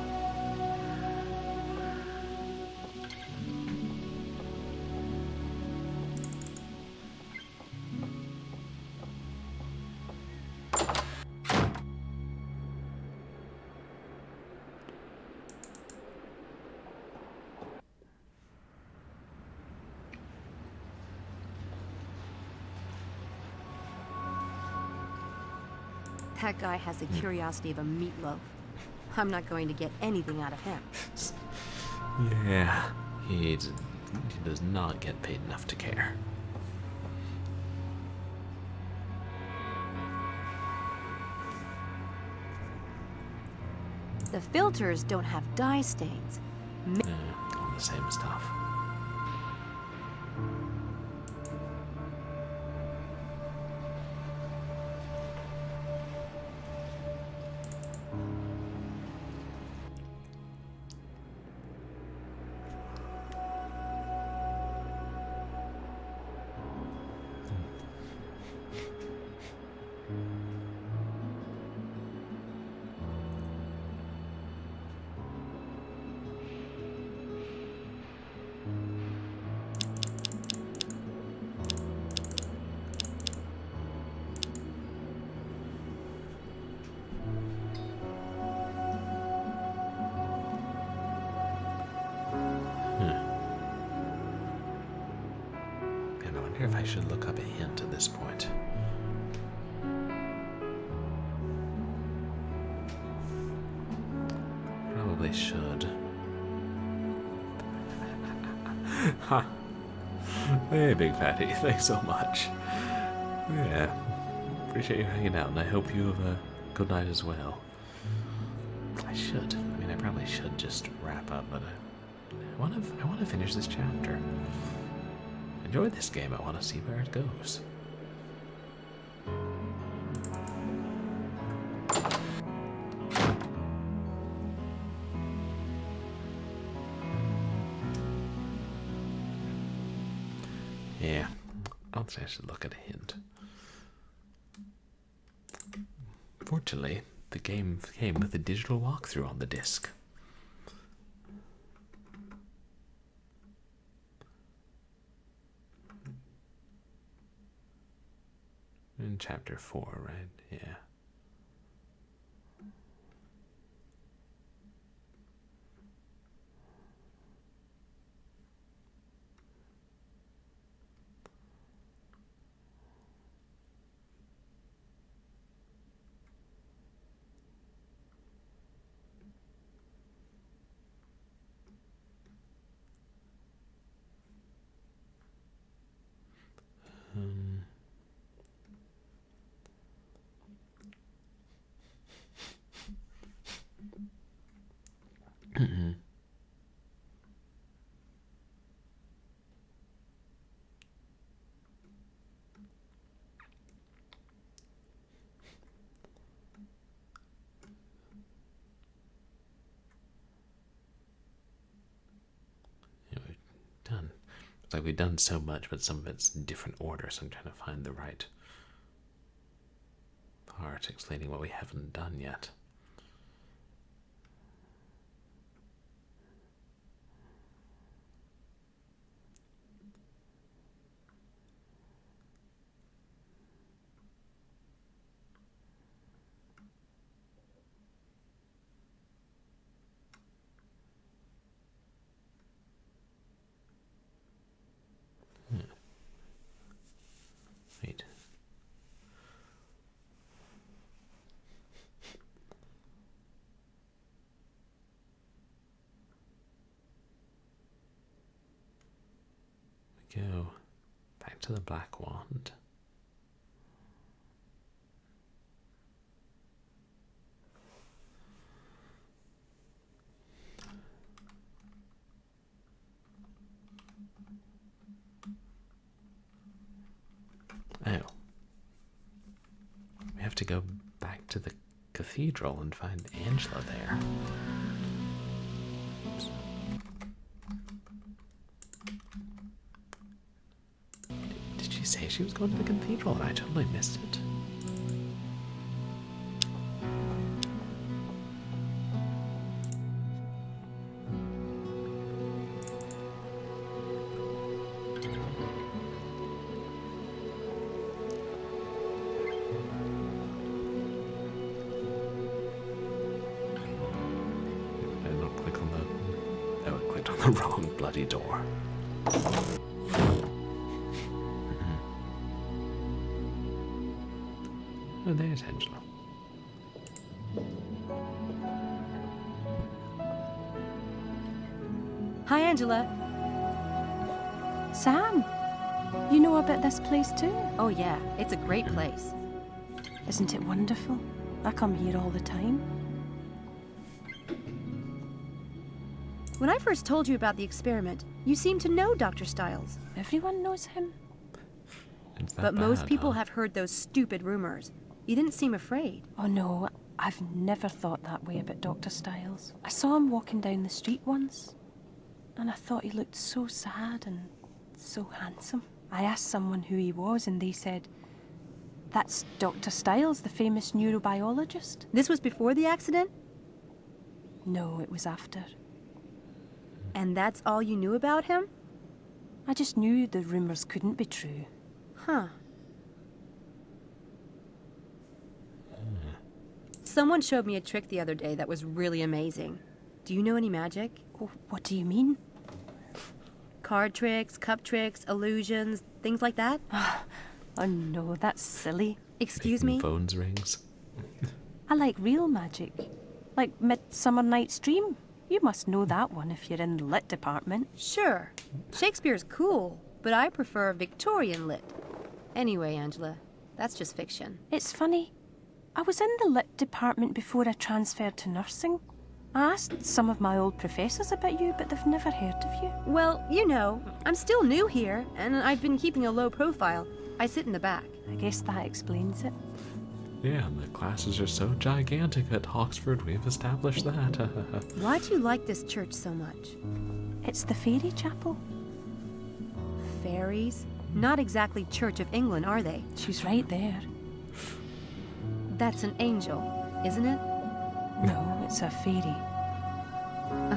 That guy has the curiosity of a meatloaf. I'm not going to get anything out of him. Yeah, he does not get paid enough to care. The filters don't have dye stains. All the same stuff. I wonder if I should look up a hint at this point. Probably should. Ha! Hey, Big Fatty, thanks so much. Yeah, appreciate you hanging out, and I hope you have a good night as well. I should. I mean, I probably should just wrap up, but I want to finish this chapter. Enjoy this game. I want to see where it goes. Yeah, I'll say I should look at a hint. Fortunately, the game came with a digital walkthrough on the disc. In chapter 4, right? Yeah. It's like we've done so much, but some of it's in different order, so I'm trying to find the right part explaining what we haven't done yet. Wait. We go back to the black wand. Oh. We have to go back to the cathedral and find Angela there. Oops. Did she say she was going to the cathedral and I totally missed it? The wrong bloody door. Oh, there's Angela. Hi, Angela. Sam, you know about this place too? Oh yeah, it's a great place. Isn't it wonderful? I come here all the time. When I first told you about the experiment, you seemed to know Dr. Stiles. Everyone knows him. But most people have heard those stupid rumors. You didn't seem afraid. Oh no, I've never thought that way about Dr. Stiles. I saw him walking down the street once, and I thought he looked so sad and so handsome. I asked someone who he was, and they said, "That's Dr. Stiles, the famous neurobiologist." This was before the accident? No, it was after. And that's all you knew about him? I just knew the rumors couldn't be true. Huh. Someone showed me a trick the other day that was really amazing. Do you know any magic? Oh, what do you mean? Card tricks, cup tricks, illusions, things like that? Oh no, that's silly. Excuse me? Phones rings. I like real magic. Like Midsummer Night's Dream. You must know that one if you're in the lit department. Sure. Shakespeare's cool, but I prefer Victorian lit. Anyway, Angela, that's just fiction. It's funny. I was in the lit department before I transferred to nursing. I asked some of my old professors about you, but they've never heard of you. Well, you know, I'm still new here, and I've been keeping a low profile. I sit in the back. I guess that explains it. Yeah, and the classes are so gigantic at Oxford, we've established that. Why do you like this church so much? It's the fairy chapel. Fairies? Not exactly Church of England, are they? She's right there. That's an angel, isn't it? No, it's a fairy.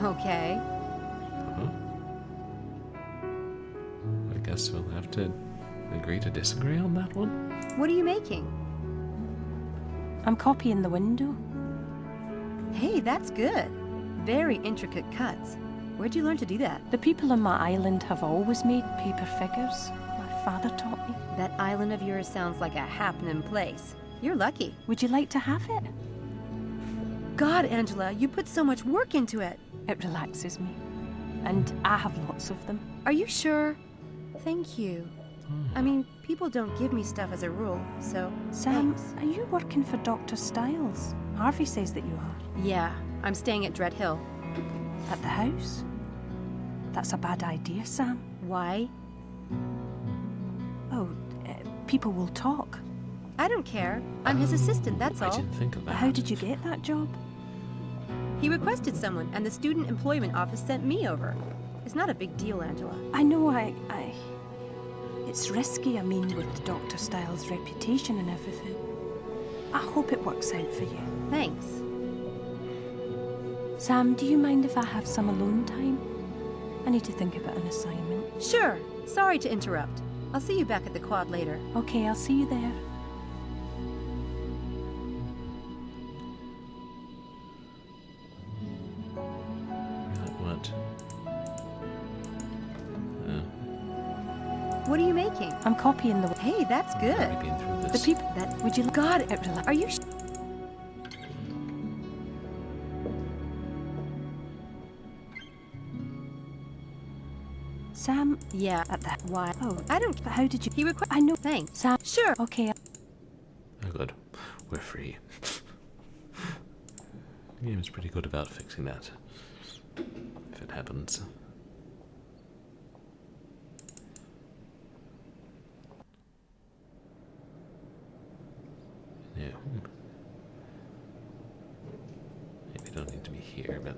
Okay. I guess we'll have to agree to disagree on that one. What are you making? I'm copying the window. Hey, that's good. Very intricate cuts. Where'd you learn to do that? The people on my island have always made paper figures. My father taught me. That island of yours sounds like a happening place. You're lucky. Would you like to have it? God, Angela, you put so much work into it. It relaxes me. And I have lots of them. Are you sure? Thank you. I mean, people don't give me stuff as a rule, so... Sam, thanks. are you working for Dr. Styles? Harvey says that you are. Yeah, I'm staying at Dread Hill. At the house? That's a bad idea, Sam. Why? Oh, people will talk. I don't care. I'm his assistant, that's all. I didn't think of that. How did you get that job? He requested someone, and the Student Employment Office sent me over. It's not a big deal, Angela. I know, It's risky, I mean, with Dr. Styles' reputation and everything. I hope it works out for you. Thanks. Sam, do you mind if I have some alone time? I need to think about an assignment. Sure. Sorry to interrupt. I'll see you back at the quad later. Okay, I'll see you there. What? What are you making? I'm copying the... Hey, that's good. We've been through The this. people that... Would you... God, are you... Sam? Yeah. At the... Why? Oh, I don't... but how did you... He requested... I know... Thanks. Sam... Sure. Okay. Oh, good. We're free. The game's pretty good about fixing that. If it happens. No. Maybe don't need to be here, but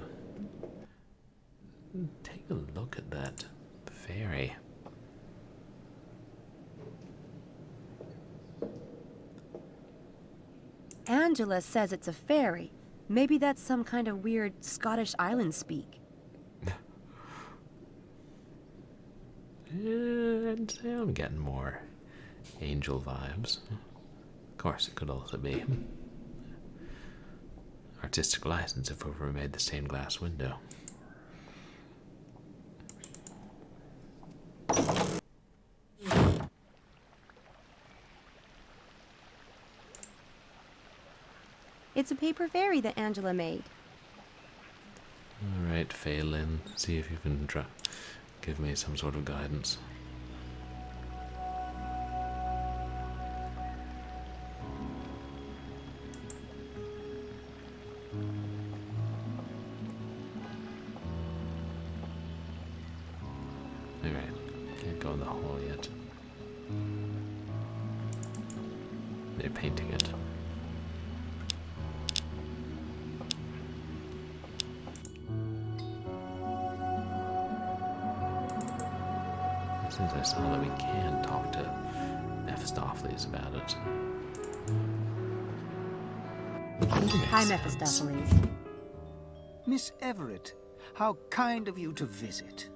take a look at that fairy. Angela says it's a fairy. Maybe that's some kind of weird Scottish island speak. And I'm getting more angel vibes. Of course, it could also be artistic license if we made the stained glass window. It's a paper fairy that Angela made. Alright, Phelan, see if you can give me some sort of guidance. Alright, can't go in the hall yet. They're painting it. Since I saw that we can talk to Mephistopheles about it. Hi, Mephistopheles. Miss Everett, how kind of you to visit.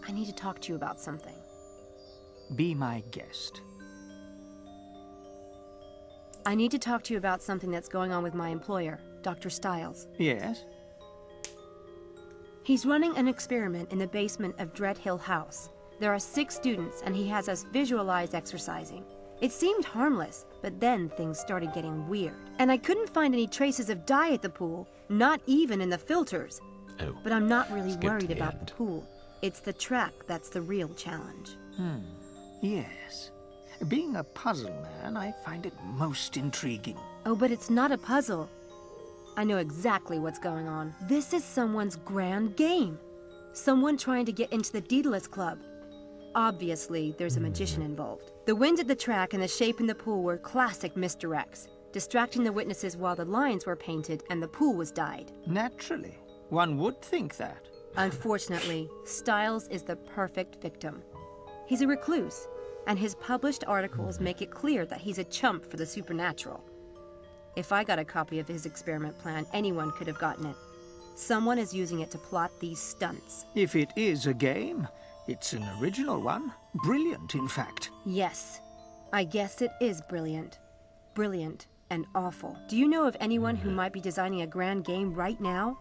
I need to talk to you about something. Be my guest. I need to talk to you about something that's going on with my employer, Dr. Styles. Yes? He's running an experiment in the basement of Dread Hill House. There are 6 students, and he has us visualize exercising. It seemed harmless, but then things started getting weird. And I couldn't find any traces of dye at the pool, not even in the filters. Oh, but I'm not really worried the about end. the pool. It's the track that's the real challenge. Yes. Being a puzzle man, I find it most intriguing. Oh, but it's not a puzzle. I know exactly what's going on. This is someone's grand game. Someone trying to get into the Deadalus Club. Obviously, there's a magician involved. The wind at the track and the shape in the pool were classic misdirects, distracting the witnesses while the lines were painted and the pool was dyed. Naturally. One would think that. Unfortunately, Styles is the perfect victim. He's a recluse, and his published articles make it clear that he's a chump for the supernatural. If I got a copy of his experiment plan, anyone could have gotten it. Someone is using it to plot these stunts. If it is a game, it's an original one. Brilliant, in fact. Yes, I guess it is brilliant. Brilliant and awful. Do you know of anyone who might be designing a grand game right now?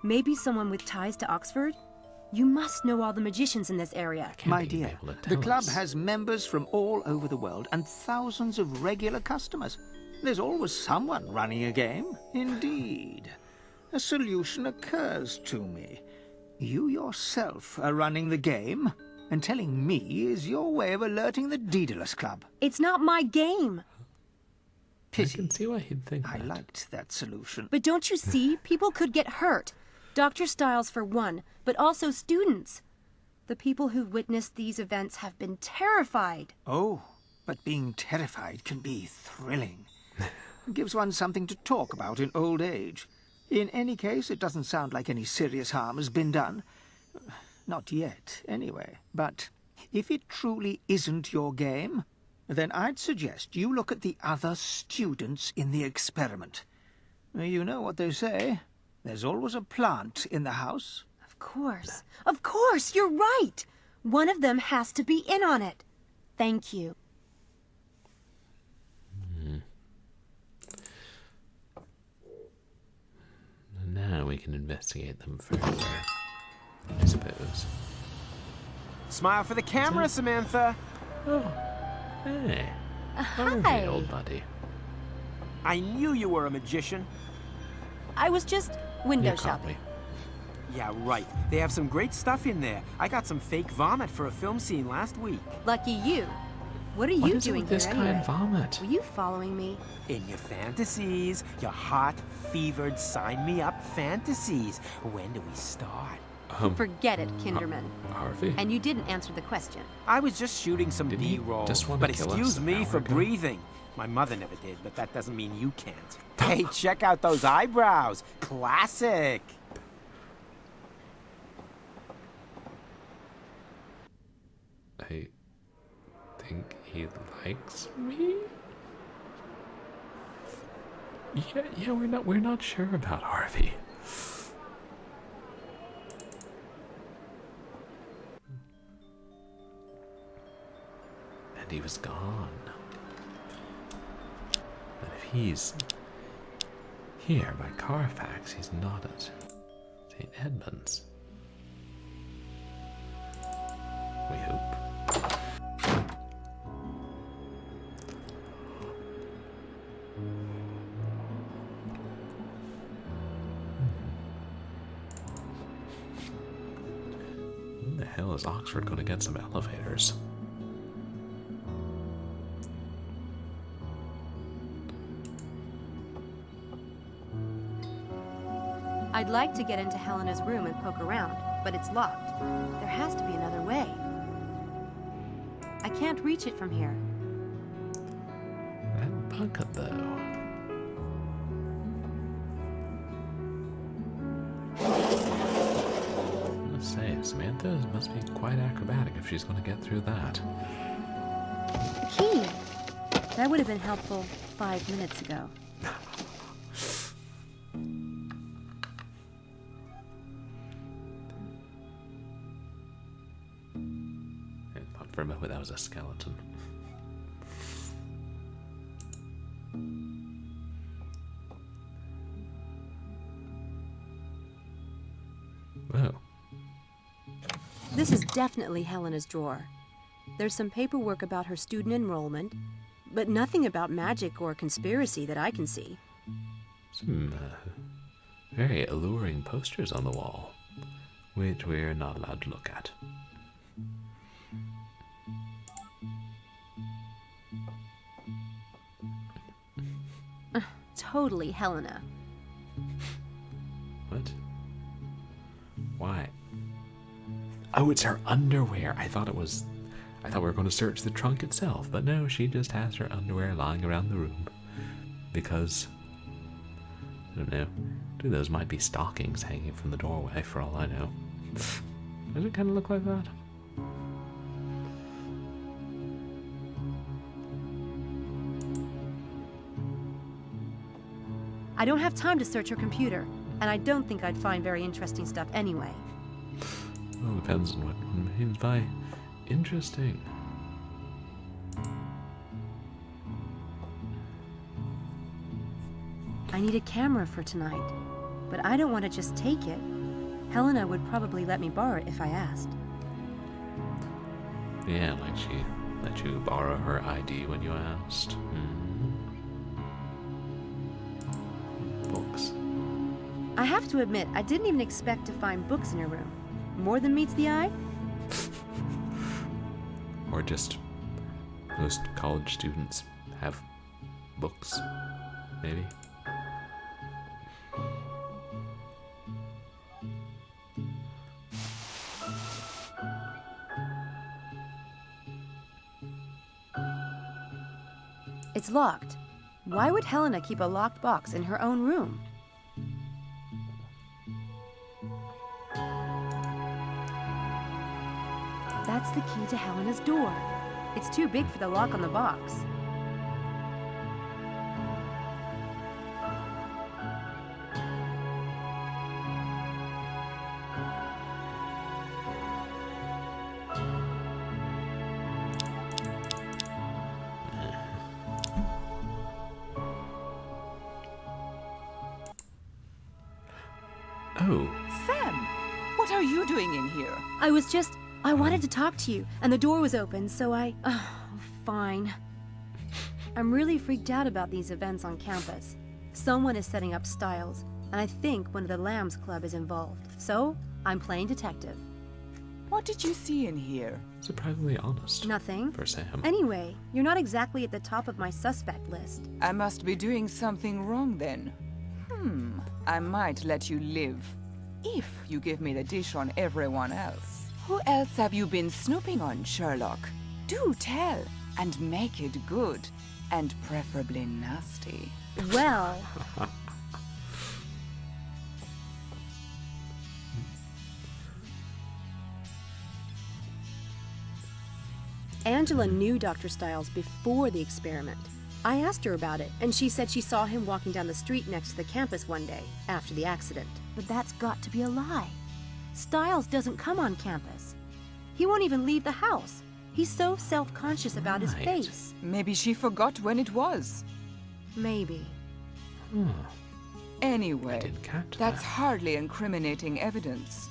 Maybe someone with ties to Oxford? You must know all the magicians in this area. My dear, the club has members from all over the world and thousands of regular customers. There's always someone running a game. Indeed. A solution occurs to me. You yourself are running the game, and telling me is your way of alerting the Deadalus Club. It's not my game. Pity. I can see why he'd think I that. liked that solution. But don't you see? People could get hurt. Dr. Styles for one, but also students. The people who've witnessed these events have been terrified. Oh, but being terrified can be thrilling. It gives one something to talk about in old age. In any case, it doesn't sound like any serious harm has been done. Not yet, anyway. But if it truly isn't your game, then I'd suggest you look at the other students in the experiment. You know what they say. There's always a plant in the house. Of course. Of course, you're right. One of them has to be in on it. Thank you. And now we can investigate them further, I suppose. Smile for the camera, Samantha. Oh, hey. Hi. Old buddy. I knew you were a magician. I was just window You caught shopping. me. Yeah, right. They have some great stuff in there. I got some fake vomit for a film scene last week. Lucky you. What are What you is it doing with this here kind anyway? of vomit? Were you following me? In your fantasies, your hot, fevered, sign-me-up fantasies. When do we start? Forget it, Kinderman. Harvey? And you didn't answer the question. I was just shooting some Didn't you B-roll. just want to But kill excuse us an me hour for ago? breathing. My mother never did, but that doesn't mean you can't. Hey, check out those eyebrows. Classic. I think he likes me? Yeah, we're not sure about Harvey. And he was gone. And if he's here by Carfax, he's not at St. Edmunds. We hope. When the hell is Oxford going to get some elevators? I'd like to get into Helena's room and poke around, but it's locked. There has to be another way. I can't reach it from here. That bucket, though. I must say, Samantha must be quite acrobatic if she's going to get through that. The key! That would have been helpful 5 minutes ago. I thought for a moment that was a skeleton. Whoa. This is definitely Helena's drawer. There's some paperwork about her student enrollment, but nothing about magic or conspiracy that I can see. Some very alluring posters on the wall, which we're not allowed to look at. Totally Helena. What? Why? Oh, it's her underwear. I thought we were going to search the trunk itself, but no, she just has her underwear lying around the room. Because, I don't know, those might be stockings hanging from the doorway for all I know. Does it kind of look like that? I don't have time to search her computer, and I don't think I'd find very interesting stuff anyway. Well, depends on what one means by interesting. I need a camera for tonight, but I don't want to just take it. Helena would probably let me borrow it if I asked. Yeah, like she let you borrow her ID when you asked. Books. I have to admit, I didn't even expect to find books in her room. More than meets the eye? Or just most college students have books, maybe. It's locked. Why would Helena keep a locked box in her own room? That's the key to Helena's door. It's too big for the lock on the box. Oh. Sam, what are you doing in here? I wanted to talk to you, and the door was open, so I... Oh, fine. I'm really freaked out about these events on campus. Someone is setting up Styles, and I think one of the Lambs Club is involved. So, I'm playing detective. What did you see in here? Surprisingly honest. Nothing. For Sam. Anyway, you're not exactly at the top of my suspect list. I must be doing something wrong then. I might let you live, if you give me the dish on everyone else. Who else have you been snooping on, Sherlock? Do tell, and make it good, and preferably nasty. Well... Angela knew Dr. Styles before the experiment. I asked her about it, and she said she saw him walking down the street next to the campus one day, after the accident. But that's got to be a lie. Styles doesn't come on campus. He won't even leave the house. He's so self-conscious about his face. Maybe she forgot when it was. Maybe. Anyway, that's hardly incriminating evidence.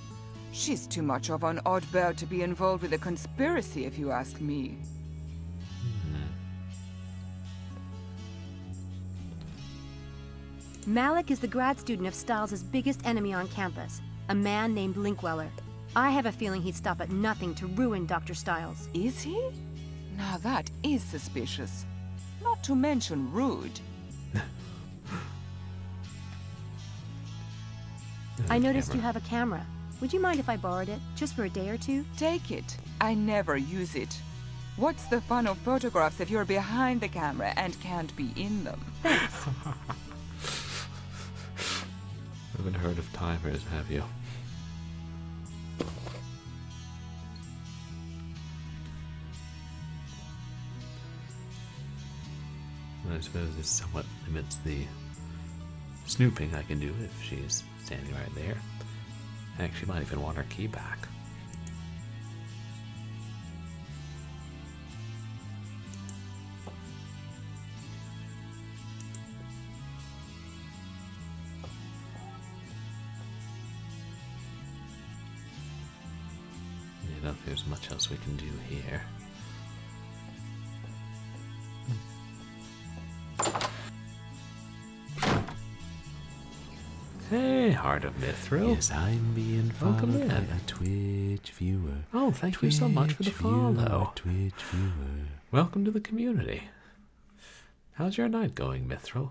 She's too much of an odd bird to be involved with a conspiracy, if you ask me. Malik is the grad student of Styles' biggest enemy on campus, a man named Linkweller. I have a feeling he'd stop at nothing to ruin Dr. Styles. Is he? Now that is suspicious. Not to mention rude. I noticed you have a camera. Would you mind if I borrowed it, just for a day or two? Take it. I never use it. What's the fun of photographs if you're behind the camera and can't be in them? Thanks. Haven't heard of timers, have you? I suppose this somewhat limits the snooping I can do if she's standing right there. I actually might even want her key back. I don't know if there's much else we can do here. Hey, Heart of Mithril. Yes, I'm being followed Welcome in. by a Twitch viewer. Oh, thank you so much for the follow. Twitch viewer. Welcome to the community. How's your night going, Mithril?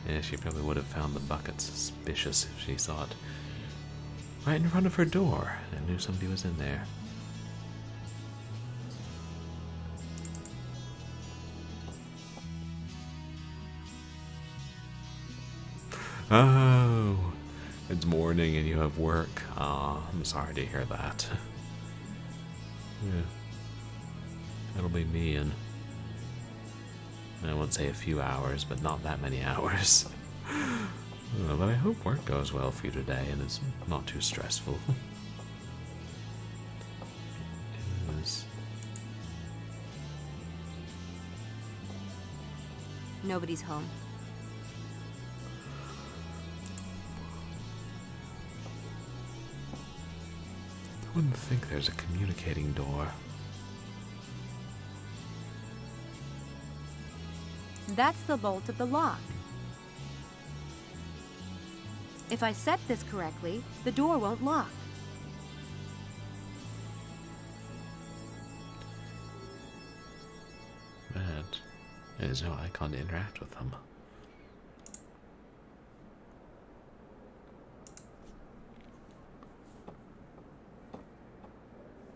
Yeah, she probably would have found the bucket suspicious if she saw it right in front of her door and knew somebody was in there. Oh, it's morning and you have work. Ah, I'm sorry to hear that. Yeah. It'll be me in, I won't say a few hours, but not that many hours. But I hope work goes well for you today and it's not too stressful. Yes. Nobody's home. I wouldn't think there's a communicating door. That's the bolt of the lock. If I set this correctly, the door won't lock. But there's no icon to interact with them.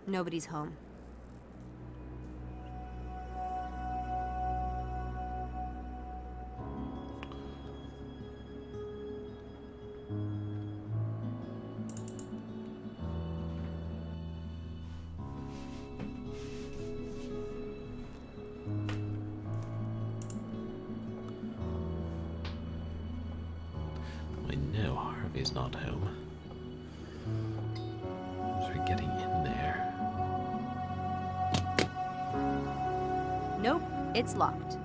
Nobody's home. We know Harvey's not home. As we're getting in there. Nope, it's locked.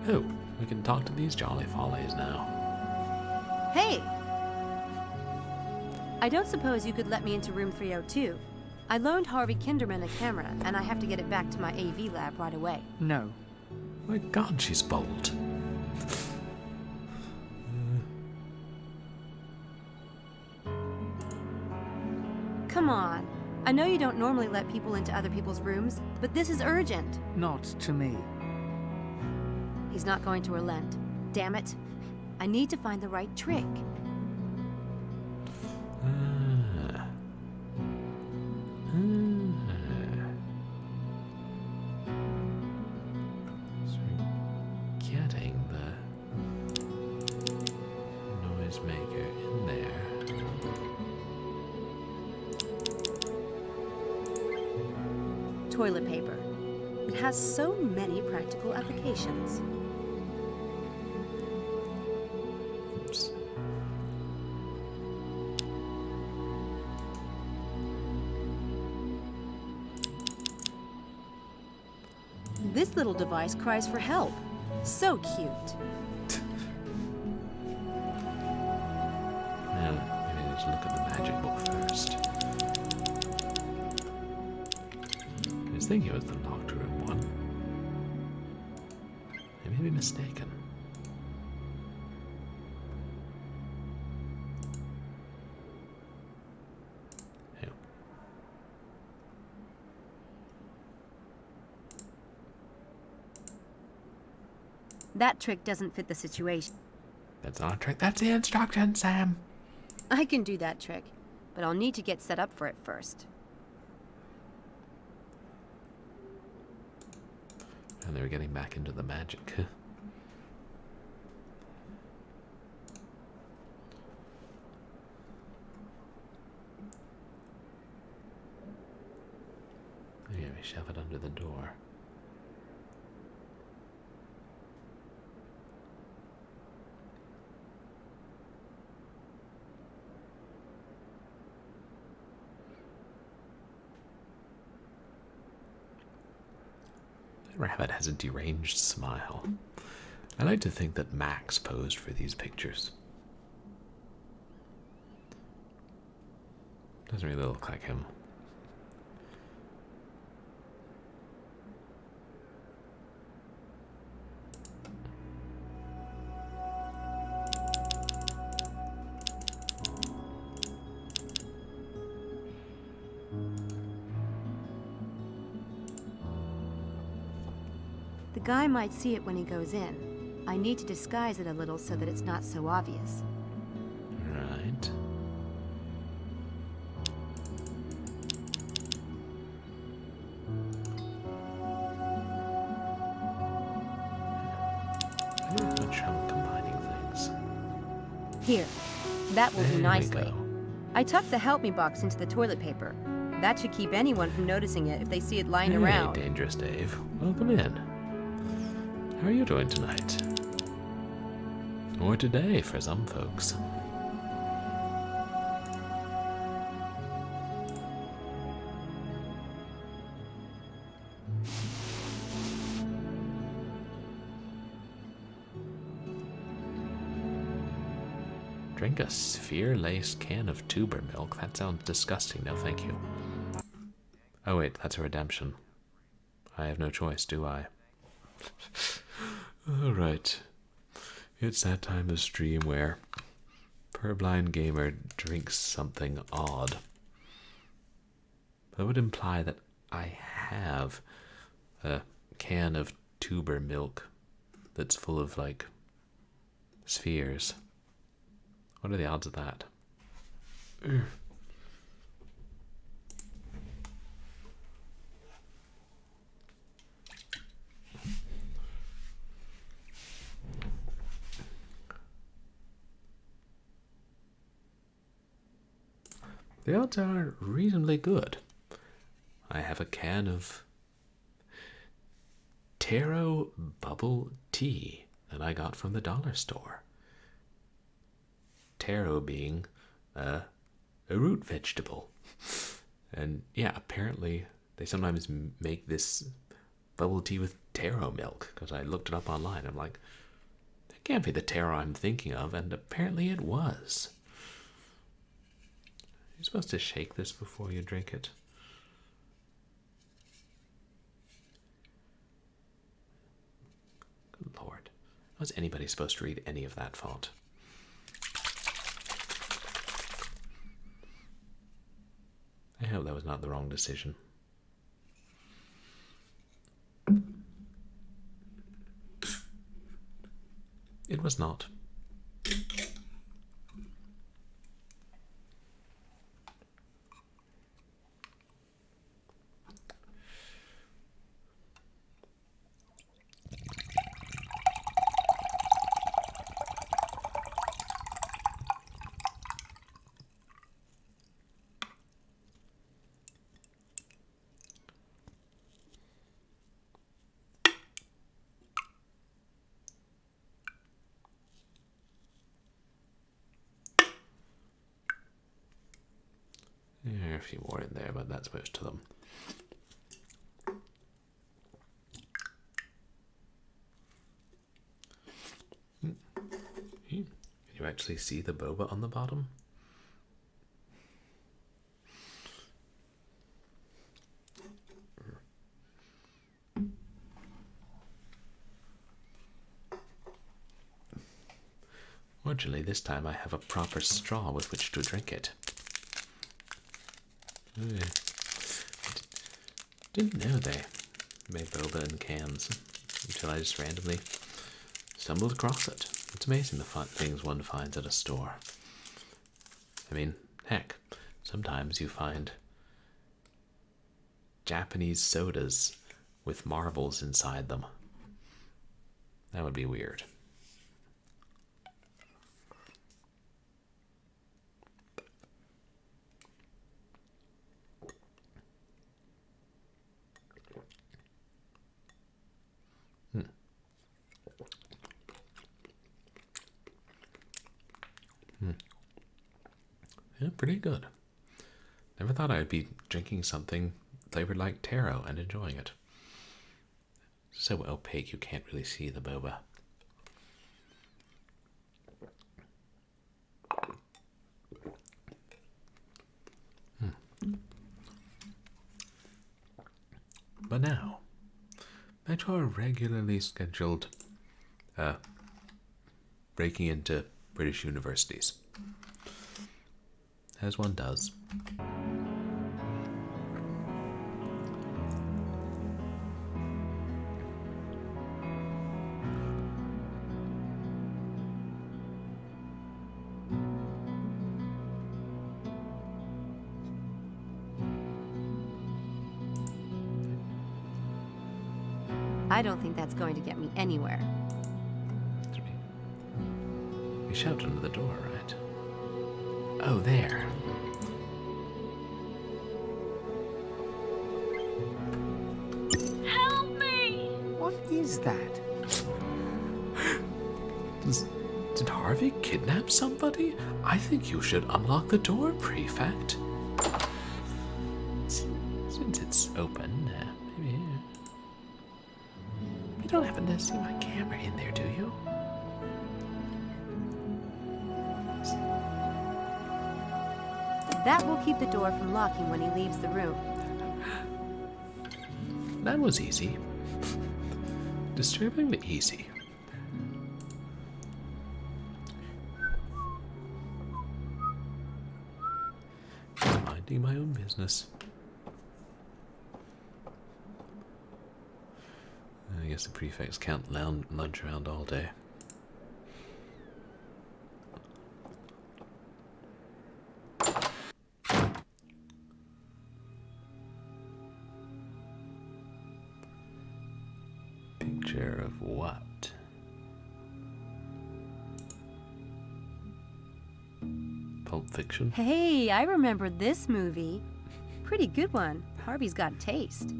Oh, we can talk to these jolly follies now. Hey! I don't suppose you could let me into room 302. I loaned Harvey Kinderman a camera, and I have to get it back to my AV lab right away. No. My God, she's bold. Come on. I know you don't normally let people into other people's rooms, but this is urgent. Not to me. He's not going to relent. Damn it. I need to find the right trick. So we're getting the noisemaker in there. Toilet paper. It has so many practical applications. Oops. This little device cries for help. So cute. Now, maybe let's look at the magic book first. I was thinking it was the locked room one. I may be mistaken. Here. That trick doesn't fit the situation. That's not a trick, that's the instruction, Sam! I can do that trick, but I'll need to get set up for it first. And they were getting back into the magic. Yeah, we shove it under the door. That rabbit has a deranged smile. I like to think that Max posed for these pictures. Doesn't really look like him. The guy might see it when he goes in. I need to disguise it a little so that it's not so obvious. Right. Here, that will There do we nicely. go. I tucked the help me box into the toilet paper. That should keep anyone from noticing it if they see it lying Hey, around. Dangerous Dave. Welcome in. How are you doing tonight? Or today, for some folks. Drink a sphere-laced can of tuber milk? That sounds disgusting. No, thank you. Oh wait, that's a redemption. I have no choice, do I? Alright. It's that time of stream where Purblind Gamer drinks something odd. That would imply that I have a can of tuber milk that's full of, like, spheres. What are the odds of that? Ugh. The odds are reasonably good. I have a can of taro bubble tea that I got from the dollar store. Taro being a root vegetable. And yeah, apparently they sometimes make this bubble tea with taro milk, because I looked it up online. I'm like, that can't be the taro I'm thinking of, and apparently it was. You're supposed to shake this before you drink it. Good Lord. How's anybody supposed to read any of that font? I hope that was not the wrong decision. It was not. There are a few more in there, but that's most of them. Can you actually see the boba on the bottom? Fortunately, this time I have a proper straw with which to drink it. Didn't know they made boba in cans until I just randomly stumbled across it. It's amazing the fun things one finds at a store. I mean, heck, sometimes you find Japanese sodas with marbles inside them. That would be weird. Yeah, pretty good. Never thought I'd be drinking something flavored like taro and enjoying it. So opaque you can't really see the boba. But now, back to our regularly scheduled breaking into British universities. As one does. I don't think that's going to get me anywhere. You shouted under the door, right? Oh, there. Help me! What is that? Did Harvey kidnap somebody? I think you should unlock the door, Prefect. Since it's open, maybe... You don't happen to see my camera in there, do you? That will keep the door from locking when he leaves the room. That was easy. Disturbing, but easy. Minding my own business. I guess the prefects can't lunge around all day. Picture of what? Pulp Fiction? Hey, I remember this movie. Pretty good one. Harvey's got taste.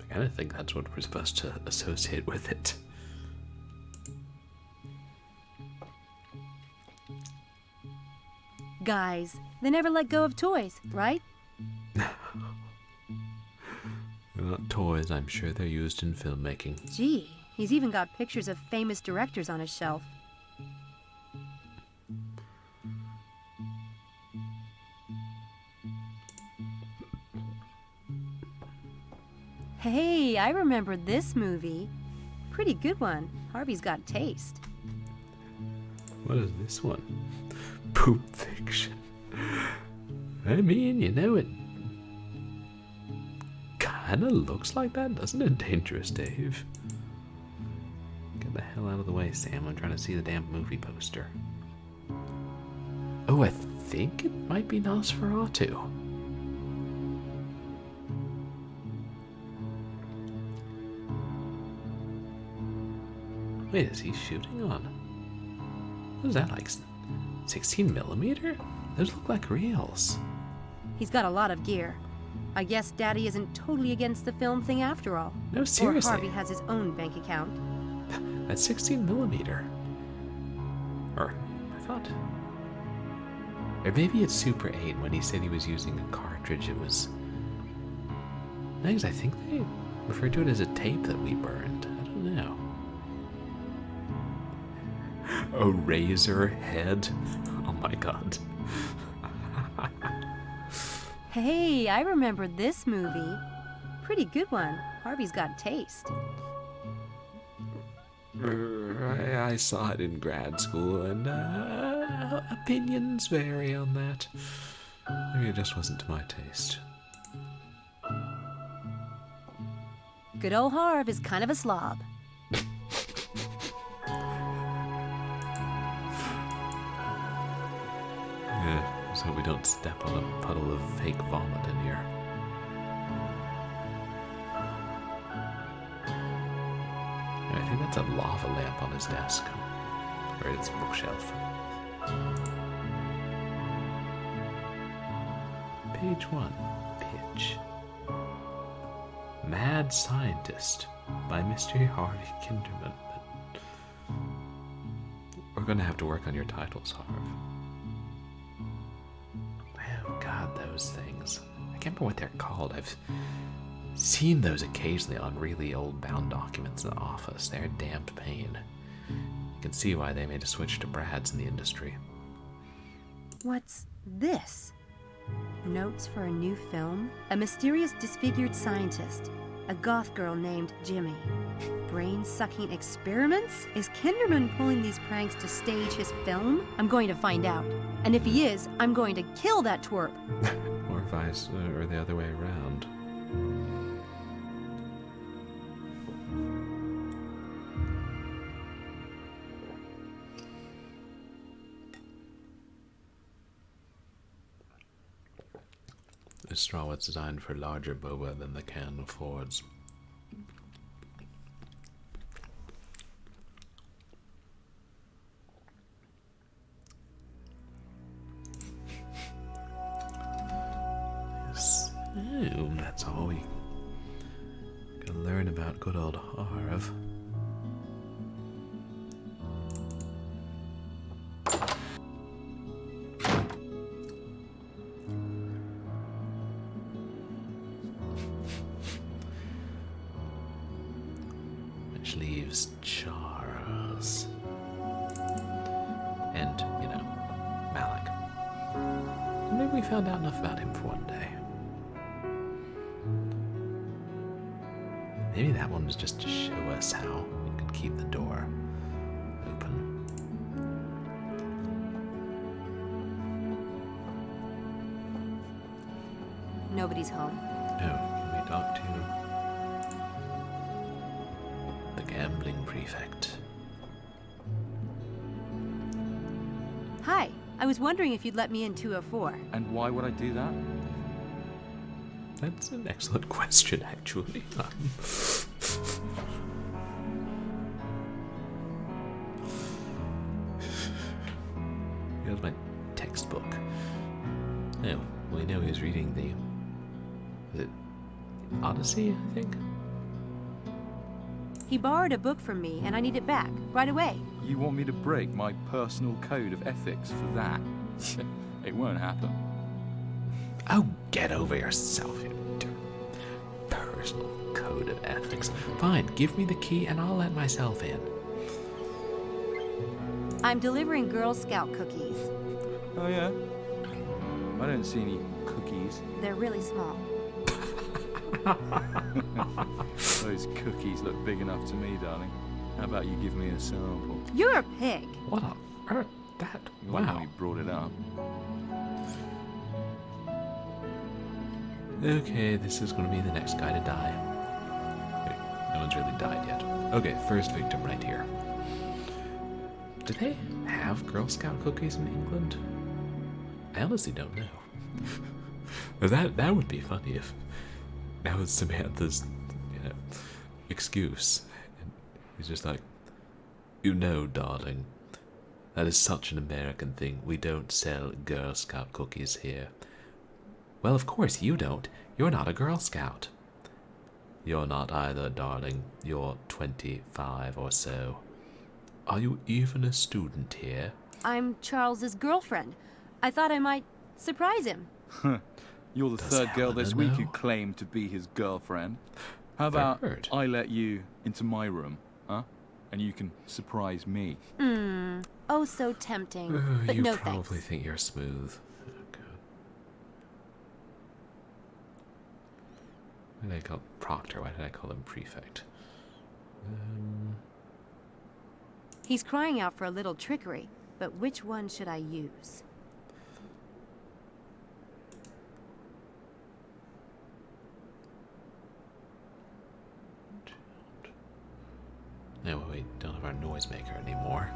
I kind of think that's what we're supposed to associate with it. Guys, they never let go of toys, right? They're not toys, I'm sure they're used in filmmaking. Gee, he's even got pictures of famous directors on his shelf. Hey, I remember this movie. Pretty good one. Harvey's got taste. What is this one? Poop Fiction. I mean, you know, it kind of looks like that, doesn't it, Dangerous Dave? Get the hell out of the way, Sam. I'm trying to see the damn movie poster. Oh, I think it might be Nosferatu. Wait, is he shooting on? What is that, like 16 millimeter? Those look like reels. He's got a lot of gear. I guess Daddy isn't totally against the film thing after all. No, seriously. Or Harvey has his own bank account. That's 16 millimeter. Or, I thought. Or maybe it's Super 8 when he said he was using a cartridge. It was. No, because I think they referred to it as a tape that we burned. I don't know. A razor head. Oh my god. Hey, I remember this movie. Pretty good one. Harvey's got taste. I saw it in grad school, and opinions vary on that. Maybe it just wasn't to my taste. Good old Harv is kind of a slob. Yeah, so we don't step on a puddle of fake vomit in here. I think that's a lava lamp on his desk. Or it's a bookshelf. Page 1. Pitch. Mad Scientist by Mr. Harvey Kinderman. We're going to have to work on your titles, Harv. Oh, God, those things. I can't remember what they're called. I've seen those occasionally on really old bound documents in the office. They're a damned pain. You can see why they made a switch to Brad's in the industry. What's this? Notes for a new film? A mysterious disfigured scientist. A goth girl named Jimmy. Brain-sucking experiments? Is Kinderman pulling these pranks to stage his film? I'm going to find out. And if he is, I'm going to kill that twerp. Or vice, or the other way around. This straw was designed for larger boba than the can affords. Oh, that's all we can learn about good old Harv. Which leaves Charles. And, you know, Malik. Maybe we found out enough about him for one day. Maybe that one was just to show us how we could keep the door open. Nobody's home. Oh, can we talk to the gambling prefect? Hi, I was wondering if you'd let me in 204. And why would I do that? That's an excellent question, actually. Here's my textbook. Oh, we know he was reading the... Is it Odyssey, I think? He borrowed a book from me, and I need it back, right away. You want me to break my personal code of ethics for that? It won't happen. Oh, get over yourself, you personal code of ethics. Fine, give me the key and I'll let myself in. I'm delivering Girl Scout cookies. Oh, yeah? I don't see any cookies. They're really small. Those cookies look big enough to me, darling. How about you give me a sample? You're a pig. What on earth? That? Wow. You brought it up. Okay, this is going to be the next guy to die. Wait, no one's really died yet. Okay, first victim right here. Do they have Girl Scout cookies in England? I honestly don't know. That would be funny if that was Samantha's, excuse. And he's just like, you know, darling, that is such an American thing. We don't sell Girl Scout cookies here. Well, of course you don't. You're not a Girl Scout. You're not either, darling. You're 25 or so. Are you even a student here? I'm Charles's girlfriend. I thought I might surprise him. You're the third girl this week who claimed to be his girlfriend. How about I let you into my room, huh? And you can surprise me. Oh, so tempting. But you no probably thanks. think you're smooth. Why did I call Proctor? Why did I call him Prefect? He's crying out for a little trickery, but which one should I use? No, we don't have our noisemaker anymore.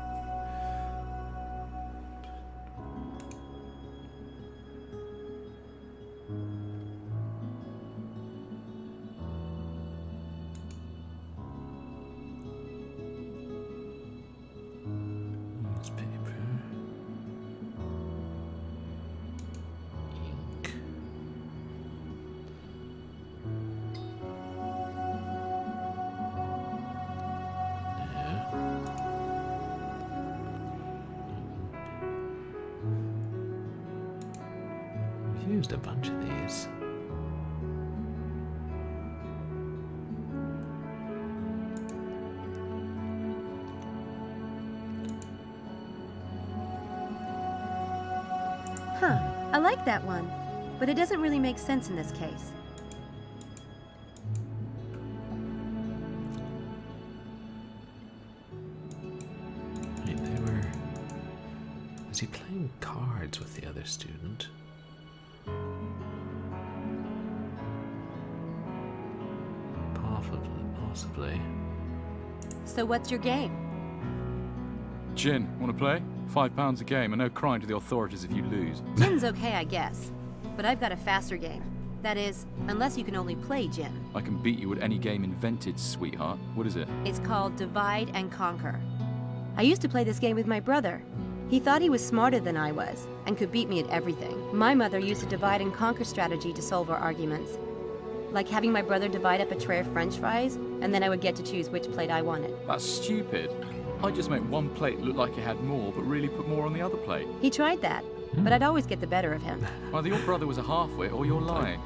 Used a bunch of these. Huh, I like that one, but it doesn't really make sense in this case. Wait, they were... Was he playing cards with the other student? Possibly. So what's your game? Gin, want to play? £5 a game, and no crying to the authorities if you lose. Gin's okay, I guess. But I've got a faster game. That is, unless you can only play gin. I can beat you at any game invented, sweetheart. What is it? It's called Divide and Conquer. I used to play this game with my brother. He thought he was smarter than I was, and could beat me at everything. My mother used a divide and conquer strategy to solve our arguments. Like having my brother divide up a tray of french fries, and then I would get to choose which plate I wanted. That's stupid. I just make one plate look like it had more, but really put more on the other plate. He tried that, but I'd always get the better of him. Either your brother was a half-wit or you're lying.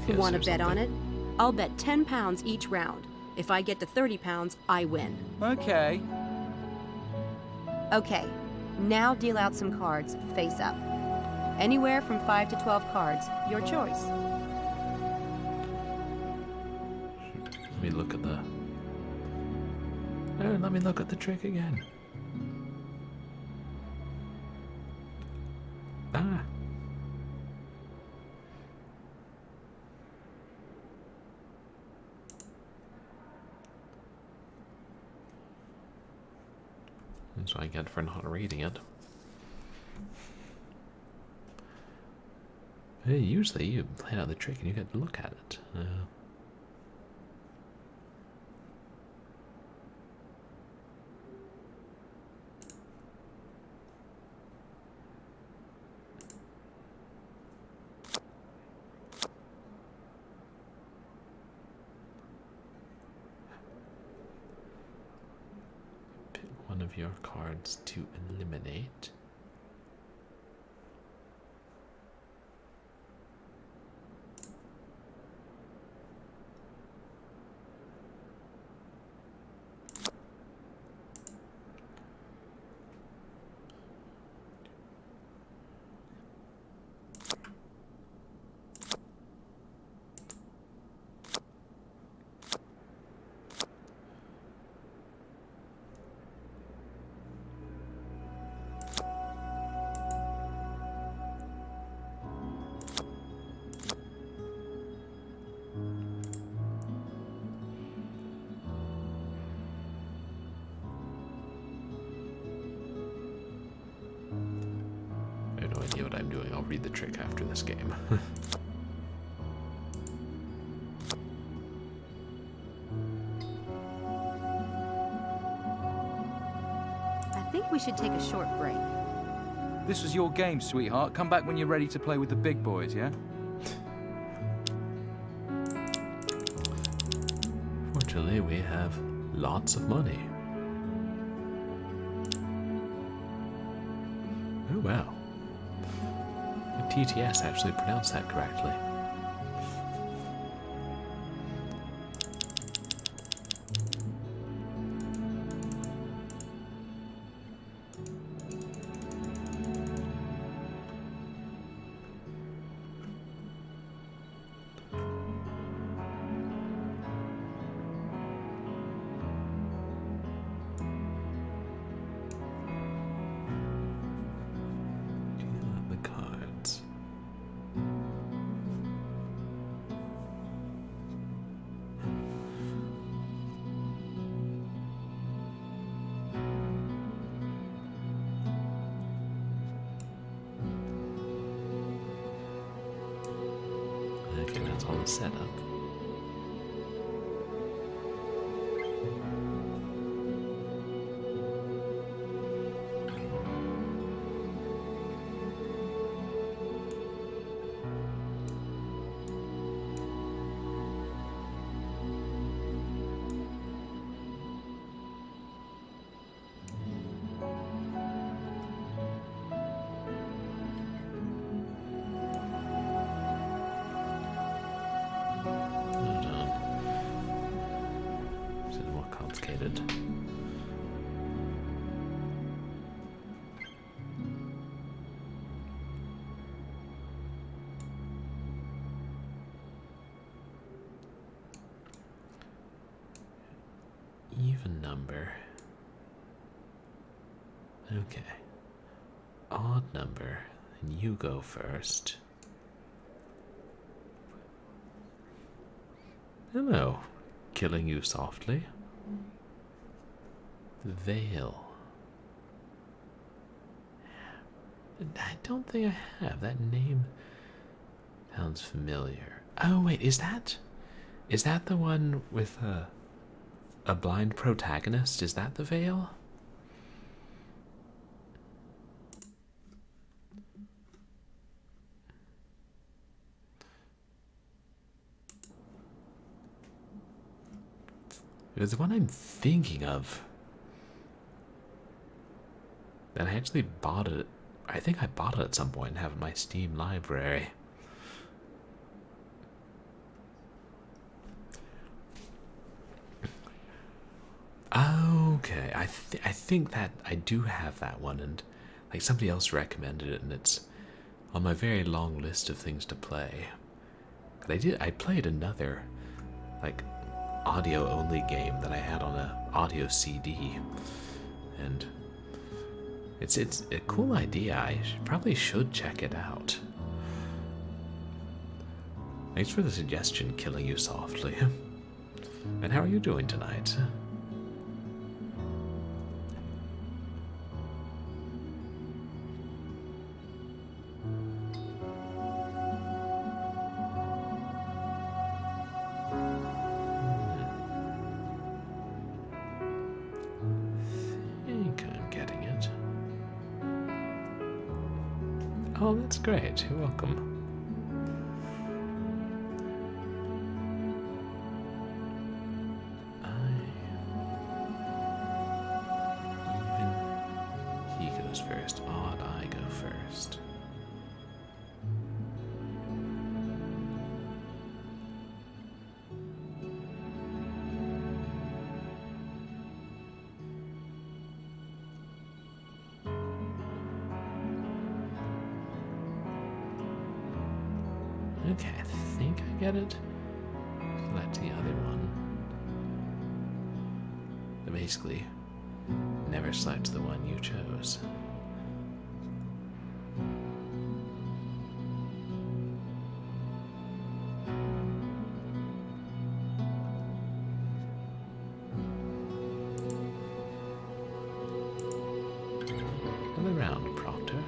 You want to bet on it? I'll bet 10 pounds each round. If I get to 30 pounds, I win. Okay. Okay, now deal out some cards, face up. Anywhere from 5 to 12 cards, your choice. Let me look at the... Oh, let me look at the trick again. Ah. That's what I get for not reading it. Hey, usually you play out the trick and you get to look at it. Pick one of your cards to eliminate. What I'm doing. I'll read the trick after this game. I think we should take a short break. This was your game, sweetheart. Come back when you're ready to play with the big boys, yeah? Fortunately, we have lots of money. Oh, wow. TTS actually pronounced that correctly. Okay, that's all the setup. Even number. Okay. Odd number. And you go first. Hello. Killing you softly. Veil. I don't think I have. That name sounds familiar. Oh wait, is that the one with a blind protagonist? Is that the Veil? It was the one I'm thinking of. And I actually bought it. I think I bought it at some point and have it in my Steam library. Okay, I think that I do have that one, and like somebody else recommended it, and it's on my very long list of things to play. I played another like audio only game that I had on a audio CD, and it's a cool idea. I probably should check it out. Thanks for the suggestion, Killing You Softly. And how are you doing tonight? Oh, that's great. You're welcome. Even he goes first. Odd, I go first. Okay, I think I get it. Select the other one. But basically, never select the one you chose. Another round, Proctor.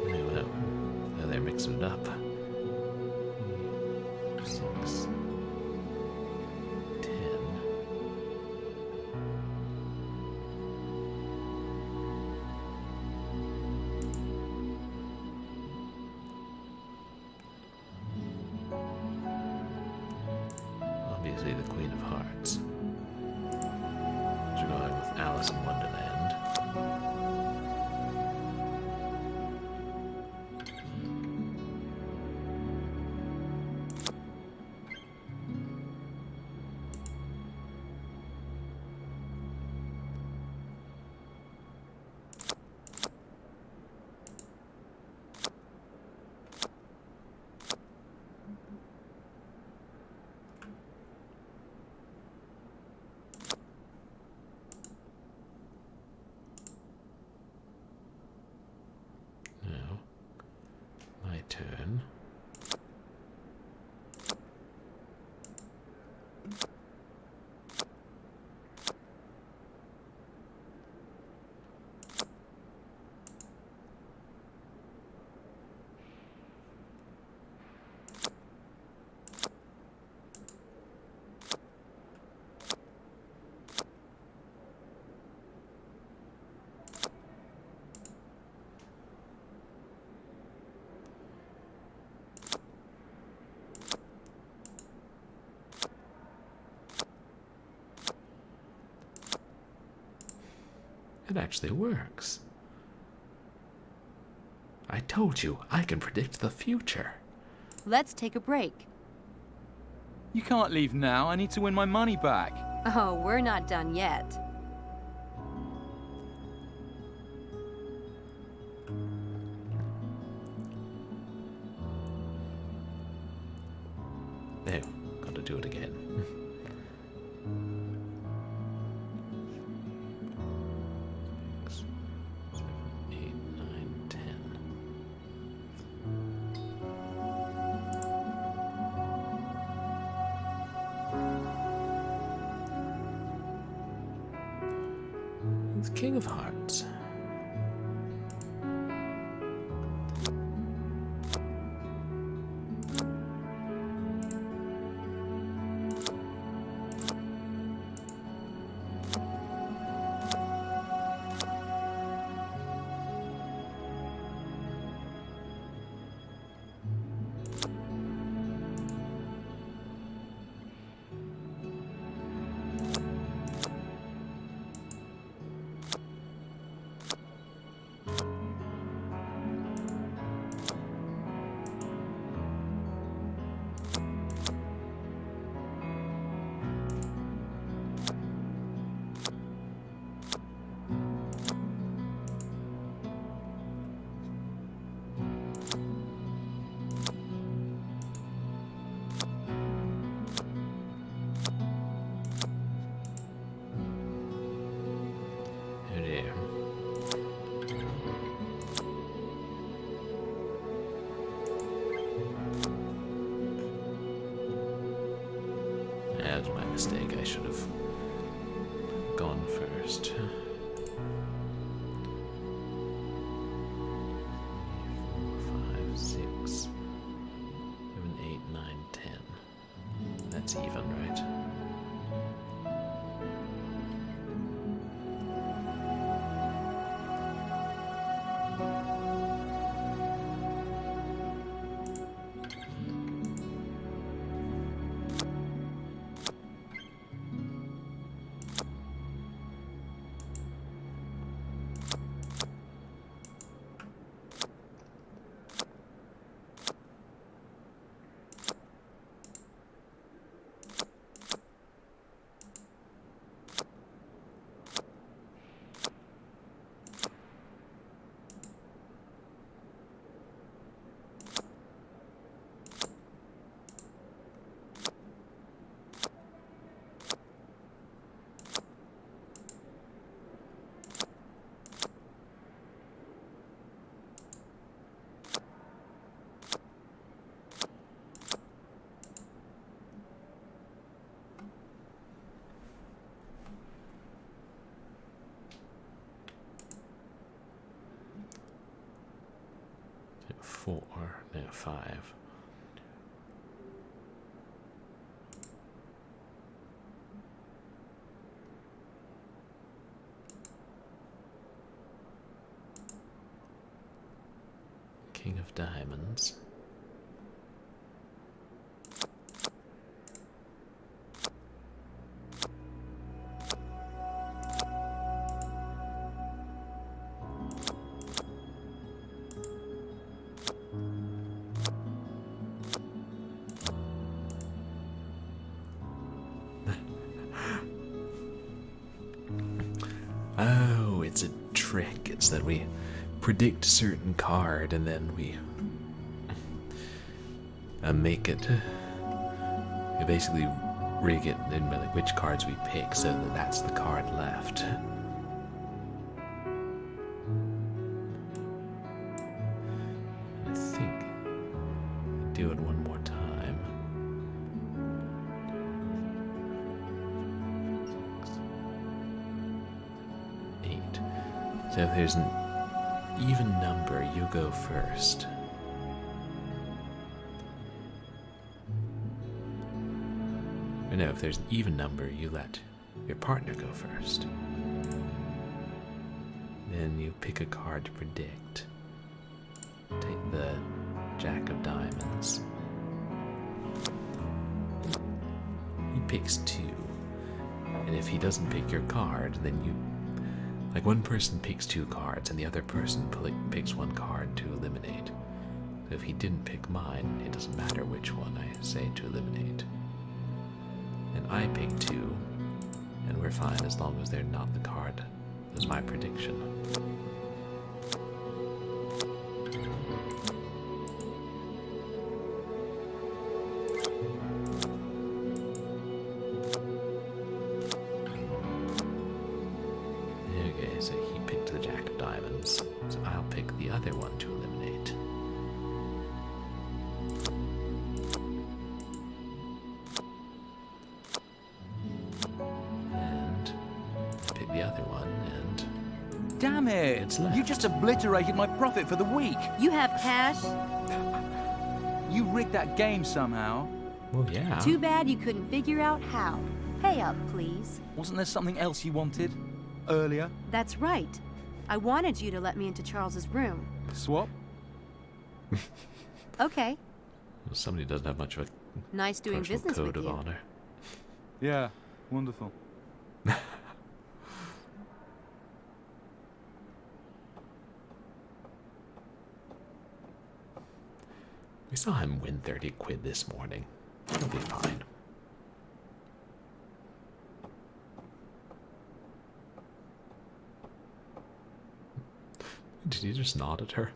Oh, well. They're mixing it up. 6, 10. Obviously, the Queen of Hearts. Drawing with Alice in Wonderland. Turn. It actually works. I told you, I can predict the future. Let's take a break. You can't leave now. I need to win my money back. Oh, we're not done yet. No, gotta do it again. 6, 7, 8, 9, 10. It's King of Hearts. That was my mistake. I should have gone first. 5, 6, 7, 8, 9, 10. That's even, right? Four, no, 5. King of Diamonds. Oh, it's a trick. It's that we predict a certain card and then we make it. We basically rig it in like which cards we pick so that that's the card left. I think I do it one more time. 8. So if there's an even number, you go first. Or no, if there's an even number, you let your partner go first. Then you pick a card to predict. Take the Jack of Diamonds. He picks 2. And if he doesn't pick your card, then you... Like, one person picks 2 cards, and the other person picks 1 card to eliminate. So if he didn't pick mine, it doesn't matter which one I say to eliminate. And I pick 2, and we're fine as long as they're not the card. That's my prediction. Okay, so he picked the Jack of Diamonds, so I'll pick the other one to eliminate. And pick the other one, and... Damn it! It's left. You just obliterated my profit for the week! You have cash? You rigged that game somehow. Well, yeah. Too bad you couldn't figure out how. Pay up, please. Wasn't there something else you wanted? Earlier? That's right. I wanted you to let me into Charles's room. Swap? Okay. Well, somebody doesn't have much of a Nice doing personal business code with of you. honor. Yeah, wonderful. We saw him win 30 quid this morning. He'll be fine. Did you just nod at her?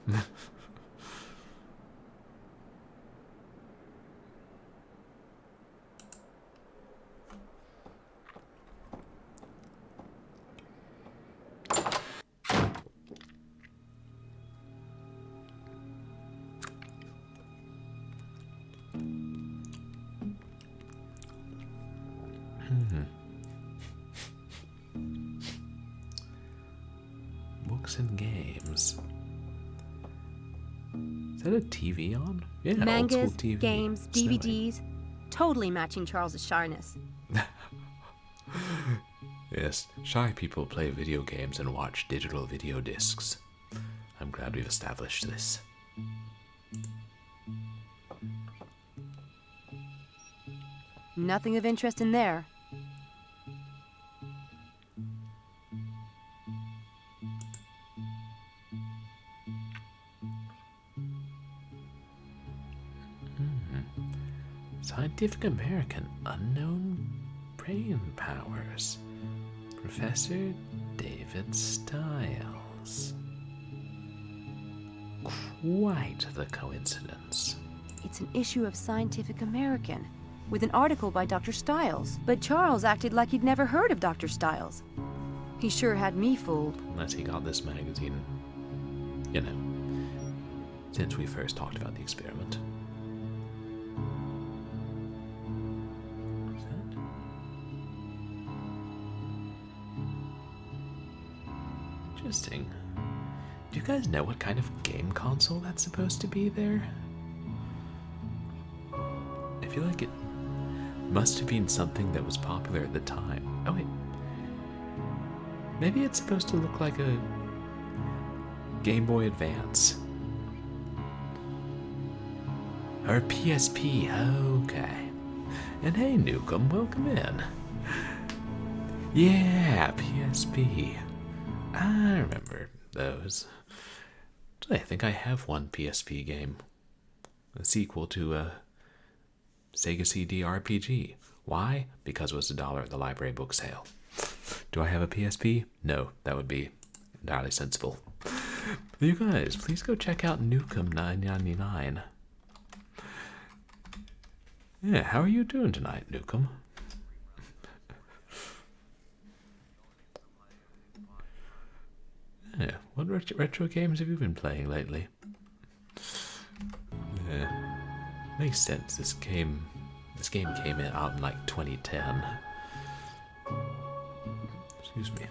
books and games. Is that a TV on? Yeah, Mangas, old school TV. games, Snowing. DVDs, totally matching Charles's shyness. Yes, shy people play video games and watch digital video discs. I'm glad we've established this. Nothing of interest in there. Scientific American, unknown brain powers. Professor David Stiles. Quite the coincidence. It's an issue of Scientific American, with an article by Dr. Stiles. But Charles acted like he'd never heard of Dr. Stiles. He sure had me fooled. Unless he got this magazine, you know, since we first talked about the experiment. Interesting. Do you guys know what kind of game console that's supposed to be there? I feel like it must have been something that was popular at the time. Oh wait. Maybe it's supposed to look like a Game Boy Advance. Or PSP, okay. And hey Newcomb, welcome in. Yeah, PSP. I remember those. I think I have one PSP game. A sequel to a Sega CD RPG. Why? Because it was $1 at the library book sale. Do I have a PSP? No, that would be entirely sensible. You guys, please go check out Newcomb 999. Yeah, how are you doing tonight, Newcomb? Yeah, what retro games have you been playing lately? Yeah, makes sense. This game came out in like 2010. Excuse me.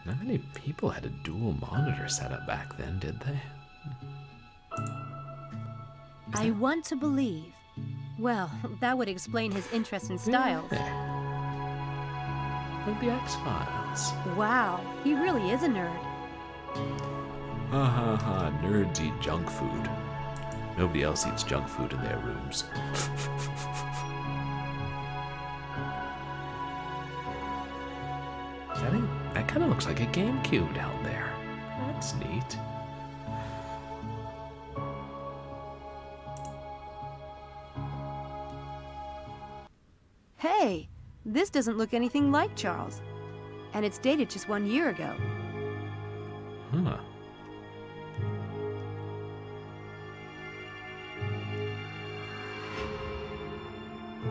Not many people had a dual monitor setup back then, did they? I want to believe. Well, that would explain his interest in Stiles. Yeah. Like the X-Files. Wow, he really is a nerd. Ha ha ha, nerds eat junk food. Nobody else eats junk food in their rooms. That kind of looks like a GameCube down there. That's neat. Hey, this doesn't look anything like Charles. And it's dated just 1 year ago. Huh.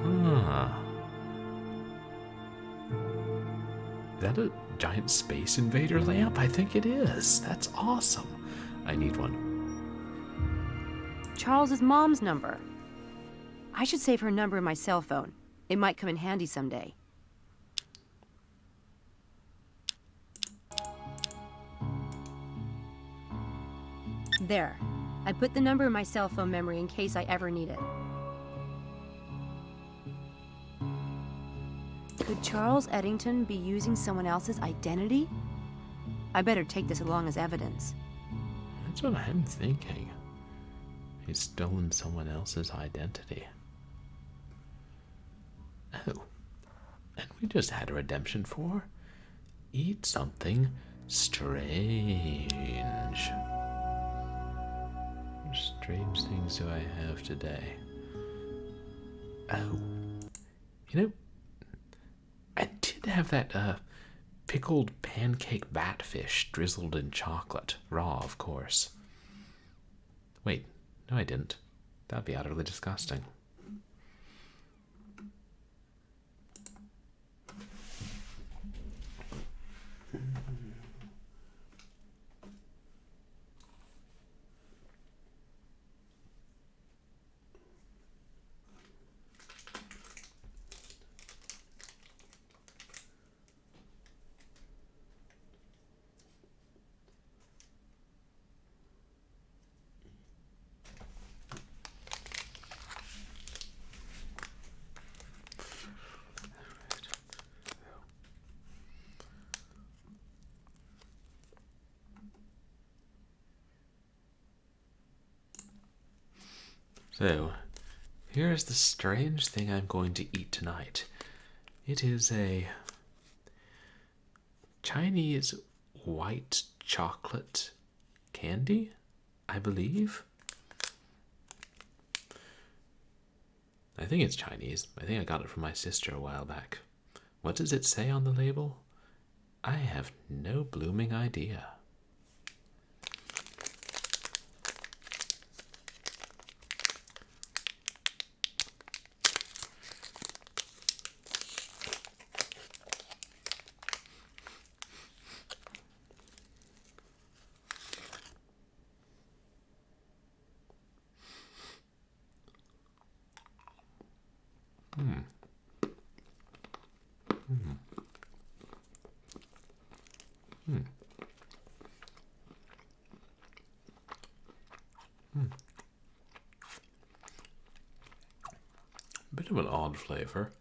Huh. Is that a giant Space Invader lamp? I think it is. That's awesome. I need one. Charles's mom's number. I should save her number in my cell phone. It might come in handy someday. There. I put the number in my cell phone memory in case I ever need it. Could Charles Eddington be using someone else's identity? I better take this along as evidence. That's what I'm thinking. He's stolen someone else's identity. Oh. And we just had a redemption for eat something strange. What strange things do I have today? Oh. You know, I did have that pickled pancake batfish drizzled in chocolate. Raw, of course. Wait, no I didn't. That'd be utterly disgusting. So, here's the strange thing I'm going to eat tonight. It is a Chinese white chocolate candy, I believe. I think it's Chinese. I think I got it from my sister a while back. What does it say on the label? I have no blooming idea. Bit of an odd flavor.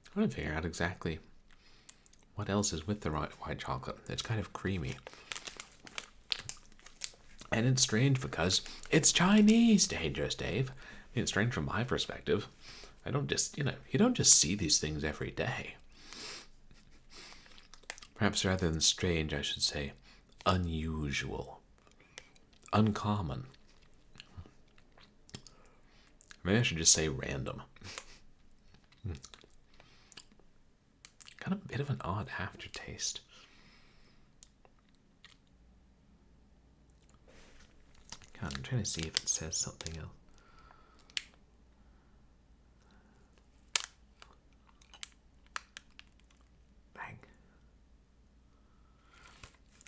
I want to figure out exactly what else is with the white chocolate. It's kind of creamy. And it's strange because it's Chinese, Dangerous Dave. I mean, it's strange from my perspective. I don't just, you don't just see these things every day. Perhaps rather than strange, I should say unusual. Uncommon. Maybe I should just say random. Kind of a bit of an odd aftertaste. God, I'm trying to see if it says something else. Bang.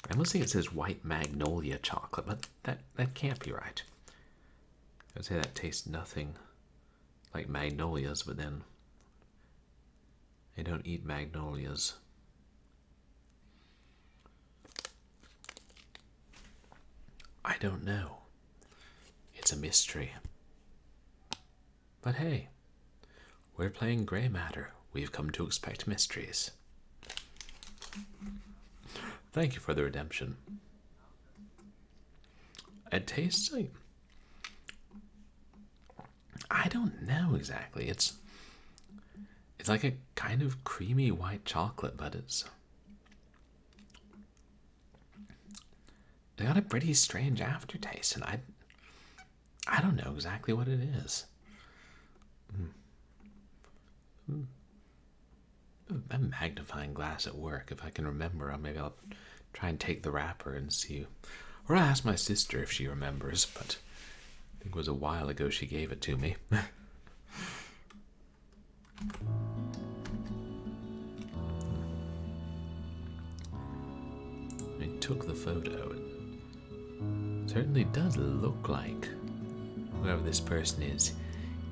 I almost think it says white magnolia chocolate, but that can't be right. I'd say that tastes nothing like magnolias, but then I don't eat magnolias. I don't know. It's a mystery. But hey, we're playing Grey Matter. We've come to expect mysteries. Thank you for the redemption. It tastes like... I don't know exactly. It's like a kind of creamy white chocolate, but it's got a pretty strange aftertaste, and I don't know exactly what it is. A magnifying glass at work. If I can remember, maybe I'll try and take the wrapper and see. Or I'll ask my sister if she remembers, but I think it was a while ago she gave it to me. I took the photo. It certainly does look like whoever this person is,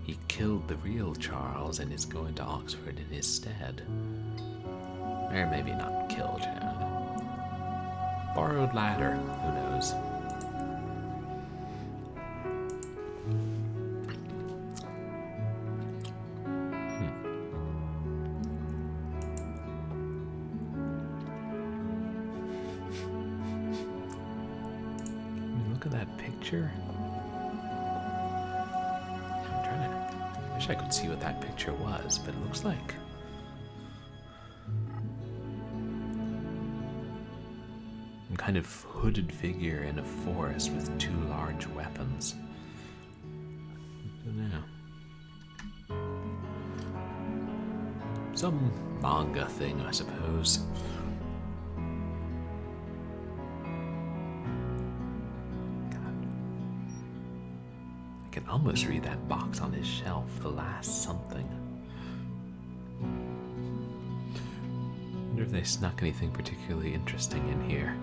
he killed the real Charles and is going to Oxford in his stead. Or maybe not killed. Borrowed ladder, who knows? Look at that picture. I wish I could see what that picture was, but it looks like some kind of hooded figure in a forest with two large weapons. I don't know. Some manga thing, I suppose. I can almost read that box on his shelf, the last something. Wonder if they snuck anything particularly interesting in here.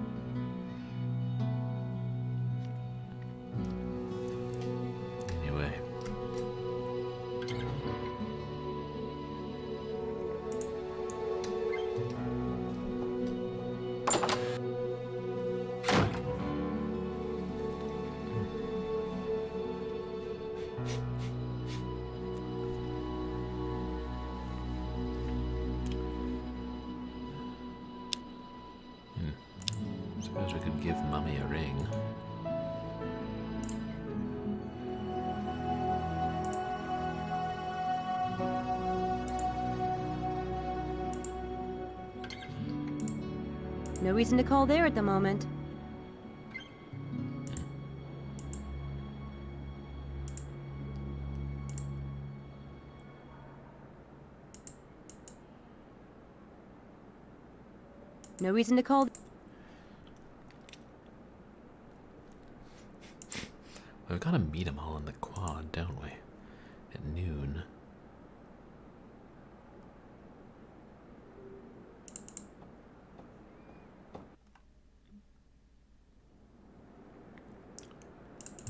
Anyway. Suppose we could give Mummy a ring. No reason to call there at the moment. No reason to call. We've got to meet them all in the quad, don't we? At noon.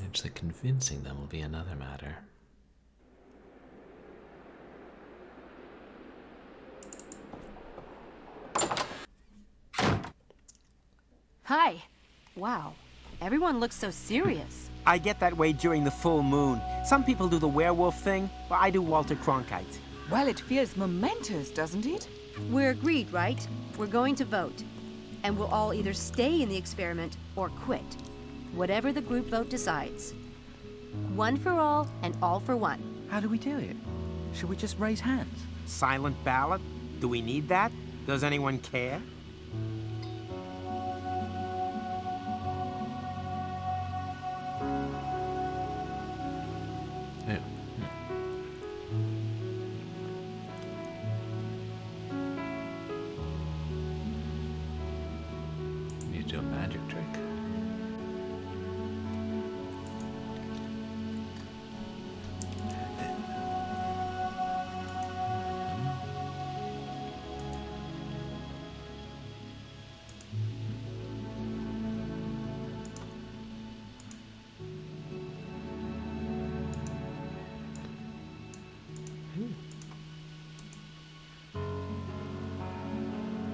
Actually convincing them will be another matter. Hi. Wow. Everyone looks so serious. I get that way during the full moon. Some people do the werewolf thing, but I do Walter Cronkite. Well, it feels momentous, doesn't it? We're agreed, right? We're going to vote. And we'll all either stay in the experiment or quit. Whatever the group vote decides. One for all and all for one. How do we do it? Should we just raise hands? Silent ballot? Do we need that? Does anyone care? Yeah. Need to do a magic trick.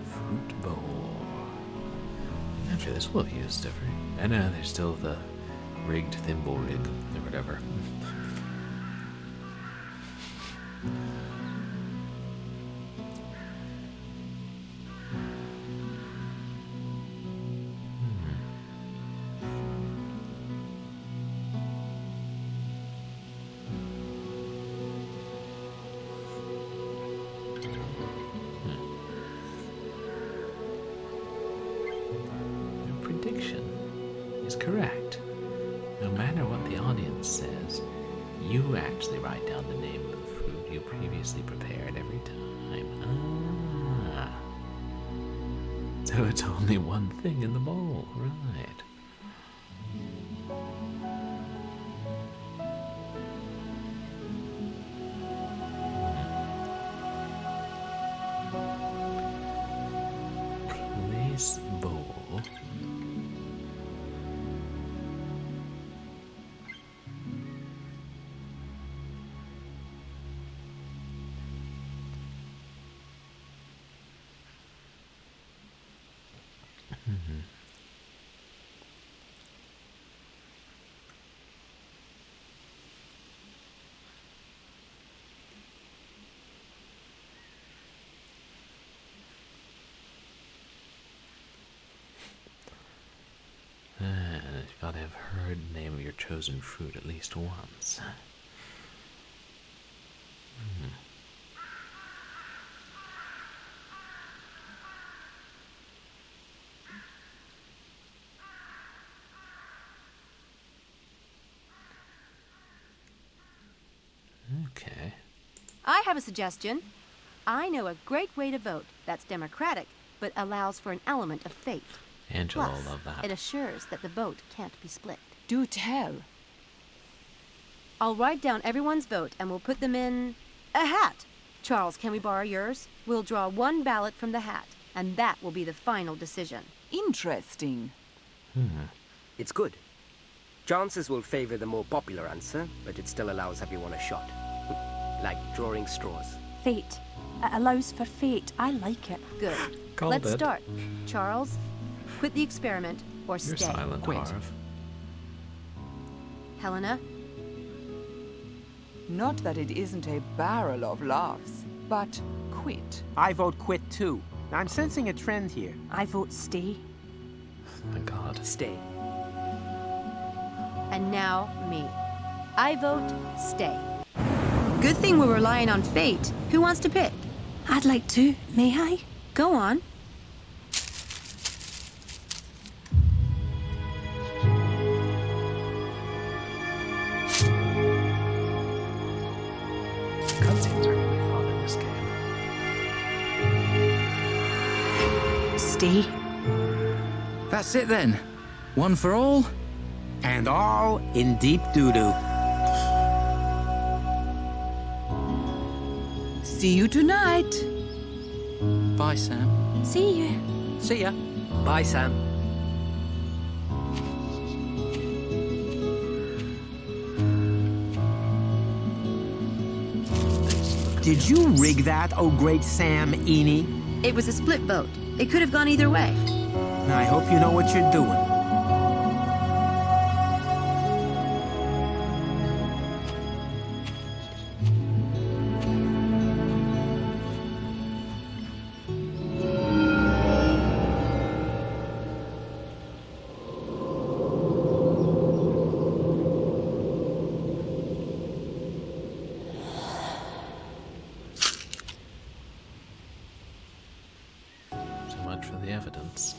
Fruit bowl. After this, we'll use different. And there's still the rigged thimble rig or whatever. Prediction is correct. No matter what the audience says, you actually write down the name of the fruit you previously prepared every time. Ah. So it's only one thing in the bowl, right? Place bowl. You've got to have heard the name of your chosen fruit at least once. Okay. I have a suggestion. I know a great way to vote that's democratic, but allows for an element of fate. Angela Plus, will love that. it assures that the vote can't be split. Do tell. I'll write down everyone's vote and we'll put them in a hat. Charles, can we borrow yours? We'll draw one ballot from the hat, and that will be the final decision. Interesting. It's good. Chances will favor the more popular answer, but it still allows everyone a shot. Like drawing straws. Fate. It allows for fate. I like it. Good. Called Let's it. start. Charles, quit the experiment or You're stay. silent, Quit. Harv. Helena? Not that it isn't a barrel of laughs, but quit. I vote quit too. I'm sensing a trend here. I vote stay. My God. Stay. And now, me. I vote stay. Good thing we're relying on fate. Who wants to pick? I'd like to. May I? Go on. Cutscenes are really fun in this game. Stay. That's it then. One for all? And all in deep doo-doo. See you tonight. Bye, Sam. See you. See ya. Bye, Sam. Did you rig that, oh great Sam Eenie? It was a split vote. It could have gone either way. I hope you know what you're doing. So much for the evidence.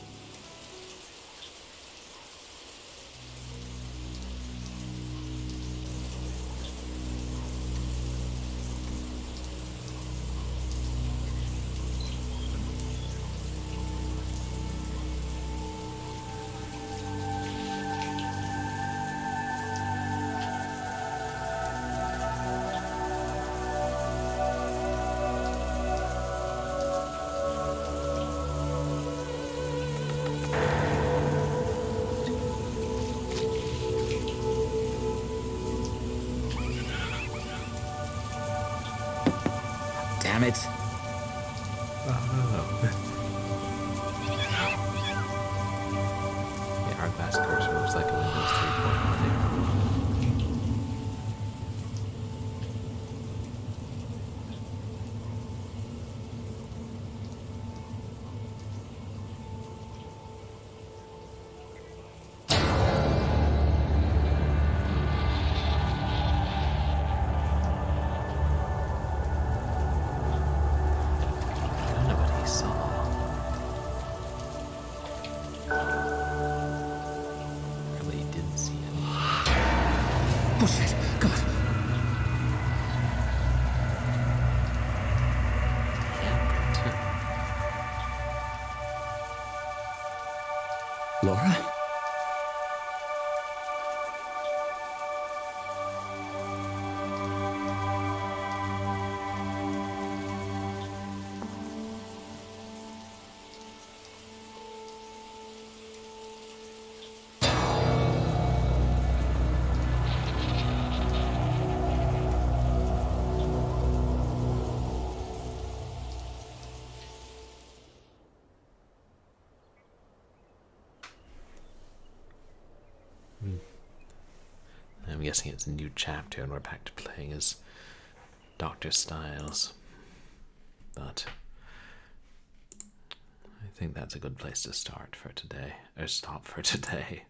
Damn it. Oh. Yeah, our glass cursor looks like a Windows 3.1 here. I don't know what he saw. Probably didn't see anything. Bullshit. God. Laura? I'm guessing it's a new chapter and we're back to playing as Dr. Styles. But I think that's a good place to start for today, or stop for today.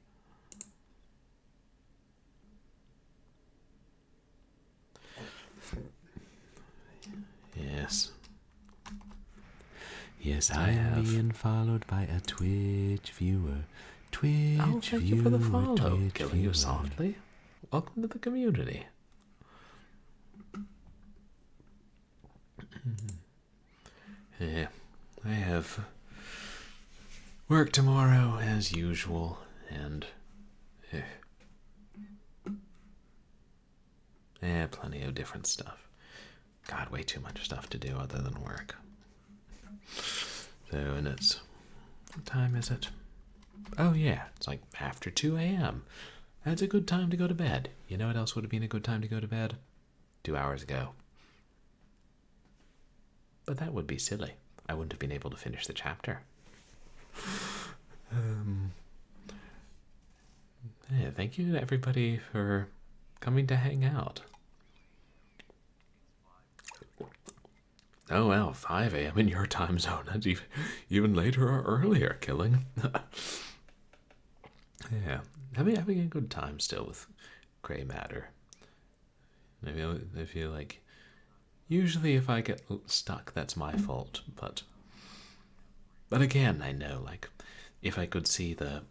Yes. Yes, I I'm have. being followed by a Twitch viewer. Twitch Oh, thank viewer, you for the follow. Twitch Killing you viewer. softly. Welcome to the community. Yeah, I have work tomorrow as usual, and plenty of different stuff. God, way too much stuff to do other than work. So, and it's, what time is it? Oh yeah, it's like after 2 a.m. That's a good time to go to bed. You know what else would have been a good time to go to bed? 2 hours ago. But that would be silly. I wouldn't have been able to finish the chapter. Yeah, thank you to everybody for coming to hang out. Oh well, 5 a.m. in your time zone. That's even later or earlier, Killing. Yeah, having a good time still with Grey Matter. I feel like usually if I get stuck, that's my fault. But again, I know, like, if I could see the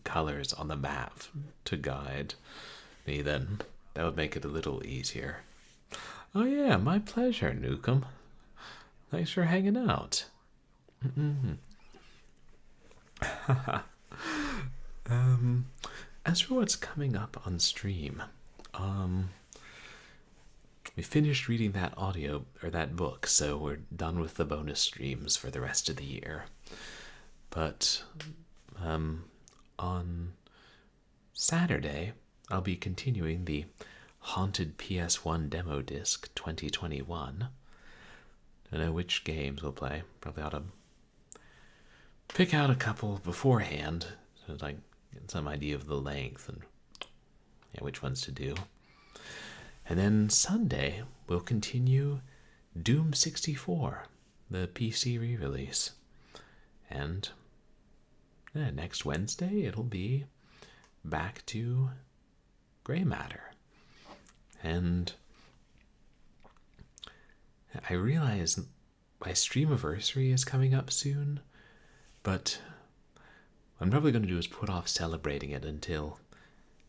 colors on the map to guide me, then that would make it a little easier. Oh yeah, my pleasure, Newcomb. Thanks for hanging out. As for what's coming up on stream, we finished reading that audio, or that book, so we're done with the bonus streams for the rest of the year. But on Saturday, I'll be continuing the Haunted PS1 Demo Disc 2021. I don't know which games we'll play. Probably ought to pick out a couple beforehand, so like get some idea of the length and which ones to do. And then Sunday, we'll continue Doom 64, the PC re-release. And next Wednesday, it'll be back to Grey Matter. And I realize my streamiversary is coming up soon, but what I'm probably going to do is put off celebrating it until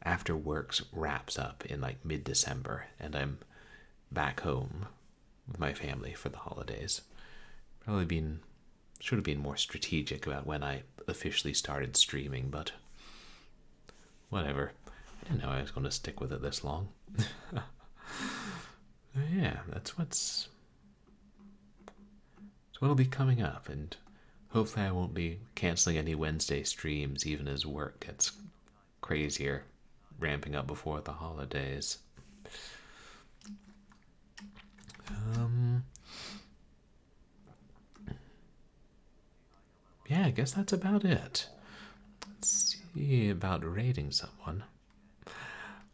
after work wraps up in like mid-December and I'm back home with my family for the holidays. Should have been more strategic about when I officially started streaming, but whatever. I didn't know I was going to stick with it this long. Yeah, that's what'll be coming up, and hopefully I won't be canceling any Wednesday streams even as work gets crazier, ramping up before the holidays. Yeah, I guess that's about it. Let's see about raiding someone.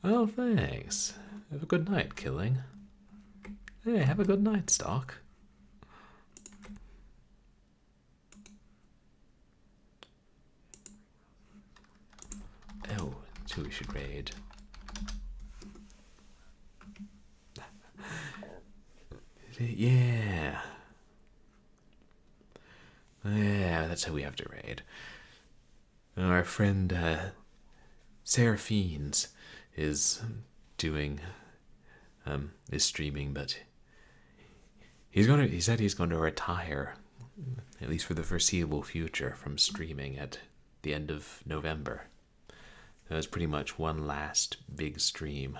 Oh, thanks. Have a good night, Killing. Hey, have a good night, Stock. Oh, so we should raid. Yeah. Yeah, that's how we have to raid. Our friend Seraphines is streaming, but he said he's going to retire, at least for the foreseeable future, from streaming at the end of November. That was pretty much one last big stream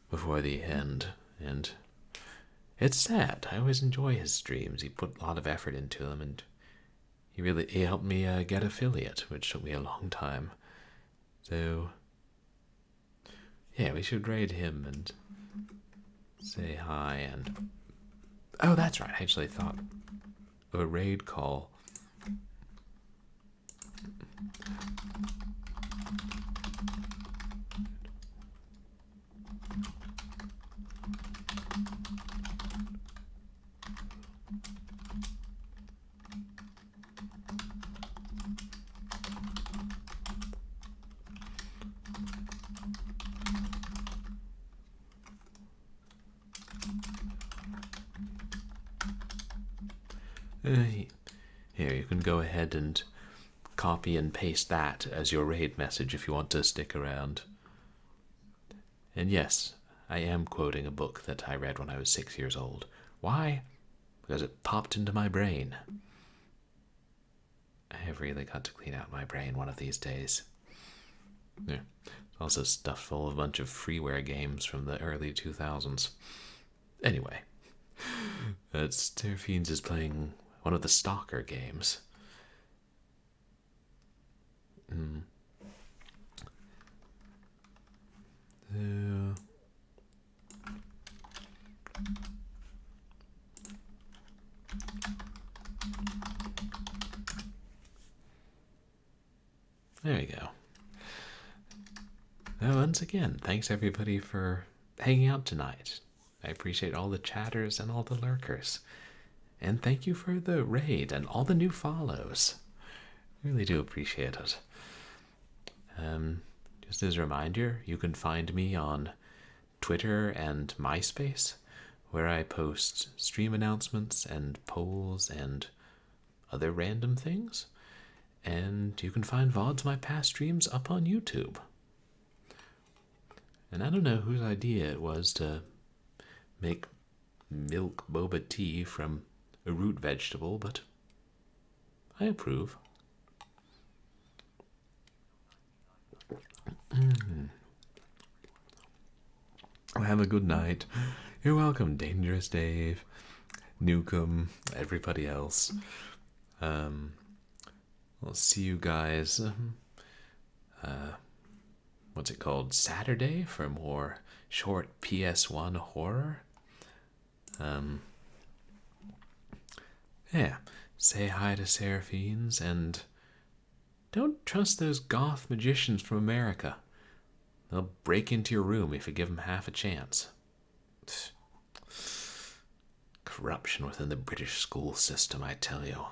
before the end, and it's sad. I always enjoy his streams. He put a lot of effort into them, and he helped me get affiliate, which took me a long time. So yeah, we should raid him and say hi. And oh, that's right, I actually thought of a raid call. Here, you can go ahead and copy and paste that as your raid message if you want to stick around. And yes, I am quoting a book that I read when I was 6 years old. Why? Because it popped into my brain. I have really got to clean out my brain one of these days. Yeah. It's also stuffed full of a bunch of freeware games from the early 2000s. Anyway, Seraphines is playing one of the Stalker games. There we go. Well, once again, thanks everybody for hanging out tonight. I appreciate all the chatters and all the lurkers. And thank you for the raid and all the new follows. I really do appreciate it. Just as a reminder, you can find me on Twitter and MySpace, where I post stream announcements and polls and other random things. And you can find VODs of my past streams up on YouTube. And I don't know whose idea it was to make milk boba tea from a root vegetable, but I approve. Well, have a good night. You're welcome, Dangerous Dave, Newcomb, everybody else. I'll see you guys, what's it called, Saturday, for more short PS1 horror. Yeah, say hi to Seraphines, and don't trust those goth magicians from America. They'll break into your room if you give them half a chance. Corruption within the British school system, I tell you.